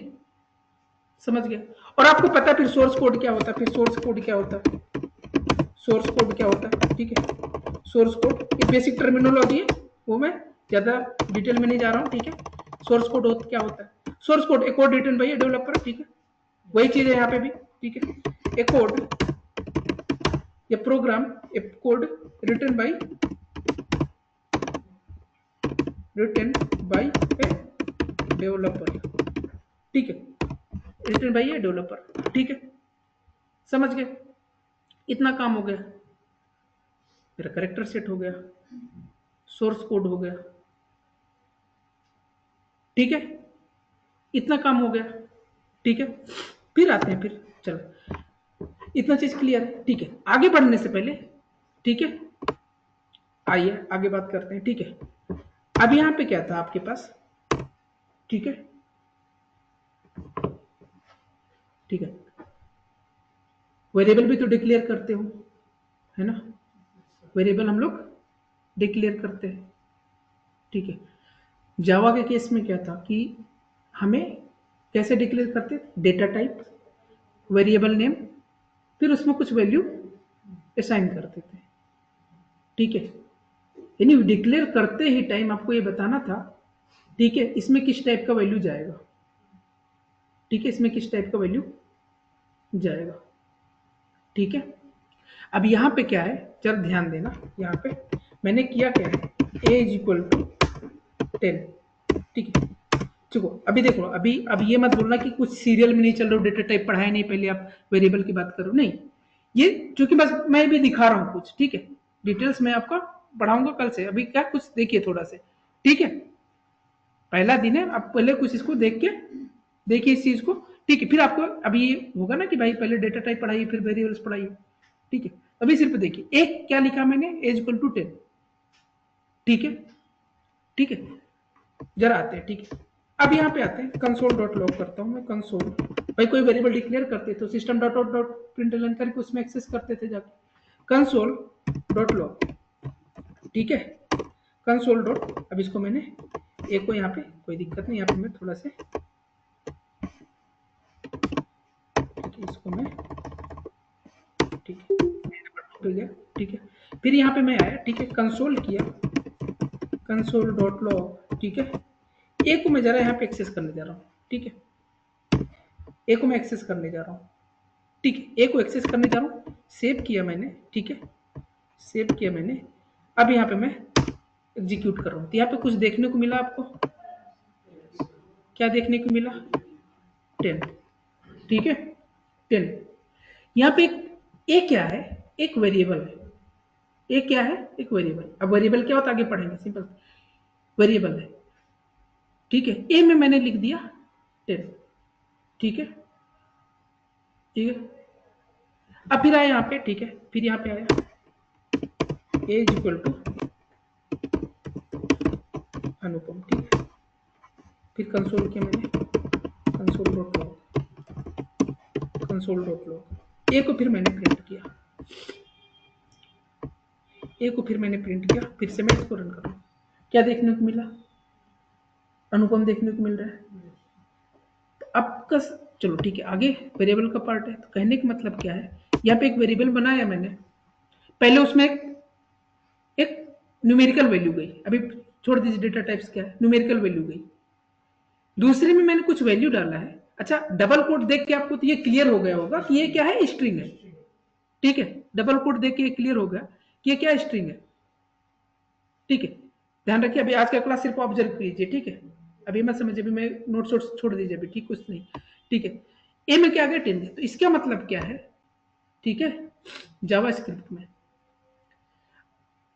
समझ गया। और आपको पता है फिर सोर्स कोड क्या होता है? फिर सोर्स कोड क्या होता है? सोर्स कोड क्या होता है? ठीक है, सोर्स कोड ये बेसिक टर्मिनोलॉजी है, वो मैं ज्यादा डिटेल में नहीं जा रहा हूँ। ठीक है, सोर्स कोड क्या होता है? Source code, a code written by a developer. ठीक है, वही चीज है यहाँ पे भी। ठीक है, a code, a program, a code written by a developer. ठीक है, रिटन बाय ए डेवलपर। ठीक है, समझ गए? इतना काम हो गया, फिर कैरेक्टर सेट हो गया, सोर्स कोड हो गया। ठीक है, इतना काम हो गया। ठीक है, फिर आते हैं, फिर चलो इतना चीज क्लियर है। ठीक है, आगे बढ़ने से पहले, ठीक है, आइए आगे बात करते हैं। ठीक है, अब यहां पे क्या था आपके पास? ठीक है, ठीक है, वेरिएबल भी तो डिक्लेयर करते हो, है ना? वेरिएबल हम लोग डिक्लेयर करते हैं। ठीक है, जावा के केस में क्या था कि हमें कैसे डिक्लेयर करते? डेटा टाइप, वेरिएबल नेम, फिर उसमें कुछ वैल्यू असाइन करते थे। ठीक है, यानी डिक्लेयर करते ही टाइम आपको ये बताना था, ठीक है, इसमें किस टाइप का वैल्यू जाएगा। ठीक है, इसमें किस टाइप का वैल्यू जाएगा। ठीक है, अब यहां पे क्या है, जरा ध्यान देना। यहां पे मैंने किया क्या है, a इज इक्वल टू 10। ठीक है, चलो अभी देखो, अभी अब ये मत बोलना कि कुछ सीरियल में नहीं चल रहा हो, डेटा टाइप पढ़ाया नहीं पहले आप वेरिएबल की बात करो, नहीं, ये चूंकि बस मैं भी दिखा रहा हूँ कुछ, ठीक है, डिटेल्स मैं आपको पढ़ाऊंगा कल से, अभी क्या कुछ देखिए थोड़ा से, ठीक है, पहला दिन है, आप पहले कुछ इसको देख के देखिए इस चीज को, ठीक है, फिर आपको अभी ये होगा ना कि भाई पहले डेटा टाइप पढ़ाइए फिर वेरिएबल्स पढ़ाइए, ठीक है, अभी सिर्फ देखिए एक क्या लिखा मैंने, एज इक्वल टू 10, ठीक है, ठीक है, जरा आते हैं, ठीक है, अब यहाँ पे आते हैं, कंसोल डॉट लॉग करता हूँ मैं, कंसोल, भाई कोई वेरिएबल डिक्लेयर करते तो system dot out dot println करके उसमें एक्सेस करते थे जाके, कंसोल डॉट लॉग, ठीक है, कंसोल डॉट, अब इसको मैंने एक को यहाँ पे कोई दिक्कत नहीं, यहाँ पे मैं थोड़ा से, ठीक है, इसको मैं, ठीक है, हो गया, ठीक है, फिर यहाँ पे मैं आया, ठीक है, कंसोल किया, कंसोल डॉट लॉग, ठीक है, ए को मैं जरा यहाँ पे एक्सेस करने जा रहा हूँ, ठीक है, ए को मैं एक्सेस करने जा रहा हूँ, ठीक है, ए को एक्सेस करने जा रहा हूँ, सेव किया मैंने, ठीक है, सेव किया मैंने, अब यहाँ पे मैं एग्जीक्यूट कर रहा हूँ, तो यहाँ पे कुछ देखने को मिला आपको, क्या देखने को मिला, 10, ठीक है, 10, यहाँ पे ए क्या है, एक वेरिएबल है, ए क्या है, एक वेरिएबल, अब वेरिएबल क्या होता है आगे पढ़ेंगे, सिंपल वेरिएबल है, ठीक है, ए में मैंने लिख दिया 10, ठीक है, ठीक है, अब फिर आया यहाँ पे, ठीक है, फिर यहाँ पे आया एज इक्वल टू अनुपम, ठीक है, फिर कंसोल किया मैंने, console dot log, console dot log, a को फिर मैंने प्रिंट किया, ए को फिर मैंने प्रिंट किया, फिर से मैं इसको रन कर रहा हूँ, क्या देखने को मिला, अनुपम देखने को मिल रहा है, तो आपका, चलो ठीक है, आगे वेरिएबल का पार्ट है, तो कहने का मतलब क्या है, यहाँ पे एक वेरिएबल बनाया मैंने, पहले उसमें एक न्यूमेरिकल वैल्यू गई, अभी छोड़ दीजिए डेटा टाइप्स क्या है, न्यूमेरिकल वैल्यू गई, दूसरे में मैंने कुछ वैल्यू डाला है, अच्छा डबल कोट देख के आपको तो ये क्लियर हो गया होगा कि ये क्या है, स्ट्रिंग है, ठीक है, डबल कोट देख के क्लियर हो गया कि ये क्या स्ट्रिंग है, ठीक है, ध्यान रखिए, अभी आज का क्लास सिर्फ ऑब्जर्व कीजिए, ठीक है, अभी मत समझिए, अभी मैं नोट्स छोड़ दीजिए अभी, ठीक, कुछ नहीं, ठीक है, ए में क्या आ गया 10, तो इसका मतलब क्या है, ठीक है, जावास्क्रिप्ट में,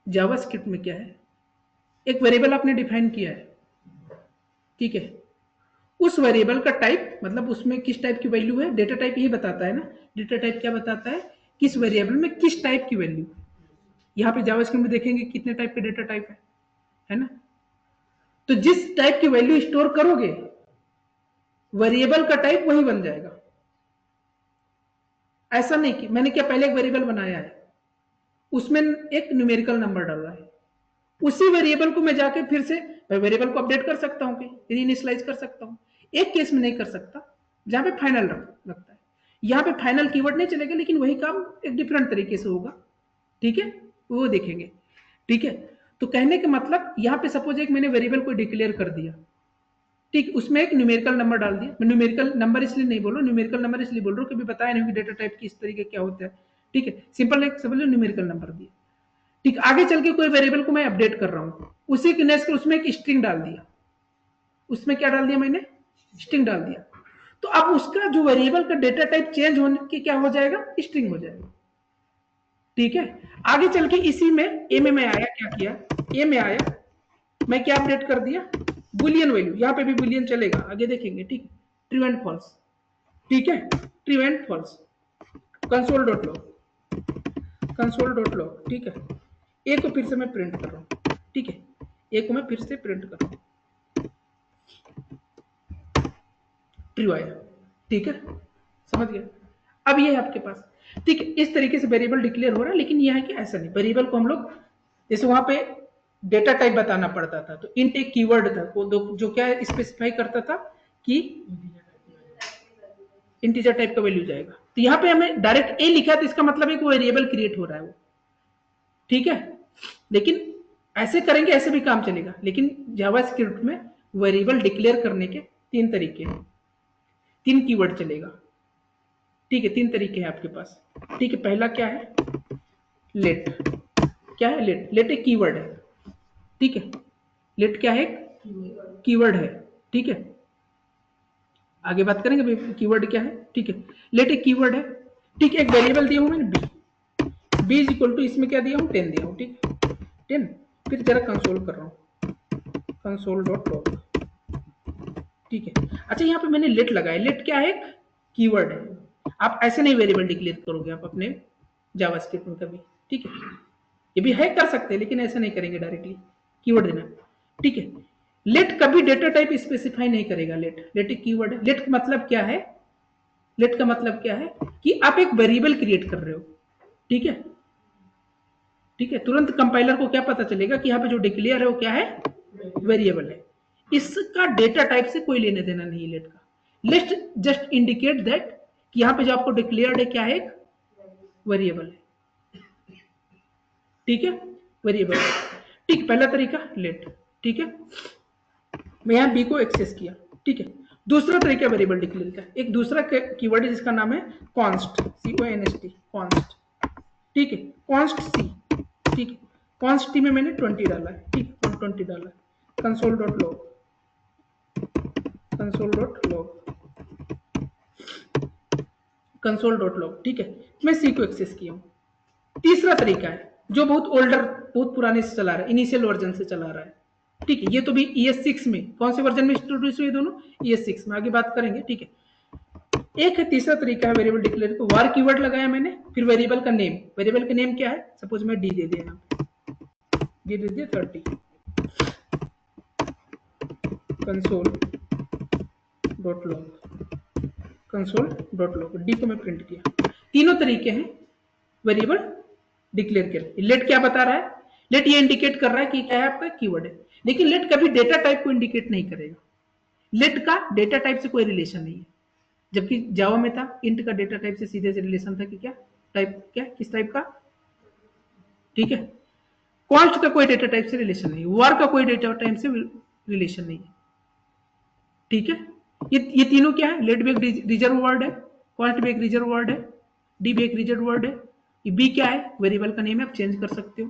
जावास्क्रिप्ट में क्या है, एक वेरिएबल आपने डिफाइन किया है, ठीक है, उस वेरिएबल का टाइप, मतलब उसमें किस टाइप की वैल्यू है, डेटा टाइप यही बताता है ना, डेटा टाइप क्या बताता है, किस वेरिएबल में किस टाइप की वैल्यू, यहाँ पे जावास्क्रिप्ट में देखेंगे कितने टाइप के डेटा टाइप है ना, तो जिस टाइप की वैल्यू स्टोर करोगे वेरिएबल का टाइप वही बन जाएगा, ऐसा नहीं कि मैंने क्या पहले एक वेरिएबल बनाया है, उसमें एक न्यूमेरिकल नंबर डाला है, उसी वेरिएबल को मैं जाके फिर से वेरिएबल को अपडेट कर सकता हूँ, रीइनिशियलाइज कर सकता हूँ, एक केस में नहीं कर सकता जहां पे फाइनल लगता है, यहाँ पे फाइनल कीवर्ड नहीं चलेगा, लेकिन वही काम एक डिफरेंट तरीके से होगा, ठीक है, वो देखेंगे, ठीक है, तो कहने का मतलब यहाँ पे सपोज एक मैंने वेरिएबल को डिक्लेयर कर दिया, ठीक, उसमें एक न्यूमेरिकल नंबर डाल दिया, मैं न्यूमेरिकल नंबर इसलिए नहीं बोल रहा हूँ, न्यूमेरिकल नंबर इसलिए बोल रहा हूँ कि बताया नहीं कि डेटा टाइप की इस तरीके क्या होता है, ठीक है, सिंपल एक समझ लो न्यूमेरिकल नंबर दिया, ठीक, आगे चल के कोई वेरिएबल को मैं अपडेट कर रहा हूँ, उसी के नेक्स्ट उसमें एक स्ट्रिंग डाल दिया, उसमें क्या डाल दिया मैंने, स्ट्रिंग डाल दिया, तो अब उसका जो वेरिएबल का डेटा टाइप चेंज होने के क्या हो जाएगा, स्ट्रिंग हो जाएगा, ठीक है, आगे चल के इसी में ए में मैं आया, क्या किया, ए में आया, मैं क्या अपडेट कर दिया, बुलियन वैल्यू, यहाँ पे भी बुलियन चलेगा, आगे देखेंगे, ठीक, ट्रू एंड फॉल्स, ठीक है, true and false, console dot log, console dot log, ठीक है, ए को फिर से मैं प्रिंट कर रहा हूँ, ठीक है, ए को मैं फिर से प्रिंट कर रहा हूँ, ट्रू आया, ठीक है, समझ गया, अब ये है आपके पास, ठीक है, इस तरीके से वेरिएबल डिक्लेयर हो रहा है, लेकिन यह है कि ऐसा नहीं, वेरिएबल को हम लोग जैसे वहां पे डेटा टाइप बताना पड़ता था, तो इंट एक कीवर्ड था, वो जो क्या स्पेसिफाई करता था कि इंटीजर टाइप का वैल्यू जाएगा, तो यहाँ पे हमें डायरेक्ट ए लिखा है, तो इसका मतलब है कि वेरिएबल क्रिएट हो रहा है वो, ठीक है, लेकिन ऐसे करेंगे ऐसे भी काम चलेगा, लेकिन जावास्क्रिप्ट में वेरिएबल डिक्लेयर करने के 3 तरीके हैं, 3 कीवर्ड चलेगा, ठीक है, 3 तरीके हैं आपके पास, ठीक है, पहला क्या है, लेट, क्या है लेट, लेट एक कीवर्ड है, ठीक है, लेट क्या है, कीवर्ड है, ठीक है, आगे बात करेंगे कीवर्ड क्या है। ठीक है, लेट एक कीवर्ड है। ठीक है, एक वेरिएबल दिया हूं मैंने बी इज इक्वल टू, इसमें क्या दिया हूं 10 दिया हूं। ठीक है 10, फिर जरा कंसोल कर रहा हूं, कंसोल डॉट लॉग। ठीक है, अच्छा यहाँ पे मैंने लेट लगाया। लेट क्या है, एक कीवर्ड है। आप ऐसे नहीं वेरिएबल डिक्लेयर करोगे आप अपने जावास्क्रिप्ट में कभी। ठीक है, ये भी है कर सकते हैं लेकिन ऐसा नहीं करेंगे, डायरेक्टली कीवर्ड देना। ठीक है, लेट कभी डेटा टाइप स्पेसिफाई नहीं करेगा। लेट एक कीवर्ड है। लेट का मतलब क्या है, लेट का मतलब क्या है कि आप एक वेरिएबल क्रिएट कर रहे हो। ठीक है, ठीक है, तुरंत कंपाइलर को क्या पता चलेगा कि यहाँ पे जो डिक्लेयर है वो क्या है, वेरिएबल है। इसका डेटा टाइप से कोई लेने देना नहीं है लेट का। लेट जस्ट इंडिकेट दैट कि यहाँ पे जो आपको डिक्लेयर्ड है क्या है, एक वेरिएबल है। ठीक है, वेरिएबल। ठीक, पहला तरीका लेट। ठीक है, मैं यहाँ बी को एक्सेस किया। ठीक है, दूसरा तरीका वेरिएबल डिक्लेयर का, एक दूसरा कीवर्ड है जिसका नाम है कॉन्स्ट, CONST, कॉन्स्ट। ठीक है, कॉन्स्ट सी। ठीक है, कॉन्स्ट टी में मैंने 20 डाला है। ठीक, 120 डाला है। Console dot log, console dot log, console dot log. ठीक है, मैं सी को एक्सेस किया हूं। तीसरा तरीका है जो बहुत ओल्डर, बहुत पुराने से चला रहा है, इनिशियल वर्जन से चला रहा है। ठीक है, ये तो भी ES6 में, कौन से वर्जन में इंट्रोड्यूस हुए दोनों, ES6 में, आगे बात करेंगे। ठीक है, एक है तीसरा तरीका है वेरिएबल डिक्लेयर को। वार कीवर्ड लगाया मैंने, फिर वेरिएबल का नेम। वेरिएबल का नेम क्या है, सपोज मैं डी दे दिया, डी दे दिया 30, console dot log, console dot log, D को मैं प्रिंट किया। तीनों तरीके हैं वेरिएबल डिक्लेयर के। लेट क्या बता रहा है, लेट ये इंडिकेट कर रहा है कि क्या है आपका कीवर्ड है, लेकिन लेट कभी डेटा टाइप को इंडिकेट नहीं करेगा। लेट का डेटा टाइप से कोई रिलेशन नहीं है, जबकि जावा में था इंट का डेटा टाइप से सीधे से रिलेशन था कि क्या टाइप, क्या किस टाइप का। ठीक है, कॉन्स्ट का कोई डेटा टाइप से रिलेशन नहीं, वार का कोई डेटा टाइप से रिलेशन नहीं है। ठीक है, ये तीनों क्या है, लेट भी एक रिजर्व वर्ड है, कॉन्स्ट भी एक रिजर्व वर्ड है, डी भी एक रिजर्व वर्ड है। ये बी क्या है, वेरिएबल का नेम है, आप चेंज कर सकते हो,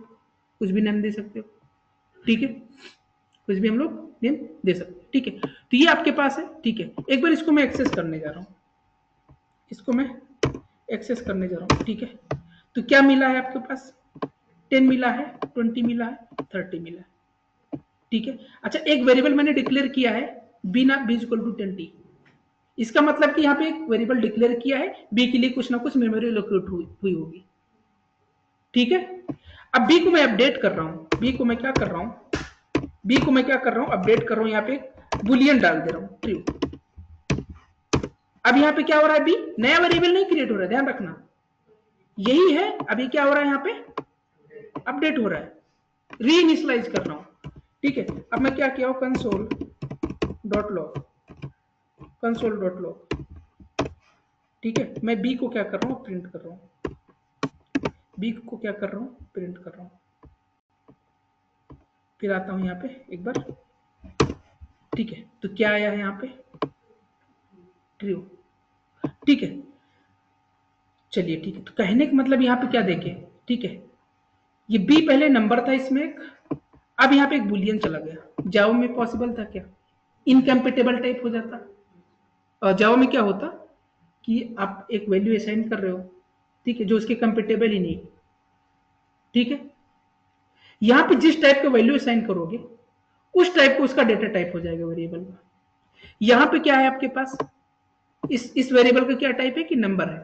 कुछ भी नेम दे सकते हो। ठीक है, कुछ भी हम लोग नेम दे सकते हैं। ठीक है, तो ये आपके पास है। ठीक है, एक बार इसको मैं एक्सेस करने जा रहा हूँ, इसको मैं एक्सेस करने जा रहा हूँ। ठीक है, तो क्या मिला है आपके पास, 10 मिला है, 20 मिला है, 30 मिला है। ठीक है, अच्छा एक वेरिएबल मैंने डिक्लेयर किया है बी ना, बी इक्वल टू 20। इसका मतलब कि यहाँ पे एक वेरिएबल डिक्लेयर किया है, बी के लिए कुछ ना कुछ मेमोरी लोकेट हुई होगी। ठीक है, अब बी को मैं अपडेट कर रहा हूँ, बी को मैं क्या कर रहा हूँ, बी को मैं क्या कर रहा हूँ, अपडेट कर रहा हूँ। यहाँ पे बुलियन डाल दे रहा हूँ, ट्रू। अब यहाँ पे क्या हो रहा है, बी नया वेरिएबल नहीं क्रिएट हो रहा है, ध्यान रखना यही है। अभी क्या हो रहा है, यहाँ पे अपडेट हो रहा है, री इनिशियलाइज कर रहा हूँ। ठीक है, अब मैं क्या किया हूँ, console dot log, console dot log. ठीक है, मैं बी को क्या कर रहा हूँ, प्रिंट कर रहा हूँ, बी को क्या कर रहा हूँ, प्रिंट कर रहा हूँ। फिर आता हूँ यहाँ पे एक बार। ठीक है, तो क्या आया है यहाँ पे, ट्रू। ठीक है, चलिए ठीक है, तो कहने का मतलब यहाँ पे क्या देखे। ठीक है, ये बी पहले नंबर था इसमें एक, अब यहाँ पे एक बुलियन चला गया। जावा में पॉसिबल था क्या, इनकम्पेटेबल टाइप हो जाता। और जावा में क्या होता कि आप एक वैल्यू असाइन कर रहे हो, ठीक है, जो उसके कंपेटेबल ही नहीं। ठीक है, यहां पे जिस टाइप का वैल्यू असाइन करोगे उस टाइप को उसका डेटा टाइप हो जाएगा वेरिएबल में। यहां पे क्या है आपके पास, इस वेरिएबल का क्या टाइप है कि नंबर है।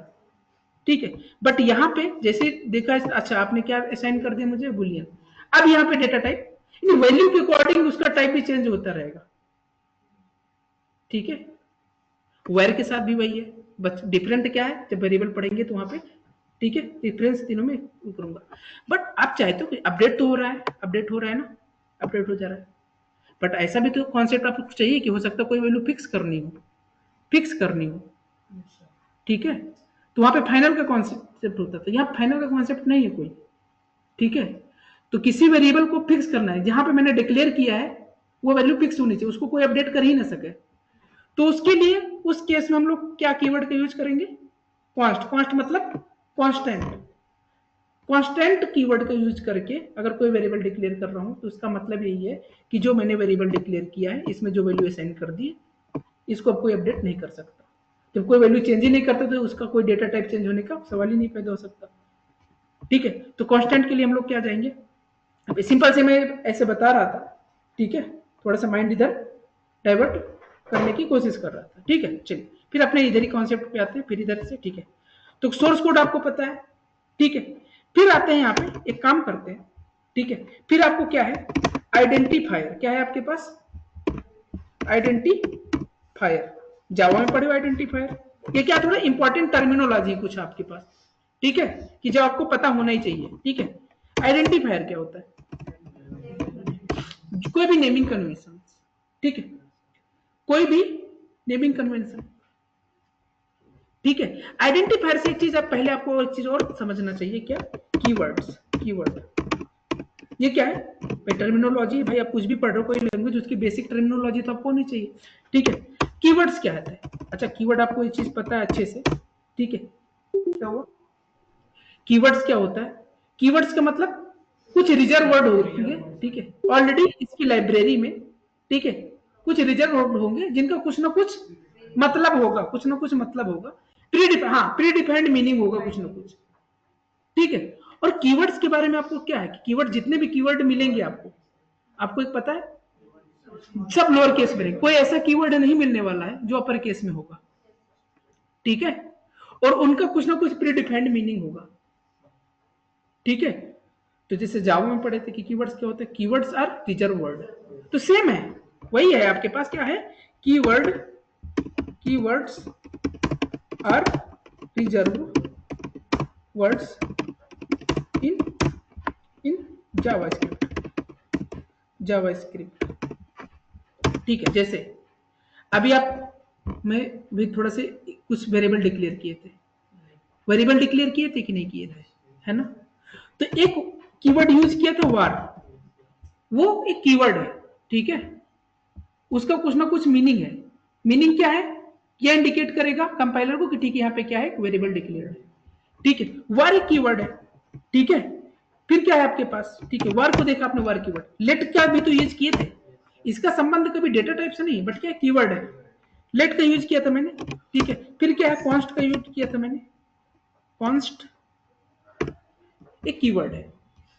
ठीक है, बट यहां पे जैसे देखा, अच्छा आपने क्या असाइन कर दिया मुझे, बुलियन। अब यहां पे डेटा टाइप वैल्यू के अकॉर्डिंग उसका टाइप भी चेंज होता रहेगा। ठीक है, वेयर के साथ भी वही है, बस डिफरेंट क्या है, जब वेरिएबल पढ़ेंगे तो वहां पे। ठीक है, डिफरेंस तीनों में करूंगा। बट आप चाहते हो अपडेट तो हो रहा है, अपडेट हो रहा है ना, अपडेट हो जा रहा है। बट ऐसा भी तो कॉन्सेप्ट आपको चाहिए कि हो सकता है कोई वैल्यू फिक्स करनी हो, फिक्स करनी हो। ठीक है, तो वहां पे फाइनल का कॉन्सेप्ट होता था, यहाँ फाइनल का कॉन्सेप्ट नहीं है कोई। ठीक है, तो किसी वेरिएबल को फिक्स करना है, जहां पे मैंने डिक्लेयर किया है वो वैल्यू फिक्स होनी चाहिए, उसको कोई अपडेट कर ही ना सके। तो उसके लिए उस केस में हम लोग क्या कीवर्ड का यूज करेंगे, कॉन्स्ट। कॉन्स्ट मतलब कॉन्स्टेंट, कॉन्स्टेंट कीवर्ड का यूज करके अगर कोई वेरिएबल डिक्लेयर कर रहा हूं तो उसका मतलब यही है कि जो मैंने वेरिएबल डिक्लेयर किया है इसमें जो वैल्यू असाइन कर दी इसको अब कोई अपडेट नहीं कर सकता। जब कोई वैल्यू चेंज ही नहीं करता तो उसका कोई डेटा टाइप चेंज होने का सवाल ही नहीं पैदा हो सकता। ठीक है, तो कांस्टेंट के लिए हम लोग क्या जाएंगे, अब सिंपल से मैं ऐसे बता रहा था, ठीक है, थोड़ा सा माइंड इधर डाइवर्ट करने की कोशिश कर रहा था। ठीक है, चलिए फिर अपने इधर ही कॉन्सेप्ट पे आते हैं, फिर इधर से। ठीक है, तो सोर्स कोड आपको पता है। ठीक है, फिर आते हैं यहाँ पे, एक काम करते हैं। ठीक है, फिर आपको क्या है, आइडेंटिफायर क्या है आपके पास, आइडेंटिफायर, जावा में पढ़े हो आइडेंटिफायर, ये क्या थोड़ा इंपॉर्टेंट टर्मिनोलॉजी कुछ आपके पास। ठीक है, कि जो आपको पता होना ही चाहिए। ठीक है, आइडेंटिफायर क्या होता है, कोई भी नेमिंग कन्वेंशन। ठीक है, कोई भी नेमिंग कन्वेंशन। ठीक है, आइडेंटिफायर से एक चीज आप पहले आपको एक चीज और समझना चाहिए, क्या, कीवर्ड्स। कीवर्ड ये क्या है भाई, टर्मिनोलॉजी। भाई आप कुछ भी पढ़ रहे हो कोई लैंग्वेज, उसकी बेसिक टर्मिनोलॉजी तो आपको होनी चाहिए। ठीक है, कीवर्ड्स क्या है। अच्छा, कीवर्ड आपको ये चीज पता है अच्छे से। ठीक है, क्या हुआ, कीवर्ड्स क्या होता है, कीवर्ड्स का मतलब कुछ रिजर्व वर्ड होती है। ठीक है, ऑलरेडी इसकी लाइब्रेरी में, ठीक है, कुछ रिजर्व वर्ड होंगे जिनका कुछ ना कुछ मतलब होगा, कुछ ना कुछ मतलब होगा, प्री डिफाइंड मीनिंग होगा कुछ ना कुछ। ठीक है, और कीवर्ड्स के बारे में आपको क्या है कि कीवर्ड, जितने भी कीवर्ड मिलेंगे आपको, आपको एक पता है सब लोअर केस में, कोई ऐसा कीवर्ड नहीं मिलने वाला है जो अपर केस में होगा। ठीक है, और उनका कुछ ना कुछ प्री डिफाइंड मीनिंग होगा। ठीक है, तो जैसे जावा में पढ़े थे कि कीवर्ड्स क्या होते हैं, कीवर्ड्स आर रिजर्व वर्ड, तो सेम है, वही है आपके पास क्या है, keyword, keywords are reserve words in JavaScript, JavaScript. ठीक है, जैसे अभी आप मैं भी थोड़ा से कुछ वेरिएबल डिक्लेयर किए थे, वेरिएबल डिक्लेयर किए थे कि नहीं किए थे, है ना, तो एक कीवर्ड यूज किया था वार, वो एक कीवर्ड है। ठीक है, उसका कुछ ना कुछ मीनिंग है, मीनिंग क्या है, क्या इंडिकेट करेगा कंपाइलर को कि ठीक है यहाँ पे क्या है, वेरिएबल डिक्लेयर है। ठीक है, वार एक कीवर्ड है। ठीक है, फिर क्या है आपके पास, ठीक है, वार को देखा आपने, वार कीवर्ड, लेट क्या भी तो यूज किए थे, इसका संबंध कभी डेटा टाइप से नहीं, बट क्या कीवर्ड है, लेट का यूज किया था मैंने। ठीक है, फिर क्या है, कॉन्स्ट का यूज किया था मैंने, कॉन्स्ट एक कीवर्ड है।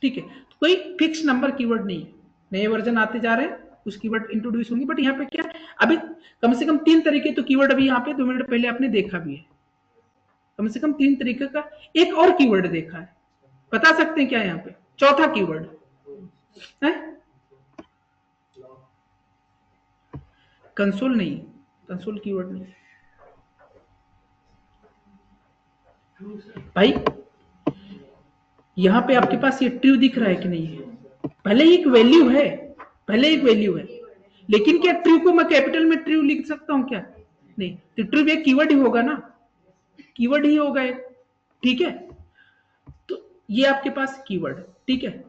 ठीक है, तो कोई फिक्स नंबर कीवर्ड नहीं है, नए वर्जन आते जा रहे हैं, कुछ कीवर्ड इंट्रोड्यूस होंगे, बट यहाँ पे क्या अभी कम से कम 3 तरीके तो कीवर्ड अभी यहाँ पे 2 मिनट पहले आपने देखा भी है, कम से कम 3 तरीके का एक और कीवर्ड देखा है, बता सकते हैं क्या यहाँ पे चौथा कीवर्ड है, कंसोल नहीं, कंसोल कीवर्ड नहीं भाई। यहाँ पे आपके पास ये ट्रू दिख रहा है कि नहीं है, पहले एक वैल्यू है, पहले एक वैल्यू है, लेकिन क्या ट्रू को मैं कैपिटल में ट्रू लिख सकता हूं क्या, नहीं, तो ट्रू एक कीवर्ड ही होगा ना, कीवर्ड ही होगा एक। ठीक है, तो ये आपके पास कीवर्ड है। ठीक है,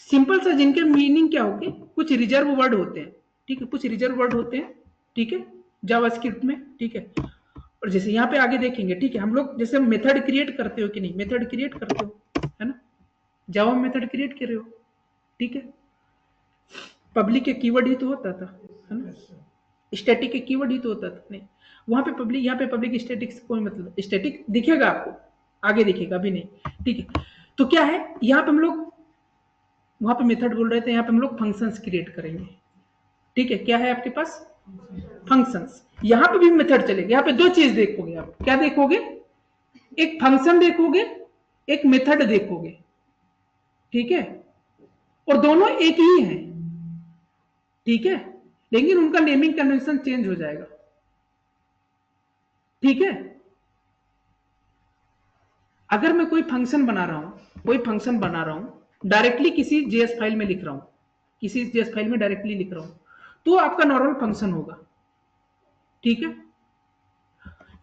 सिंपल सा, जिनके मीनिंग क्या होंगे, कुछ रिजर्व वर्ड होते हैं। ठीक है, कुछ रिजर्व वर्ड होते हैं। ठीक है, जावास्क्रिप्ट में। ठीक है, और जैसे यहाँ पे आगे देखेंगे, ठीक है, हम लोग जैसे मेथड क्रिएट करते हो कि नहीं, मेथड क्रिएट करते हो, है ना, जावा मेथड क्रिएट कर रहे हो। ठीक है, पब्लिक एक कीवर्ड ही तो होता था, है ना, स्टैटिक एक कीवर्ड ही तो होता था, नहीं, वहां पे पब्लिक, यहाँ पे पब्लिक स्टैटिक से कोई मतलब, स्टैटिक दिखेगा आपको, आगे दिखेगा, अभी नहीं। ठीक है, तो क्या है, यहाँ पे हम लोग, वहां पे मेथड बोल रहे थे, यहाँ पे हम लोग फंक्शंस क्रिएट करेंगे। ठीक है, क्या है आपके पास, फंक्शंस, यहाँ पे भी मेथड चलेगा। यहाँ पे 2 चीज देखोगे आप, क्या देखोगे, एक फंक्शन देखोगे, एक मेथड देखोगे। ठीक है, और दोनों एक ही है। ठीक है, लेकिन उनका नेमिंग कन्वेंशन चेंज हो जाएगा। ठीक है, अगर मैं कोई फंक्शन बना रहा हूं, कोई फंक्शन बना रहा हूं, डायरेक्टली किसी जेएस फाइल में लिख रहा हूं, किसी जेएस फाइल में डायरेक्टली लिख रहा हूं, तो आपका नॉर्मल फंक्शन होगा। ठीक है,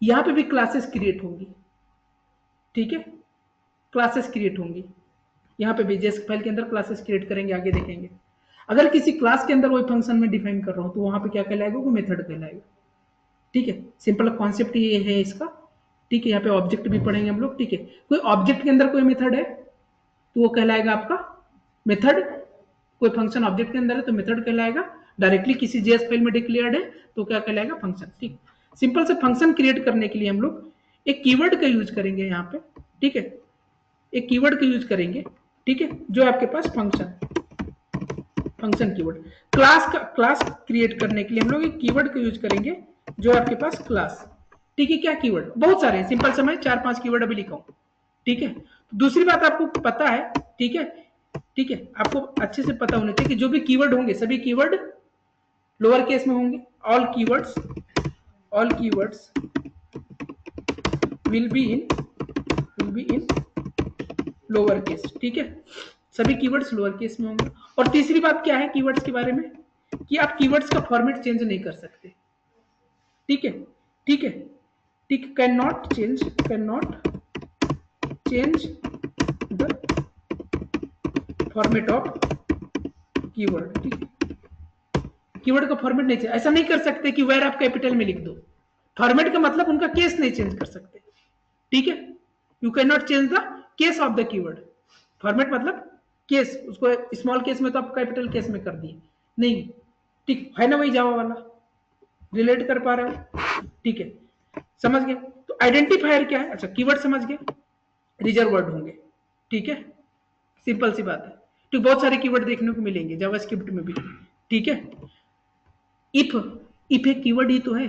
यहां पे भी क्लासेस क्रिएट होंगी। ठीक है, क्लासेस क्रिएट होंगी, यहाँ पे भी जेएस फाइल के अंदर क्लासेस क्रिएट करेंगे, आगे देखेंगे। अगर किसी क्लास के अंदर कोई फंक्शन में डिफाइन कर रहा हूं, तो वहां पे क्या कहलाएगा, वो मेथड कहलाएगा। ठीक है, सिंपल कॉन्सेप्ट ये है इसका। ठीक है, यहाँ पे ऑब्जेक्ट भी पढ़ेंगे हम लोग। ठीक है, कोई ऑब्जेक्ट के अंदर कोई मेथड है तो वो कहलाएगा आपका मेथड, कोई फंक्शन ऑब्जेक्ट के अंदर है तो मेथड कहलाएगा, डायरेक्टली किसी जेएस फाइल में डिक्लेयर्ड है तो क्या कहलाएगा, फंक्शन। ठीक, सिंपल से फंक्शन क्रिएट करने के लिए हम लोग एक कीवर्ड का यूज करेंगे यहाँ पे। ठीक है, एक कीवर्ड का यूज करेंगे। ठीक है, जो आपके पास फंक्शन कीवर्ड। क्लास क्रिएट करने के लिए हम लोग एक कीवर्ड का यूज करेंगे जो आपके पास क्लास। ठीक है, क्या कीवर्ड, बहुत सारे हैं, सिंपल से मैं 4-5 कीवर्ड अभी लिखा हूं। ठीक है, तो दूसरी बात आपको पता है, ठीक है, ठीक है, आपको अच्छे से पता होना चाहिए कि जो भी कीवर्ड होंगे सभी कीवर्ड लोअर केस में होंगे। All keywords will be in lower case. ठीक है, सभी कीवर्ड्स लोअर केस में होंगे। और तीसरी बात क्या है कीवर्ड्स के बारे में, कि आप कीवर्ड्स का फॉर्मेट चेंज नहीं कर सकते। ठीक है, ठीक है, ठीक, can not change the format of keyword. ठीक है, कीवर्ड का फॉर्मेट नहीं चेंज, ऐसा नहीं कर सकते कि वेर आप कैपिटल में लिख दो। फॉर्मेट का मतलब उनका केस नहीं चेंज कर सकते। ठीक है, you can not change the case of the keyword. Format मतलब केस, उसको स्मॉल केस में तो आप कैपिटल केस में कर दिए नहीं। ठीक है ना, वही जावा वाला, रिलेट कर पा रहे हो। ठीक है, समझ गए। तो आइडेंटिफायर क्या है, अच्छा कीवर्ड समझ गए, रिजर्व वर्ड होंगे। ठीक है, सिंपल सी बात है। तो बहुत सारे कीवर्ड देखने को मिलेंगे जावास्क्रिप्ट में भी। ठीक है, इफ एक कीवर्ड ही तो है,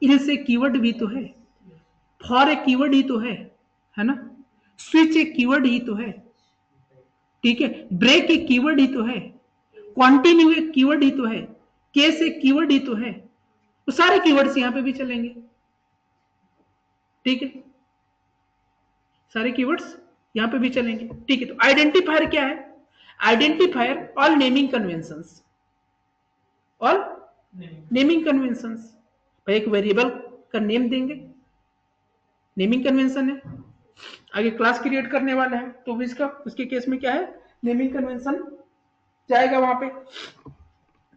इल्स एक कीवर्ड भी तो है, फॉर एक कीवर्ड ही तो है ना, स्विच एक कीवर्ड ही तो है। ठीक है, ब्रेक एक कीवर्ड ही तो है, कॉन्टिन्यू एक कीवर्ड ही तो है, केस एक कीवर्ड ही तो है। तो सारे कीवर्ड्स यहां पे भी चलेंगे। ठीक है, सारे कीवर्ड्स यहां पे भी चलेंगे। ठीक है, तो आइडेंटिफायर क्या है, identifier all naming conventions, all naming conventions. एक वेरिएबल का नेम देंगे, नेमिंग कन्वेंशन है। आगे क्लास क्रिएट करने वाला है तो इसका उसके केस में क्या है, नेमिंग कन्वेंशन जाएगा वहां पे।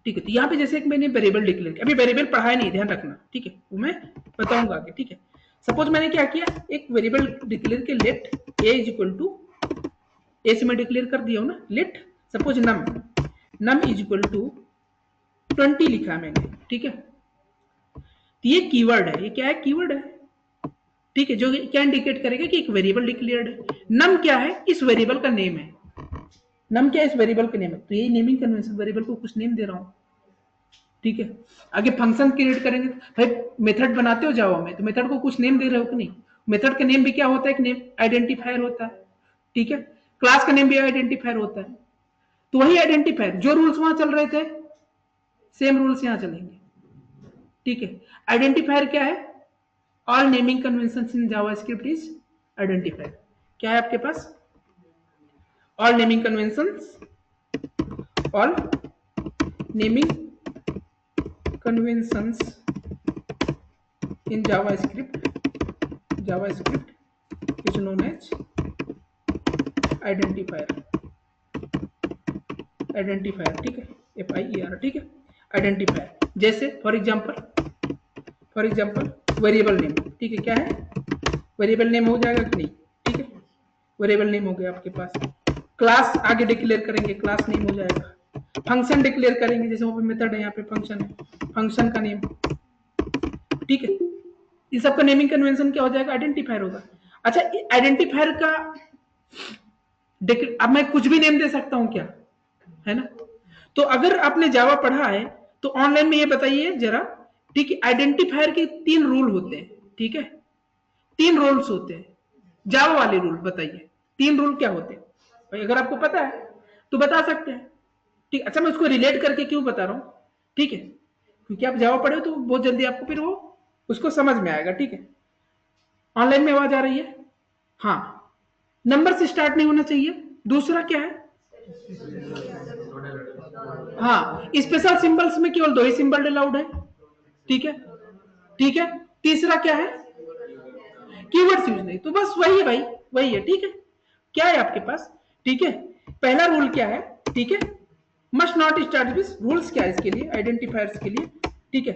ठीक है, तो यहाँ पे जैसे एक मैंने वेरिएबल डिक्लेयर किया, अभी वेरिएबल पढ़ाया नहीं, ध्यान रखना। ठीक है, वो मैं बताऊंगा आगे। ठीक है, सपोज मैंने क्या किया, एक वेरिएबल डिक्लेयर किया, let a is equal to, a से मैं डिक्लेयर कर दिया हूं ना, let suppose num is equal to 20 लिखा है मैंने। ठीक है, तो ये कीवर्ड है, ये क्या है, कीवर्ड है। ठीक है, जो क्या इंडिकेट करेगा कि एक वेरिएबल डिक्लेयर्ड है। नम क्या है, इस वेरिएबल का नेम है। नम क्या है, इस वेरिएबल का नेम है, तो ये नेमिंग कन्वेंशन, वेरिएबल को कुछ नेम दे रहा हूं। ठीक है, आगे फंक्शन क्रिएट करेंगे, भाई मेथड बनाते हो जावा में तो मेथड को कुछ नेम दे रहे हो कि नहीं, मेथड का नेम भी क्या होता है, एक नेम आइडेंटिफायर होता है। ठीक है, क्लास का नेम भी आइडेंटिफायर होता है। तो वही आइडेंटिफायर, जो रूल्स वहां चल रहे थे सेम रूल्स यहां चलेंगे। ठीक है, आइडेंटिफायर क्या है, all naming conventions in JavaScript is identifier. क्या है आपके पास, all naming conventions, all naming conventions in JavaScript is known as identifier। ठीक है, FIER। ठीक है, आइडेंटिफायर, जैसे फॉर एग्जांपल वेरिएबल नेम। ठीक है, क्या है, वेरिएबल नेम हो जाएगा कि नहीं। ठीक है, वेरिएबल नेम हो गया आपके पास। क्लास आगे डिक्लेयर करेंगे, क्लास नेम हो जाएगा। फंक्शन डिक्लेयर करेंगे, जैसे वहां पे मेथड है, यहाँ पे फंक्शन है, फंक्शन का नेम। ठीक है, इस सब का नेमिंग कन्वेंशन क्या हो जाएगा, आइडेंटिफायर होगा। अच्छा, आइडेंटिफायर का अब मैं कुछ भी नेम दे सकता हूं क्या, है ना। तो अगर आपने जावा पढ़ा है तो ऑनलाइन में ये बताइए जरा। ठीक है, आइडेंटिफायर के 3 रूल होते हैं। ठीक है, 3 रूल्स होते हैं, जावा वाले रूल बताइए, 3 रूल क्या होते हैं भाई, अगर आपको पता है तो बता सकते हैं। ठीक, अच्छा मैं उसको रिलेट करके क्यों बता रहा हूं, ठीक है, क्योंकि आप जावा पढ़े हो तो बहुत जल्दी आपको फिर वो उसको समझ में आएगा। ठीक है, ऑनलाइन में आवाज आ रही है, हाँ, नंबर से स्टार्ट नहीं होना चाहिए। दूसरा क्या है, हाँ, स्पेशल सिंबल्स में केवल 2 ही सिंबल अलाउड है। ठीक है, ठीक है, तीसरा क्या है, कीवर्ड्स यूज नहीं। तो बस वही है भाई, वही है। ठीक है, क्या है आपके पास, ठीक है, पहला रूल क्या है, ठीक है, must not start with, rules क्या है इसके लिए, आइडेंटिफायर्स के लिए। ठीक है,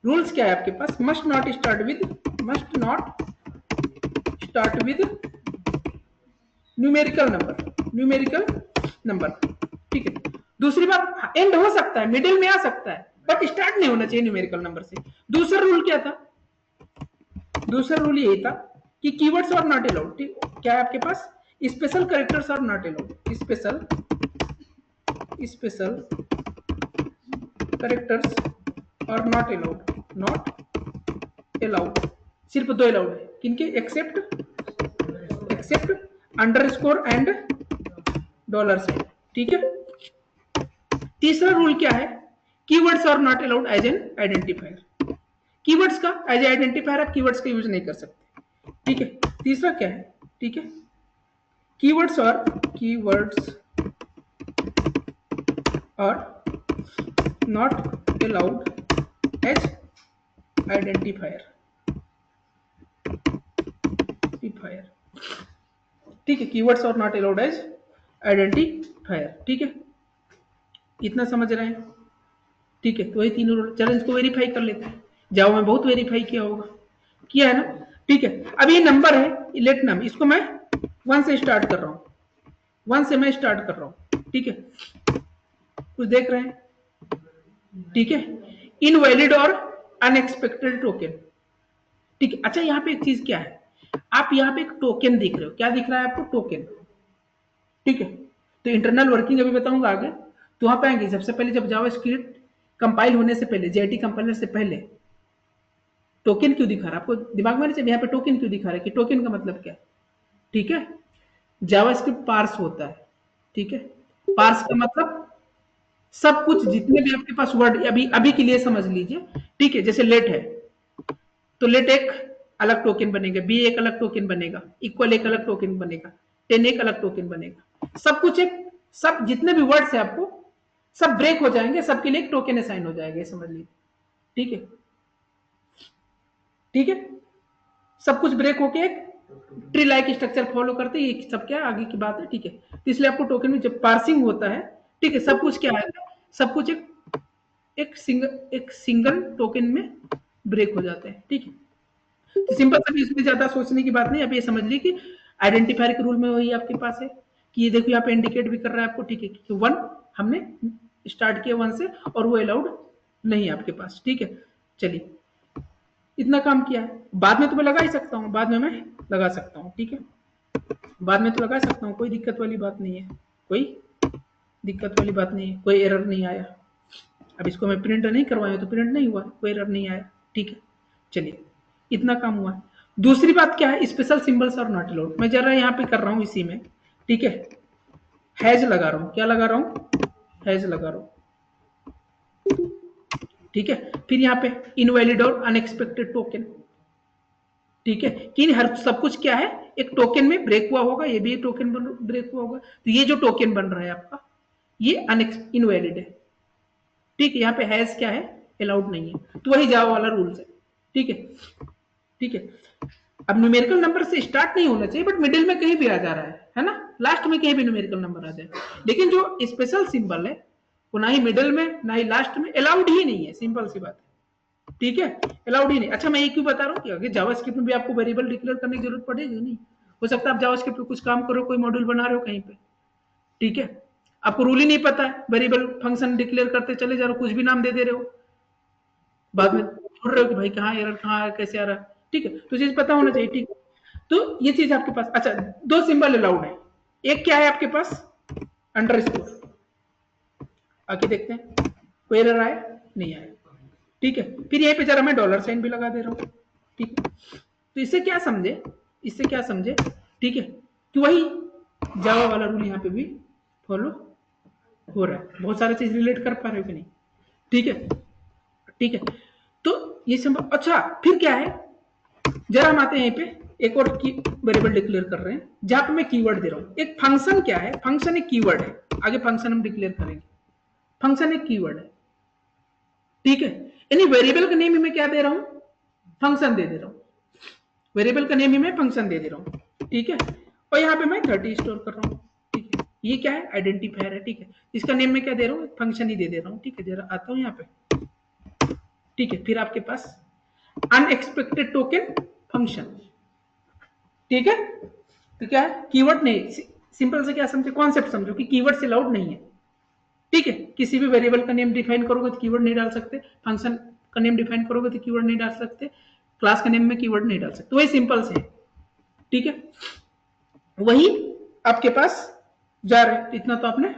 रूल्स क्या है आपके पास, must not start with numerical number. ठीक है, दूसरी बात, एंड हो सकता है, मिडिल में आ सकता है, बट स्टार्ट नहीं होना चाहिए न्यूमेरिकल नंबर से। दूसरा रूल क्या था? दूसरा रूल यही था कि कीवर्ड्स आर नॉट अलाउड। ठीक, क्या है आपके पास? Special characters are not allowed. Special characters are not allowed, not allowed. सिर्फ दो अलाउड है, किनके? Except underscore and dollar sign. ठीक है। तीसरा रूल क्या है? Keywords are not allowed as an identifier. Keywords का एज आइडेंटिफायर आप कीवर्ड्स का यूज नहीं कर सकते। ठीक है। तीसरा क्या है? ठीक है, keywords are not allowed as identifier. ठीक है, keywords are not allowed as identifier. ठीक है, इतना समझ रहे हैं? ठीक है, तो वही तीनों रूल। चलो इसको वेरीफाई कर लेते हैं। जाओ में बहुत वेरीफाई किया होगा, किया है ना? ठीक है, अब ये नंबर है लेट नम, इसको मैं 1 से स्टार्ट कर रहा हूं। 1 से मैं स्टार्ट कर रहा हूं। ठीक है, कुछ देख रहे हैं? ठीक है, इनवैलिड और अनएक्सपेक्टेड टोकन। ठीक है, अच्छा यहाँ पे एक चीज क्या है, आप यहाँ पे एक टोकन दिख रहे हो, क्या दिख रहा है आपको? टोकन। ठीक है, तो इंटरनल वर्किंग अभी बताऊंगा आगे, तो वहां पे आएंगे। सबसे पहले जब जावास्क्रिप्ट कंपाइल होने से पहले, जेटी कंपाइलर से पहले टोकन क्यों दिखा रहा है आपको? दिमाग में यहाँ पे टोकन क्यों दिखा रहा है, कि टोकन का मतलब क्या है? ठीक है, जावास्क्रिप्ट पार्स होता है। ठीक है, पार्स का मतलब सब कुछ, जितने भी आपके पास वर्ड, अभी अभी के लिए समझ लीजिए। ठीक है, जैसे लेट है, तो लेट एक अलग टोकन बनेगा, बी एक अलग टोकन बनेगा, इक्वल एक अलग टोकन बनेगा, 10 एक अलग टोकन बनेगा। सब कुछ एक, सब जितने भी वर्ड्स है आपको सब ब्रेक हो जाएंगे, सबके लिए एक टोकन असाइन हो जाएगा, समझ लीजिए। ठीक है, ठीक है, सब कुछ ब्रेक होके एक ट्री लाइक स्ट्रक्चर फॉलो करते हैं। ये सब क्या आगे की बात है। ठीक है, तो इसलिए आपको टोकन में जब पार्सिंग होता है, ठीक है, सब कुछ क्या है, सब कुछ एक सिंगल टोकन में ब्रेक हो जाते हैं। ठीक है, तो सिंपल सा, इसमें ज्यादा सोचने की बात नहीं। अब ये समझ ली कि आइडेंटिफायर के रूल में वही आपके पास है कि ये देखो यहाँ पे इंडिकेट भी कर रहा है आपको। ठीक है, कि 1 हमने स्टार्ट किया 1 से, और वो अलाउड नहीं है आपके पास। ठीक है, चलिए इतना काम किया है। बाद में तो मैं लगा ही सकता हूँ, बाद में मैं लगा सकता हूँ। ठीक है, बाद में तो लगा सकता हूँ, कोई दिक्कत वाली बात नहीं है, कोई दिक्कत वाली बात नहीं है, कोई एरर नहीं आया। अब इसको मैं प्रिंट नहीं करवाया तो प्रिंट नहीं हुआ, कोई एरर नहीं आया। ठीक है, चलिए इतना काम हुआ। दूसरी बात क्या है? स्पेशल सिंबल्स और नॉट अलाउड। मैं जरा यहाँ पे कर रहा हूँ इसी में। ठीक है, हैज लगा रहा हूँ, क्या लगा रहा हूँ? हैज लगा रहा हूँ। ठीक है, फिर यहाँ पे इनवैलिड और अनएक्सपेक्टेड टोकन। ठीक है, कि हर सब कुछ क्या है, एक टोकन में ब्रेक हुआ होगा, ये भी टोकन ब्रेक हुआ होगा, तो ये जो टोकन बन रहा है आपका, ये इनवैलिड है। ठीक है, यहाँ पे हैज क्या है? अलाउड नहीं है, तो वही जावा वाला रूल्स है। ठीक है, ठीक है। अब न्यूमेरिकल नंबर से स्टार्ट नहीं होना चाहिए, बट मिडिल में कहीं भी आ जा रहा है ना, लास्ट में कहीं भी न्यूमेरिकल नंबर आ जाए, लेकिन जो स्पेशल सिंबल है वो ना ही मिडिल में ना ही लास्ट में, अलाउड ही नहीं है, सिंपल सी बात है। ठीक है, अलाउड ही नहीं। अच्छा, मैं ये क्यों बता रहा हूँ कि अगर जावास्क्रिप्ट में भी आपको वेरिएबल डिक्लेयर करने की जरूरत पड़ेगी नहीं, हो सकता है आप जावास्क्रिप्ट पे कुछ काम करो, कोई मॉड्यूल बना रहे हो कहीं पे, ठीक है, आपको रूल ही नहीं पता है, वेरिएबल फंक्शन डिक्लेयर करते चले जा रहे हो, कुछ भी नाम दे दे रहे हो, बाद में ढूंढ रहे हो कि भाई कहाँ एरर, कहाँ कैसे आ रहा है। ठीक है, तो चीज पता होना चाहिए। ठीक है, तो ये चीज आपके पास। अच्छा, 2 सिंबल अलाउड है, एक क्या है आपके पास? अंडरस्कोर। आगे देखते हैं कोई एरर आया, नहीं आया। ठीक है, फिर यहीं पे जरा मैं डॉलर साइन भी लगा दे रहा हूँ। ठीक है, तो इससे क्या समझे, इससे क्या समझे? ठीक है, कि वही जावा वाला रूल यहाँ पे भी फॉलो हो रहा है। बहुत सारे चीज रिलेट कर पा रहे हो कि नहीं? ठीक है, ठीक है, तो ये सिंबल। अच्छा, फिर क्या है, जरा हम आते हैं यहाँ पे एक और की वेरिएबल डिक्लेयर कर रहे हैं, जहां पे मैं कीवर्ड दे रहा हूं। एक फंक्शन क्या है? फंक्शन एक कीवर्ड है, आगे फंक्शन हम डिक्लेयर करेंगे। फंक्शन एक कीवर्ड है। ठीक है, यानी वेरिएबल का नेम ही मैं क्या दे रहा हूं? फंक्शन दे रहा हूं। वेरिएबल का नेम ही मैं फंक्शन दे रहा हूं। ठीक है, और यहाँ पे मैं 30 स्टोर कर रहा हूँ। ठीक है, ये क्या है? आइडेंटिफायर है। ठीक है, इसका नेम मैं क्या दे रहा हूँ? फंक्शन ही दे रहा हूँ। ठीक है, जरा आता हूँ यहाँ पे। ठीक है, फिर आपके पास अनएक्सपेक्टेड टोकन फंक्शन। ठीक है, तो क्या है? कीवर्ड नहीं, सिंपल से क्या समझे, कॉन्सेप्ट समझो कि कीवर्ड से अलाउड नहीं है। ठीक है, किसी भी वेरिएबल का नेम डिफाइन करोगे तो कीवर्ड नहीं डाल सकते, फंक्शन का नेम डिफाइन करोगे तो कीवर्ड नहीं डाल सकते, क्लास का नेम में कीवर्ड नहीं डाल सकते, वही सिंपल से है। ठीक है, वही आपके पास जा रहे हैं, इतना तो आपने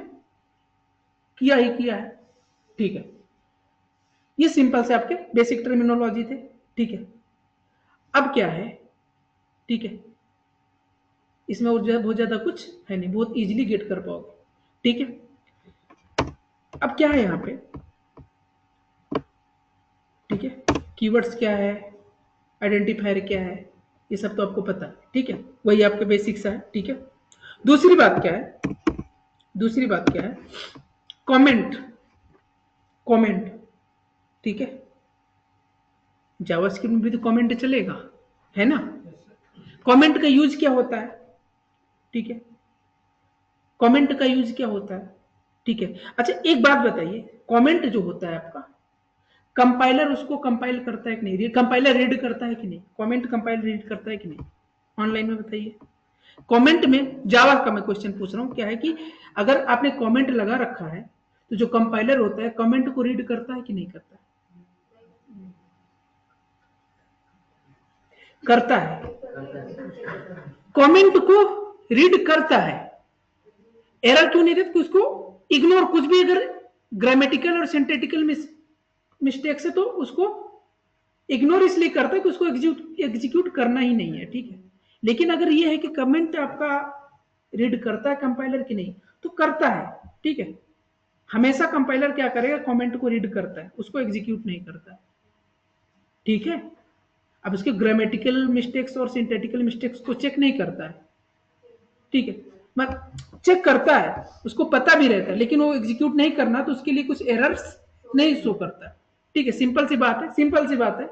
किया ही किया है। ठीक है, ये सिंपल से आपके बेसिक टर्मिनोलॉजी थे। ठीक है, अब क्या है, ठीक है, इसमें और बहुत ज्यादा कुछ है नहीं, बहुत इजीली गेट कर पाओगे। ठीक है, अब क्या है यहाँ पे, ठीक है, कीवर्ड्स क्या है, आइडेंटिफायर क्या है, ये सब तो आपको पता है। ठीक है, वही आपके बेसिक्स है। ठीक है, दूसरी बात क्या है, दूसरी बात क्या है, कमेंट, कमेंट। ठीक है, जावास्क्रिप्ट में भी तो कमेंट चलेगा, है ना। कमेंट का यूज क्या होता है, ठीक है, कमेंट का यूज क्या होता है। ठीक है, अच्छा एक बात बताइए, कमेंट जो होता है आपका, कंपाइलर उसको कंपाइल करता है कि नहीं, कंपाइलर रीड करता है कि नहीं, कमेंट कंपाइलर रीड करता है कि नहीं, ऑनलाइन में बताइए। कमेंट में जावा का मैं क्वेश्चन पूछ रहा हूं, क्या है कि अगर आपने कमेंट लगा रखा है तो जो कंपाइलर होता है कमेंट को रीड करता है कि नहीं करता है, करता है, कमेंट को रीड करता है। एरर क्यों नहीं देते, उसको इग्नोर, कुछ भी अगर ग्रामेटिकल और सिंटेटिकल मिस्टेक से तो उसको इग्नोर इसलिए करता है कि उसको एग्जीक्यूट करना ही नहीं है। ठीक है, लेकिन अगर ये है कि कमेंट आपका रीड करता है कंपाइलर की नहीं, तो करता है। ठीक है, हमेशा कंपाइलर क्या करेगा, कमेंट को रीड करता है, उसको एग्जीक्यूट नहीं करता है। ठीक है, अब उसके ग्रामेटिकल मिस्टेक्स और सिंथेटिकल मिस्टेक्स को चेक नहीं करता है। ठीक है, मत चेक करता है, उसको पता भी रहता है, लेकिन वो एग्जीक्यूट नहीं करना, तो उसके लिए कुछ एरर्स नहीं शो करता है। ठीक है, सिंपल सी बात है, सिंपल सी बात है,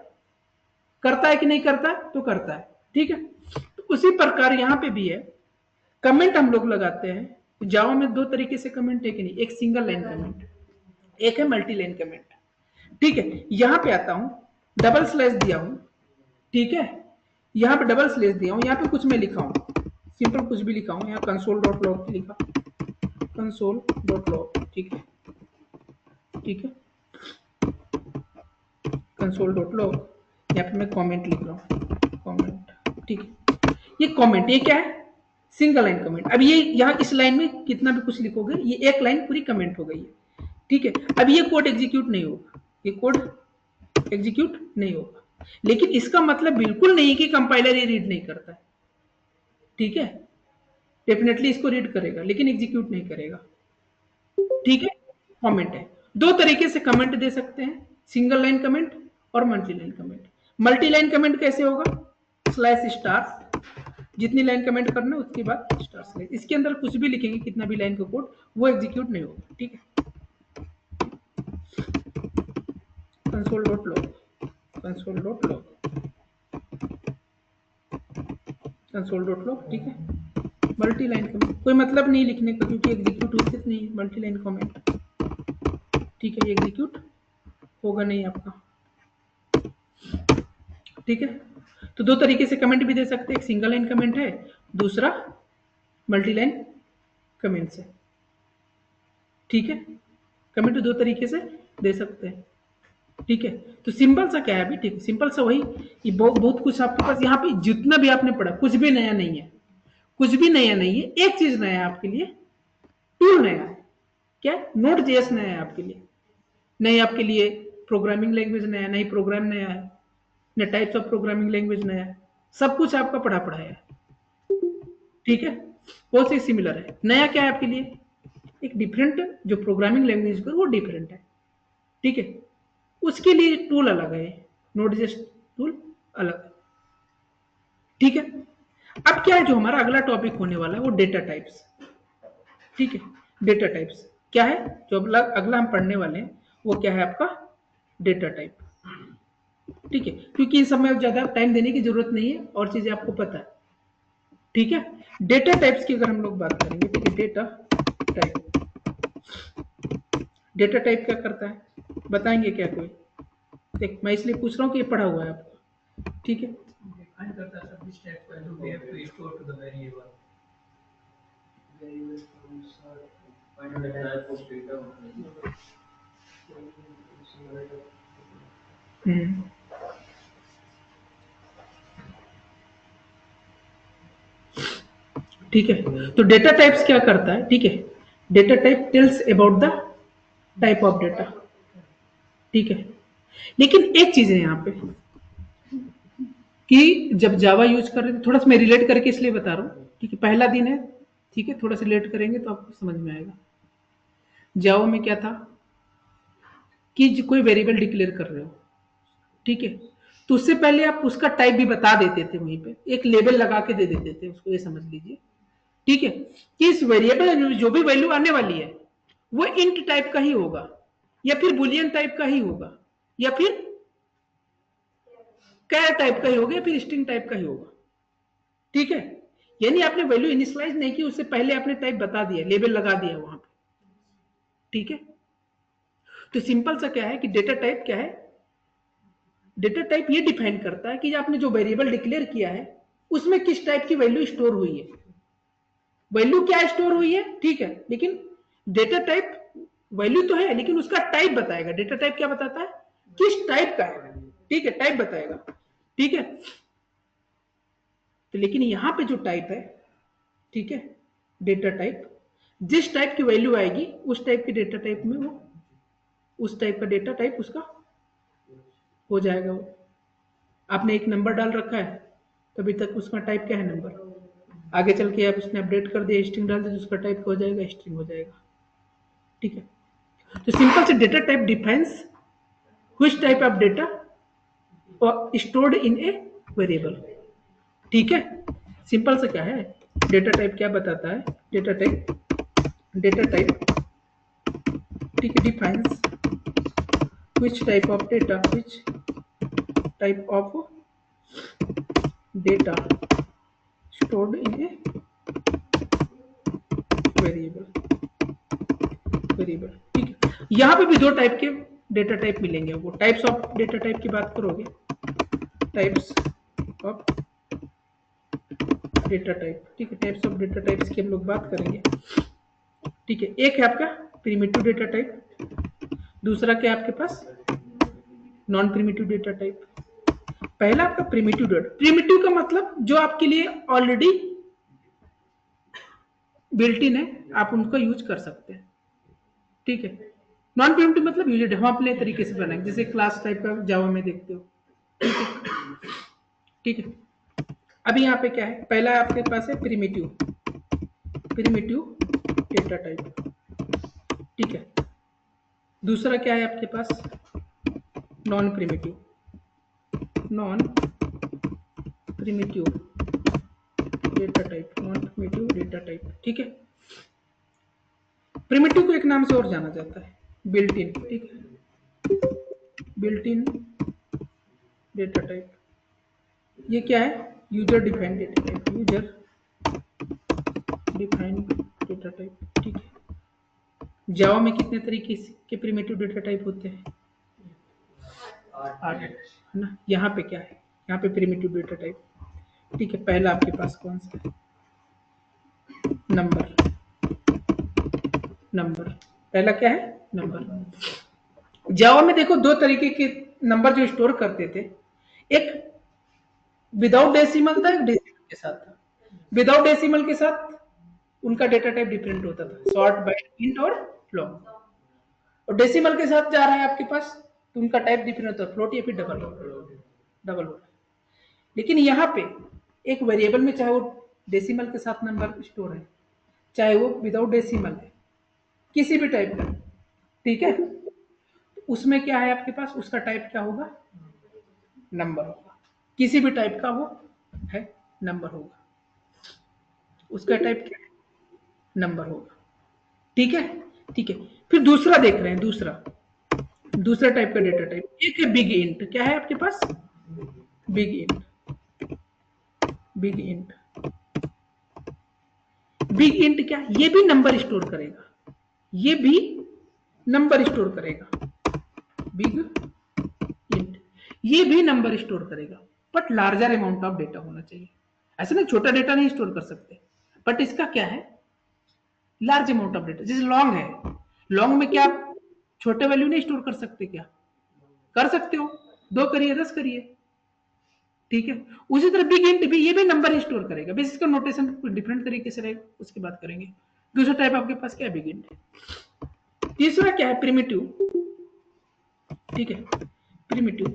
करता है कि नहीं करता, तो करता है। ठीक है, तो उसी प्रकार यहां पे भी है, कमेंट हम लोग लगाते हैं जावा में दो तरीके से कमेंट है कि नहीं, एक सिंगल लाइन कमेंट, एक है मल्टी लाइन कमेंट। ठीक है, यहां पे आता हूं, डबल स्लैश दिया हूं, ठीक है, यहां पे डबल स्लैश दिया हूं, यहां पे कुछ मैं लिखा हूं, सिंपल कुछ भी लिखा हूं, यहां कंसोल डॉट लॉग लिखा, कंसोल डॉट लॉग। ठीक है, ठीक है, कंसोल डॉट लॉग, यहाँ पे मैं कमेंट लिख रहा हूँ, कमेंट। ठीक है, ये कमेंट, ये क्या है, सिंगल लाइन कमेंट। अब ये यहाँ इस लाइन में कितना भी कुछ लिखोगे, ये एक लाइन पूरी कमेंट हो गई है। ठीक है, अब ये कोड एग्जीक्यूट नहीं होगा, ये कोड एग्जीक्यूट नहीं होगा, लेकिन इसका मतलब बिल्कुल नहीं कि कंपाइलर ये रीड नहीं करता है। ठीक है, डेफिनेटली इसको रीड करेगा, लेकिन एग्जीक्यूट नहीं करेगा। ठीक है, कमेंट है, दो तरीके से कमेंट दे सकते हैं, सिंगल लाइन कमेंट और multi line comment. Multi line comment कैसे होगा, स्लैश स्टार, जितनी लाइन कमेंट करना है उसके बाद स्टार स्लैश, इसके अंदर कुछ भी लिखेंगे, कितना भी लाइन का कोड, वो एग्जीक्यूट नहीं होगा। ठीक है, console dot log, console dot log, console dot log. ठीक है, मल्टी लाइन कमेंट कोई मतलब नहीं लिखने का, क्योंकि एग्जीक्यूट होते नहीं है मल्टी लाइन कमेंट। ठीक है, ये एग्जीक्यूट होगा नहीं आपका। ठीक है, तो दो तरीके से कमेंट भी दे सकते हैं, एक सिंगल लाइन कमेंट है, दूसरा मल्टी लाइन कमेंट से। ठीक है, कमेंट दो तरीके से दे सकते हैं। ठीक है, तो सिंपल सा क्या है अभी, ठीक है, सिंपल सा वही, ये बहुत कुछ आपके पास यहाँ पे जितना भी आपने पढ़ा, कुछ भी नया नहीं है, कुछ भी नया नहीं है। एक चीज नया है आपके लिए, टूल नया है, क्या, नोट जेएस नया है आपके लिए, नई आपके लिए प्रोग्रामिंग लैंग्वेज नया, नई प्रोग्राम नया है, नए टाइप्स ऑफ प्रोग्रामिंग लैंग्वेज नया है, सब कुछ आपका पढ़ा पढ़ाया है। ठीक है, बहुत से सिमिलर है, नया क्या है आपके लिए, एक डिफरेंट जो प्रोग्रामिंग लैंग्वेज का वो डिफरेंट है। ठीक है, उसके लिए टूल अलग है, नोट जेएस टूल अलग है। ठीक है, अब क्या है, जो हमारा अगला टॉपिक होने वाला है वो डेटा टाइप्स। ठीक है, डेटा टाइप्स क्या है, जो अगला अगला हम पढ़ने वाले हैं वो क्या है आपका, डेटा टाइप। ठीक है, क्योंकि इन सब में ज्यादा टाइम देने की जरूरत नहीं है, और चीजें आपको पता है। ठीक है, डेटा टाइप्स की अगर हम लोग बात करेंगे, ठीक है, डेटा टाइप, डेटा टाइप क्या करता है, बताएंगे क्या कोई, देख मैं इसलिए पूछ रहा हूँ कि ये पढ़ा हुआ है आपको। ठीक है, define करता है सब this type value we have to store to the variable from start to हम्म, ठीक है। तो डेटा टाइप्स क्या करता है, ठीक है, data type tells about the type of data, ठीक है। लेकिन एक चीज है यहाँ पे कि जब जावा यूज कर रहे थे, थोड़ा सा मैं रिलेट करके इसलिए बता रहा हूँ, ठीक है, पहला दिन है, ठीक है, थोड़ा सा रिलेट करेंगे तो आपको समझ में आएगा। जावा में क्या था कि कोई वेरिएबल डिक्लेयर कर रहे हो, ठीक है, तो उससे पहले आप उसका टाइप भी बता देते थे, वहीं पे एक लेबल लगा के दे देते थे उसको, ये समझ लीजिए, ठीक है, कि इस वेरिएबल में जो भी वैल्यू आने वाली है वो इंट टाइप का ही होगा, या फिर बुलियन टाइप का ही होगा, या फिर कैर टाइप का ही होगा, या फिर स्ट्रिंग टाइप का ही होगा, ठीक है। यानी आपने वैल्यू इनिशियलाइज नहीं की, उससे पहले आपने टाइप बता दिया, लेबल लगा दिया वहां पे, ठीक है। तो सिंपल सा क्या है कि डेटा टाइप क्या है, डेटा टाइप ये डिफाइन करता है कि आपने जो वेरिएबल डिक्लेयर किया है उसमें किस टाइप की वैल्यू स्टोर हुई है, वैल्यू क्या स्टोर हुई है, ठीक है, लेकिन डेटा टाइप वैल्यू तो है लेकिन उसका टाइप बताएगा। डेटा टाइप क्या बताता है, किस टाइप का है, ठीक है, टाइप बताएगा, ठीक है। तो लेकिन यहां पे जो टाइप है, ठीक है, डेटा टाइप, जिस टाइप की वैल्यू आएगी उस टाइप के डेटा टाइप में वो उस टाइप का डेटा टाइप उसका हो जाएगा। वो आपने एक नंबर डाल रखा है तो अभी तक उसका टाइप क्या है, नंबर। आगे चल के आप उसने अपडेट कर दिया, स्ट्रिंग डाल दिया, तो उसका टाइप हो जाएगा, स्ट्रिंग हो जाएगा, ठीक है। तो सिंपल से data type defines which type of data stored in a variable, ठीक है। सिंपल से क्या है, डेटा टाइप क्या बताता है, डेटा टाइप ठीक है, defines which type of data stored in a variable, ठीक है। यहां पे भी दो टाइप के डेटा टाइप मिलेंगे, वो टाइप्स ऑफ डेटा टाइप की बात करोगे, टाइप्स ऑफ डेटा टाइप, ठीक है, टाइप्स ऑफ डेटा टाइप्स की हम लोग बात करेंगे, ठीक है। एक है आपका प्रिमिटिव डेटा टाइप, दूसरा क्या है आपके पास नॉन प्रिमिटिव डेटा टाइप। पहला आपका प्रिमिटिव का मतलब जो आपके लिए ऑलरेडी बिल्ट इन है, आप उनको यूज कर सकते हैं, ठीक है। नॉन प्रिमिटिव मतलब यूज हम अपने तरीके से बनाएंगे, जैसे क्लास टाइप का जावा में देखते हो, ठीक है। अभी यहाँ पे क्या है, पहला आपके पास है प्रिमिटिव डेटा टाइप, ठीक है। दूसरा क्या है आपके पास, नॉन प्रिमिटिव डेटा टाइप, ठीक है। प्रिमिटिव को एक नाम से और जाना जाता है बिल्ट इन, ठीक है, बिल्ट इन डेटा टाइप। ये क्या है, यूजर डिफाइंड डेटा टाइप, ठीक है। जावा में कितने तरीके के प्रिमिटिव डेटा टाइप होते हैं, 8 है ना। यहाँ पे क्या है, यहाँ पे प्रिमिटिव डेटा टाइप, ठीक है। पहला आपके पास कौन सा है, नंबर, पहला क्या है, नंबर। जावा में देखो दो तरीके के नंबर जो स्टोर करते थे, एक विदाउट डेसिमल था, एक डेसिमल के साथ था। विदाउट डेसिमल के साथ उनका डेटा टाइप डिफरेंट होता था, शॉर्ट, बाइट, इंट और लॉन्ग। और डेसिमल के साथ जा रहा है आपके पास तो उनका टाइप डिफरेंट होता है, फ्लोट या फिर डबल हो रहा है। लेकिन यहाँ पे एक वेरिएबल में चाहे वो डेसिमल के साथ नंबर स्टोर है, चाहे वो विदाउट डेसिमल है, किसी भी टाइप का, ठीक है, उसमें क्या है आपके पास, उसका टाइप क्या होगा, नंबर होगा। किसी भी टाइप का वो है, नंबर होगा, उसका टाइप क्या है, नंबर होगा, ठीक है, ठीक है। फिर दूसरा देख रहे हैं, दूसरा टाइप का डेटा टाइप, एक है बिग इंट। क्या है आपके पास, बिग इंट। बिग इंट क्या, ये भी नंबर स्टोर करेगा, ये भी नंबर स्टोर करेगा, बिग इंट ये भी नंबर स्टोर करेगा, but larger amount of data होना चाहिए। ऐसे नहीं छोटा डेटा नहीं स्टोर कर सकते, बट इसका क्या है, लार्ज अमाउंट ऑफ डेटा, जैसे लॉन्ग है, लॉन्ग में क्या आप छोटे वैल्यू नहीं स्टोर कर सकते क्या? कर सकते हो, 2 करिए 10 करिए, ठीक है। उसी तरह बिग इंट भी, ये भी नंबर ही स्टोर करेगा, बस इसका नोटेशन डिफरेंट तरीके से रहेगा, उसकी बात करेंगे। दूसरा टाइप आपके पास क्या है? Big int. तीसरा क्या है? प्रिमिटिव, ठीक है, प्रिमिटिव।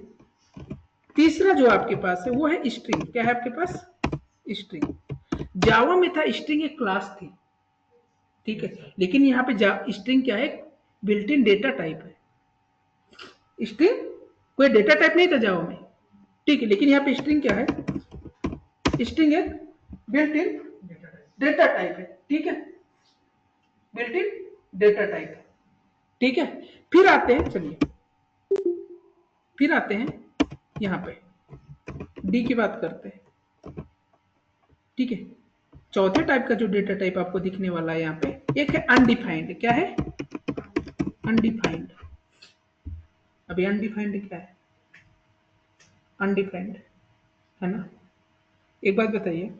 तीसरा जो आपके पास है वो है स्ट्रिंग। क्या है आपके पास? स्ट्रिंग। जावा में था स्ट्रिंग एक क्लास थी, ठीक है, लेकिन यहाँ पे स्ट्रिंग क्या है? बिल्ट इन डेटा टाइप है। स्ट्रिंग कोई डेटा टाइप नहीं था जावा में, ठीक है, लेकिन यहाँ पे स्ट्रिंग क्या है? स्ट्रिंग एक बिल्ट इन डेटा टाइप है, ठीक है, बिल्ट इन डेटा टाइप है, ठीक है। फिर आते हैं, चलिए फिर आते हैं यहाँ पे डी की बात करते हैं, ठीक है। चौथे टाइप का जो डेटा टाइप आपको दिखने वाला है यहाँ पे, एक है अनडिफाइंड। क्या है? अनडिफाइंड। अभी अनडिफाइंड क्या है? अनडिफाइंड है ना। एक बात बताइए,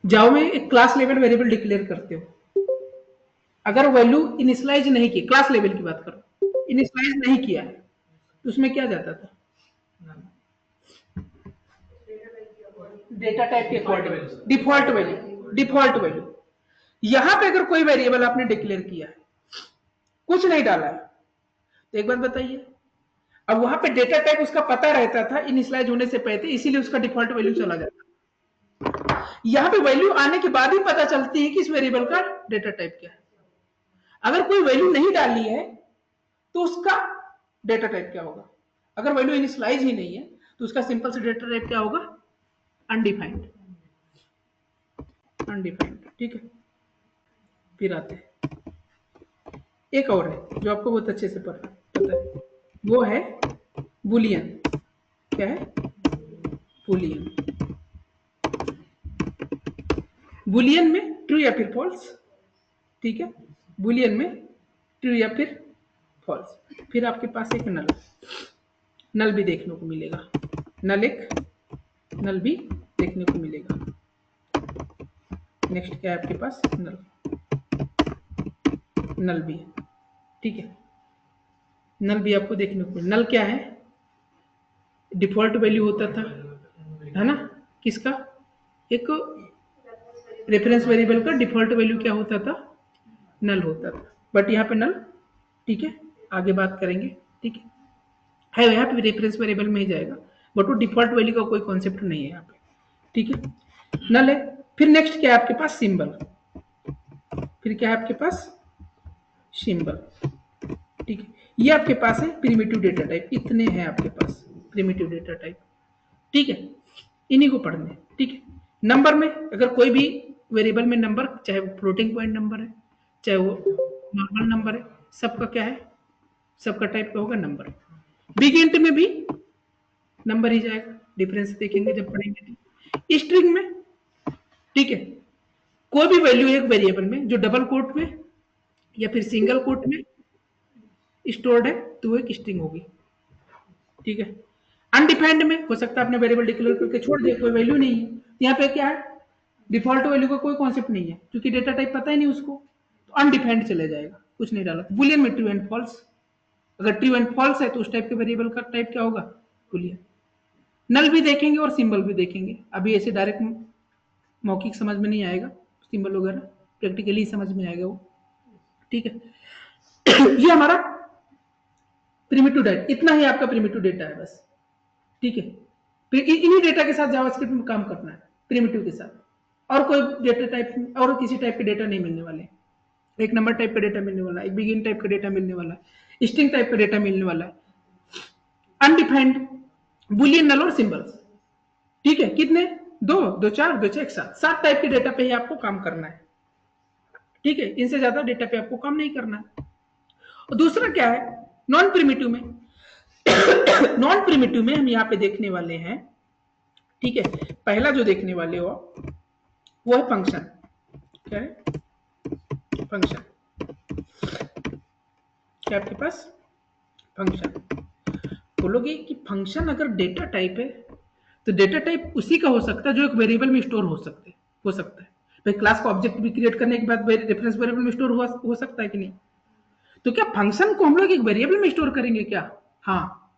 जावा में एक क्लास लेवल वेरिएबल डिक्लेयर करते हो, अगर वैल्यू इनिशियलाइज नहीं की, क्लास लेवल की बात करो, इनिशियलाइज नहीं किया है, तो उसमें क्या जाता था? डेटा टाइप के according default value, default value. यहां पे अगर कोई वेरिएबल आपने डिक्लेयर किया है, कुछ नहीं डाला है, तो एक बात बताइए, अब वहां पे डेटा टाइप उसका पता रहता था इनिशियलाइज होने से पहले, इसीलिए उसका डिफॉल्ट वैल्यू चला जाता। यहां पे वैल्यू आने के बाद ही पता चलती है कि इस वेरिएबल का डेटा टाइप क्या है। अगर कोई वैल्यू नहीं डाली है तो उसका डेटा टाइप क्या होगा? अगर वैल्यू इनिशियलाइज ही नहीं है तो उसका सिंपल से डेटा टाइप क्या होगा? अनडिफाइंड, अनडिफाइंड, ठीक है। फिर आते हैं, एक और है जो आपको बहुत अच्छे से पता है, वो है बुलियन। क्या है? बुलियन। बुलियन में ट्रू या फिर फॉल्स, ठीक है, बुलियन में ट्रू या फिर फॉल्स। फिर आपके पास एक नल, नल भी देखने को मिलेगा, नल एक नल भी देखने को मिलेगा। नेक्स्ट क्या है आपके पास? नल, नल भी, ठीक है, नल भी आपको देखने को मिलेगा। नल क्या है? डिफॉल्ट वैल्यू होता था, है ना, किसका? एक रेफरेंस वेरिएबल का डिफॉल्ट वैल्यू क्या होता था? नल होता था। बट यहाँ पे नल, ठीक है, आगे बात करेंगे, ठीक है यहाँ पे रेफरेंस वेरिएबल में ही जाएगा, बट वो डिफॉल्ट वैल्यू का कोई कॉन्सेप्ट नहीं है यहाँ पे, ठीक है, नल है। फिर नेक्स्ट क्या है आपके पास? सिंबल। फिर क्या है आपके पास? सिंबल, ठीक है। ये आपके पास है प्रिमिटिव डेटा टाइप, इतने हैं आपके पास प्रिमिटिव डेटा टाइप, ठीक है, इन्हीं को पढ़ने, ठीक है। नंबर में अगर कोई भी वेरिएबल में नंबर, चाहे वो फ्लोटिंग पॉइंट नंबर है, चाहे वो नॉर्मल नंबर है, सबका क्या है? सबका टाइप क्या होगा? नंबर। बिग इंट में भी नंबर ही जाएगा, डिफरेंस देखेंगे जब पढ़ेंगे। स्ट्रिंग में, ठीक है, कोई भी वैल्यू एक वेरिएबल में जो डबल कोट में या फिर सिंगल कोट में स्टोर्ड है तो वो एक स्ट्रिंग होगी, ठीक है। अनडिफाइंड में हो सकता है आपने वेरिएबल डिक्लेयर करके छोड़ दिया, कोई वैल्यू नहीं है, यहाँ पे क्या है? डिफॉल्ट वैल्यू का कोई कॉन्सेप्ट नहीं है, क्योंकि डेटा टाइप पता ही नहीं उसको, तो अनडिफाइंड चले जाएगा, कुछ नहीं डाला। बुलियन में ट्रू एंड फॉल्स, अगर ट्रू एंड फॉल्स है तो उस टाइप के वेरिएबल का टाइप क्या होगा? बुलियन। नल भी देखेंगे और सिंबल भी देखेंगे, अभी ऐसे डायरेक्ट मौखिक समझ में नहीं आएगा, सिंबल वगैरह प्रैक्टिकली समझ में आएगा वो, ठीक है। ये हमारा प्रिमिटिव डेटा, इतना ही आपका प्रिमिटिव डेटा है बस, ठीक है। फिर इन्हीं डेटा के साथ जावास्क्रिप्ट में काम करना है, प्रिमिटिव के साथ, और कोई डेटा टाइप और किसी टाइप के डेटा नहीं मिलने वाले। एक नंबर टाइप का डेटा मिलने वाला है, एक बिगिन टाइप का डेटा मिलने वाला है, स्ट्रिंग टाइप का डेटा मिलने वाला है, अनडिफाइंड, बुलियन, नल और सिंबल्स, ठीक है। कितने? 2, 2, 4, 2, 6, 1, 7 टाइप के डेटा पे ही आपको काम करना है, ठीक है, इनसे ज्यादा डेटा पे आपको काम नहीं करना है। और दूसरा क्या है? नॉन प्रिमिटिव में, नॉन प्रिमिटिव में हम यहाँ पे देखने वाले हैं, ठीक है, पहला जो देखने वाले हो वो है फंक्शन। क्या है? फंक्शन। क्या आपके पास? फंक्शन। बोलोगे कि फंक्शन अगर डेटा टाइप है तो डेटा टाइप उसी का हो सकता है जो एक वेरिएबल में स्टोर हो सकता है, भाई क्लास का ऑब्जेक्ट भी क्रिएट करने के बाद रेफरेंस वेरिएबल में स्टोर हो सकता है कि नहीं? तो क्या फंक्शन को हम लोग एक वेरिएबल में स्टोर करेंगे क्या? हाँ,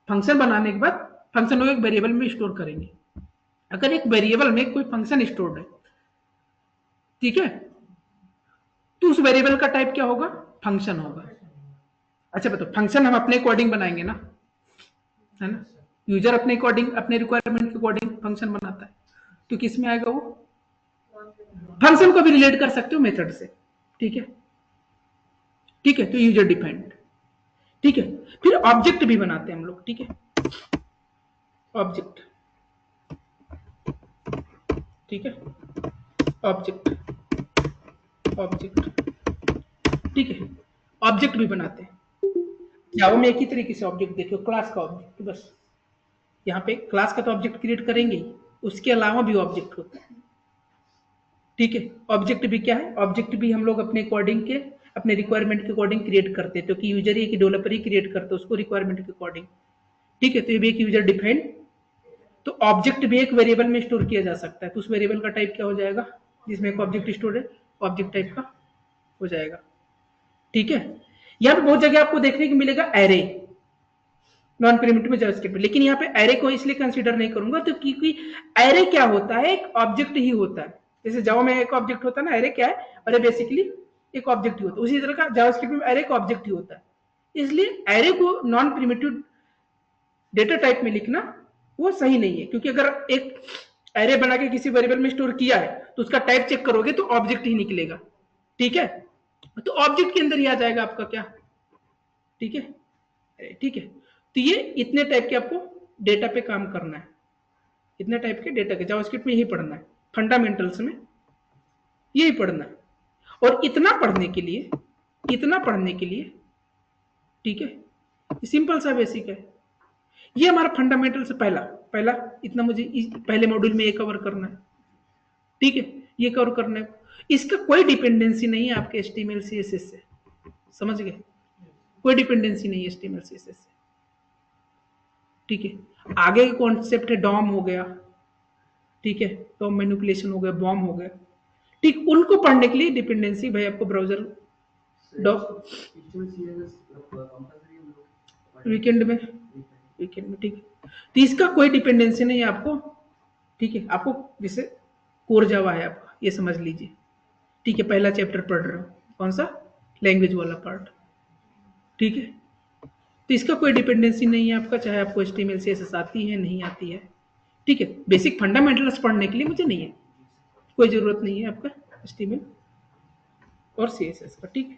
फंक्शन बनाने के बाद फंक्शन को एक वेरिएबल में स्टोर करेंगे। अगर एक वेरिएबल में कोई फंक्शन स्टोर्ड है, ठीक है, तो उस वेरिएबल का टाइप क्या होगा? फंक्शन होगा। अच्छा बताओ, फंक्शन हम अपने अकॉर्डिंग बनाएंगे ना, है ना? यूजर अपने अकॉर्डिंग, अपने रिक्वायरमेंट के अकॉर्डिंग फंक्शन बनाता है, तो किस में आएगा वो? फंक्शन को भी रिलेट कर सकते हो मेथड से, ठीक है? ठीक है, तो यूजर डिफाइंड, ठीक है। फिर ऑब्जेक्ट भी बनाते हैं हम लोग, ठीक है? ऑब्जेक्ट, ठीक है, ऑब्जेक्ट, ऑब्जेक्ट, ठीक है, ऑब्जेक्ट भी बनाते हैं। जावा में एक ही तरीके से ऑब्जेक्ट देखो, क्लास का ऑब्जेक्ट, बस यहाँ पे क्लास का तो ऑब्जेक्ट क्रिएट करेंगे, उसके अलावा भी ऑब्जेक्ट होता है, ठीक है? ऑब्जेक्ट भी क्या है? ऑब्जेक्ट भी हम लोग अपने अकॉर्डिंग के, अपने रिक्वायरमेंट के अकॉर्डिंग क्रिएट करते हैं, तो कि यूजर ही, कि डेवलपर ही क्रिएट करते हैं उसको रिक्वायरमेंट के अकॉर्डिंग, ठीक है? तो ये भी एक यूजर डिफाइंड। तो ऑब्जेक्ट भी एक वेरिएबल में स्टोर किया जा सकता है, तो उस वेरिएबल का टाइप क्या हो जाएगा? जिसमें एक ऑब्जेक्ट स्टोर है, ऑब्जेक्ट टाइप का हो जाएगा, ठीक है? यहाँ पे बहुत जगह आपको देखने को मिलेगा एरे, नॉन प्रिमिटिव में जावास्क्रिप्ट में, लेकिन यहाँ पे एरे को इसलिए कंसीडर नहीं करूंगा तो क्योंकि एरे क्या होता है? एक ऑब्जेक्ट ही होता है। जैसे जावा में एक ऑब्जेक्ट होता है ना, एरे क्या है? अरे बेसिकली एक ऑब्जेक्ट ही होता है, उसी तरह का जावास्क्रिप्ट में एरे का ऑब्जेक्ट ही होता है। इसलिए एरे को नॉन प्रिमिटिव डेटा टाइप में लिखना वो सही नहीं है, क्योंकि अगर एक एरे बना के किसी वेरिएबल में स्टोर किया है तो उसका टाइप चेक करोगे तो ऑब्जेक्ट ही निकलेगा, ठीक है? तो ऑब्जेक्ट के अंदर ही आ जाएगा आपका क्या, ठीक है? ठीक है, तो ये इतने टाइप के आपको डेटा पे काम करना है, इतने टाइप के डेटा के जावास्क्रिप्ट में यही पढ़ना है, फंडामेंटल्स में यही पढ़ना है। और इतना पढ़ने के लिए, इतना पढ़ने के लिए, ठीक है, सिंपल सा बेसिक है, ये हमारा फंडामेंटल से पहला पहला इतना मुझे पहले मॉड्यूल में ये कवर करना है, ठीक है? ये कवर करना है, इसका कोई डिपेंडेंसी नहीं है आपके HTML CSS से, समझ गए? कोई डिपेंडेंसी नहीं है HTML CSS से, ठीक है? आगे का कॉन्सेप्ट है डॉम हो गया, ठीक है, डॉम मैनिपुलेशन हो गया, बॉम हो गया, ठीक, उनको पढ़ने के लिए डिपेंडेंसी भाई आपको ब्राउजर वीकेंड में, वीकेंड में, ठीक है? तो इसका कोई डिपेंडेंसी नहीं है आपको, ठीक है? आपको जैसे कोर जावा है आपका, ये समझ लीजिए, ठीक है? पहला चैप्टर पढ़ रहे हो, कौन सा? लैंग्वेज वाला पार्ट, ठीक है? तो इसका कोई डिपेंडेंसी नहीं है आपका, चाहे आपको HTML CSS आती है नहीं आती है, ठीक है? बेसिक फंडामेंटल्स पढ़ने के लिए मुझे नहीं है, कोई जरूरत नहीं है आपका HTML और CSS का, ठीक है?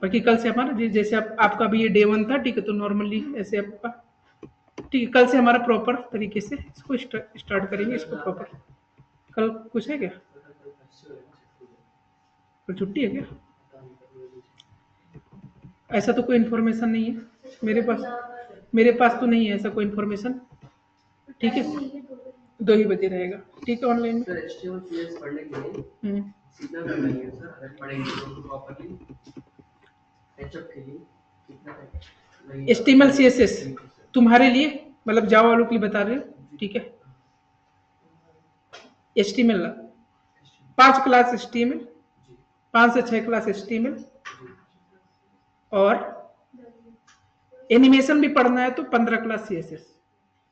बाकी कल से हमारा जैसे आपका भी ये डे 1 था, ठीक है? तो नॉर्मली ऐसे आपका, ठीक है, कल से हमारा प्रॉपर तरीके से इसको स्टार्ट करेंगे, इसको प्रॉपर। कल कुछ है क्या? कल छुट्टी है क्या? ऐसा तो कोई इन्फॉर्मेशन नहीं है मेरे पास तो नहीं है ऐसा कोई इन्फॉर्मेशन, ठीक है? 2 ही बजे रहेगा, ठीक है? ऑनलाइन में HTML CSS तुम्हारे लिए, मतलब जावा वालों के लिए बता रहे हो, ठीक है? HTML 5 क्लास HTML, 5 से 6 क्लास HTML, और एनिमेशन भी पढ़ना है तो 15 क्लास CSS,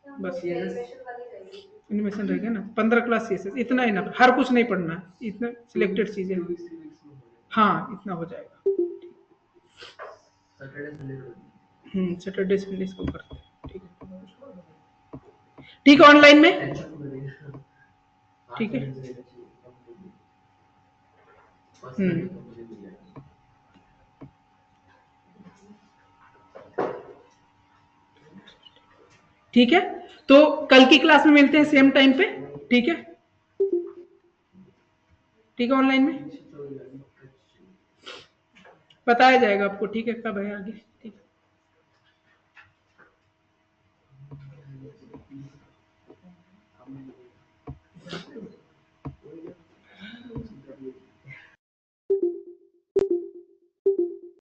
बस एनिमेशन रहेगा ना, 15 क्लास CSS, इतना ही ना, हर कुछ नहीं पढ़ना है, इतना सिलेक्टेड चीजें, हाँ इतना हो जाएगा। सैटरडे संडे इसको करते हैं, ठीक है? ठीक है, ऑनलाइन में, ठीक है? ठीक है, तो कल की क्लास में मिलते हैं सेम टाइम पे, ठीक है? ठीक है, ऑनलाइन में बताया जाएगा आपको, ठीक है, कब है आगे।